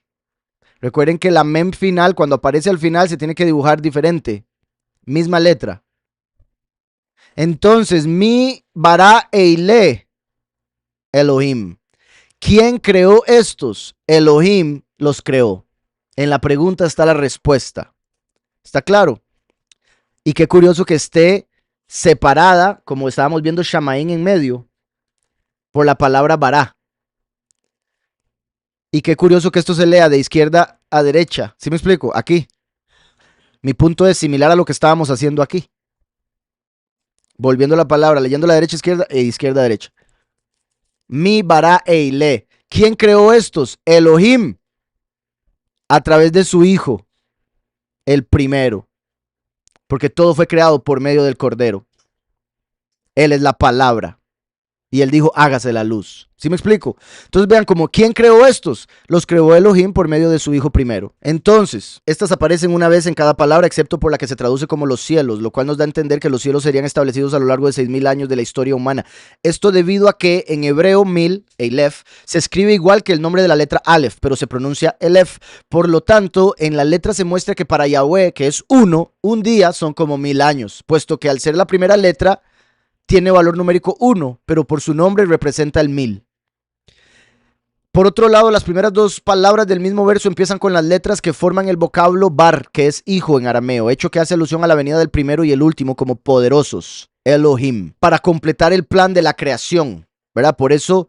[SPEAKER 1] Recuerden que la mem final, cuando aparece al final, se tiene que dibujar diferente. Misma letra. Entonces, mi bara eile, Elohim. ¿Quién creó estos? Elohim los creó. En la pregunta está la respuesta. ¿Está claro? Y qué curioso que esté separada, como estábamos viendo Shamaín en medio, por la palabra bará. Y qué curioso que esto se lea de izquierda a derecha. ¿Sí me explico? Aquí. Mi punto es similar a lo que estábamos haciendo aquí. Volviendo a la palabra, leyendo la derecha, izquierda e izquierda, derecha. Mi, bara, eile. ¿Quién creó estos? Elohim. A través de su hijo, el primero. Porque todo fue creado por medio del Cordero. Él es la palabra. Y él dijo, hágase la luz. ¿Sí me explico? Entonces vean como, ¿quién creó estos? Los creó Elohim por medio de su hijo primero. Entonces, estas aparecen una vez en cada palabra, excepto por la que se traduce como los cielos, lo cual nos da a entender que los cielos serían establecidos a lo largo de 6000 años de la historia humana. Esto debido a que en hebreo mil, Eilef, se escribe igual que el nombre de la letra Aleph, pero se pronuncia Elef. Por lo tanto, en la letra se muestra que para Yahweh, que es uno, un día son como 1000 años, puesto que al ser la primera letra, tiene valor numérico 1, pero por su nombre representa el 1000. Por otro lado, las primeras dos palabras del mismo verso empiezan con las letras que forman el vocablo bar, que es hijo en arameo, hecho que hace alusión a la venida del primero y el último como poderosos, Elohim, para completar el plan de la creación, ¿verdad? Por eso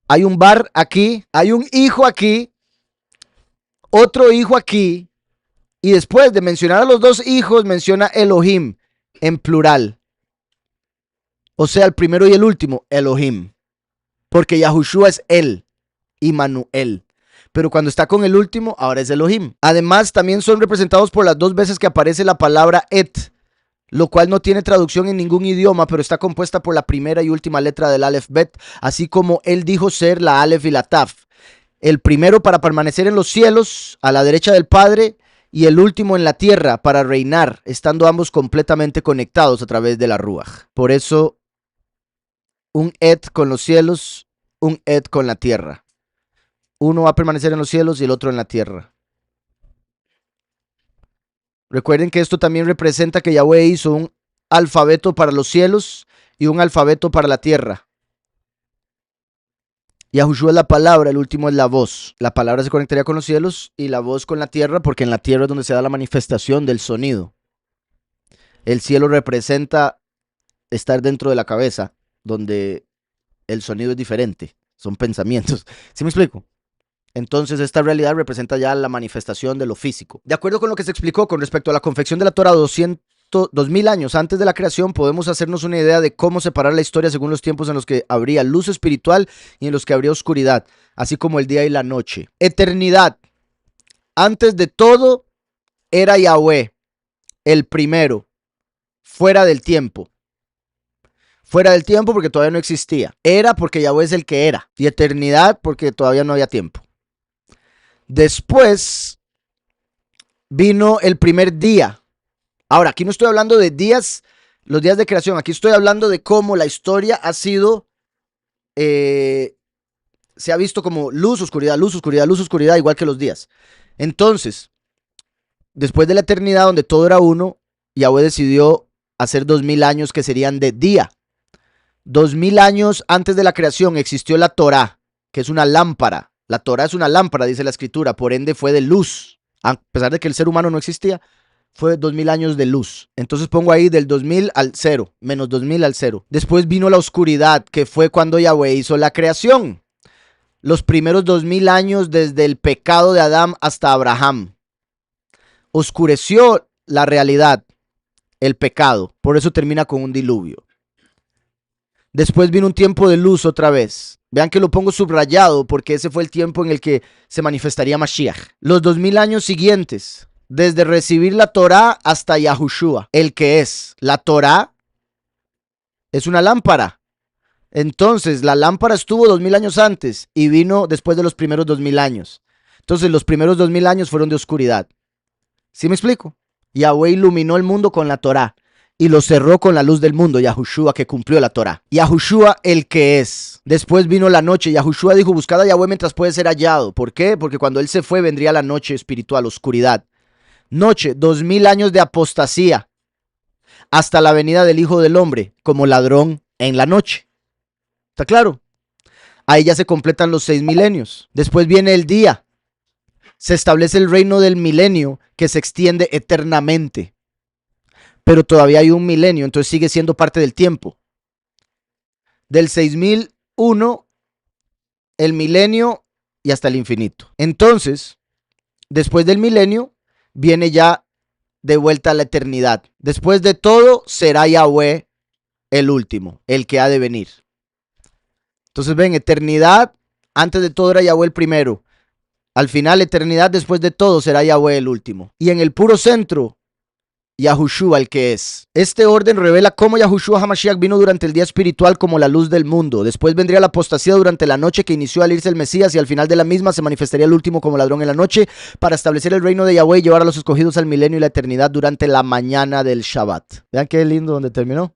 [SPEAKER 1] hay un bar aquí, hay un hijo aquí, otro hijo aquí, y después de mencionar a los dos hijos, menciona Elohim en plural. O sea, el primero y el último, Elohim. Porque Yahushua es él, Immanuel. Pero cuando está con el último, ahora es Elohim. Además, también son representados por las dos veces que aparece la palabra et, lo cual no tiene traducción en ningún idioma, pero está compuesta por la primera y última letra del Aleph Bet, así como él dijo ser la Aleph y la Taf. El primero para permanecer en los cielos, a la derecha del Padre, y el último en la tierra para reinar, estando ambos completamente conectados a través de la Ruach. Por eso, un et con los cielos, un et con la tierra. Uno va a permanecer en los cielos y el otro en la tierra. Recuerden que esto también representa que Yahweh hizo un alfabeto para los cielos y un alfabeto para la tierra. Yahushua es la palabra, el último es la voz. La palabra se conectaría con los cielos y la voz con la tierra, porque en la tierra es donde se da la manifestación del sonido. El cielo representa estar dentro de la cabeza, donde el sonido es diferente, son pensamientos. ¿Sí me explico? Entonces esta realidad representa ya la manifestación de lo físico. De acuerdo con lo que se explicó con respecto a la confección de la Torah 2000 años antes de la creación, podemos hacernos una idea de cómo separar la historia según los tiempos en los que habría luz espiritual y en los que habría oscuridad, así como el día y la noche. Eternidad. Antes de todo era Yahweh, el primero, fuera del tiempo. Fuera del tiempo porque todavía no existía. Era porque Yahweh es el que era. Y eternidad porque todavía no había tiempo. Después vino el primer día. Ahora, aquí no estoy hablando de días, los días de creación. Aquí estoy hablando de cómo la historia ha sido, se ha visto como luz, oscuridad, luz, oscuridad, luz, oscuridad, igual que los días. Entonces, después de la eternidad donde todo era uno, Yahweh decidió hacer 2000 años que serían de día. 2000 años antes de la creación existió la Torá, que es una lámpara. La Torá es una lámpara, dice la escritura, por ende fue de luz. A pesar de que el ser humano no existía, fue 2000 años de luz. Entonces pongo ahí del 2000 al 0, menos 2000 al 0. Después vino la oscuridad, que fue cuando Yahweh hizo la creación. Los primeros 2000 años desde el pecado de Adán hasta Abraham. Oscureció la realidad, el pecado. Por eso termina con un diluvio. Después vino un tiempo de luz otra vez. Vean que lo pongo subrayado porque ese fue el tiempo en el que se manifestaría Mashiach. Los 2000 años siguientes, desde recibir la Torá hasta Yahushua, el que es. La Torá es una lámpara. Entonces, la lámpara estuvo 2000 años antes y vino después de los primeros 2000 años. Entonces, los primeros 2000 años fueron de oscuridad. ¿Sí me explico? Yahweh iluminó el mundo con la Torá y lo cerró con la luz del mundo, Yahushua, que cumplió la Torá. Yahushua, el que es. Después vino la noche. Yahushua dijo, buscad a Yahweh mientras puede ser hallado. ¿Por qué? Porque cuando él se fue, vendría la noche espiritual, oscuridad. Noche, 2000 años de apostasía, hasta la venida del Hijo del Hombre, como ladrón en la noche. ¿Está claro? Ahí ya se completan los 6 milenios. Después viene el día. Se establece el reino del milenio que se extiende eternamente. Pero todavía hay un milenio, entonces sigue siendo parte del tiempo. Del 6001, el milenio y hasta el infinito. Entonces, después del milenio, viene ya de vuelta a la eternidad. Después de todo, será Yahweh el último, el que ha de venir. Entonces ven, eternidad, antes de todo era Yahweh el primero. Al final, eternidad, después de todo, será Yahweh el último. Y en el puro centro, Yahushua el que es. Este orden revela cómo Yahushua HaMashiach vino durante el día espiritual como la luz del mundo. Después vendría la apostasía durante la noche que inició al irse el Mesías, y al final de la misma se manifestaría el último como ladrón en la noche para establecer el reino de Yahweh y llevar a los escogidos al milenio y la eternidad durante la mañana del Shabbat. Vean qué lindo donde terminó.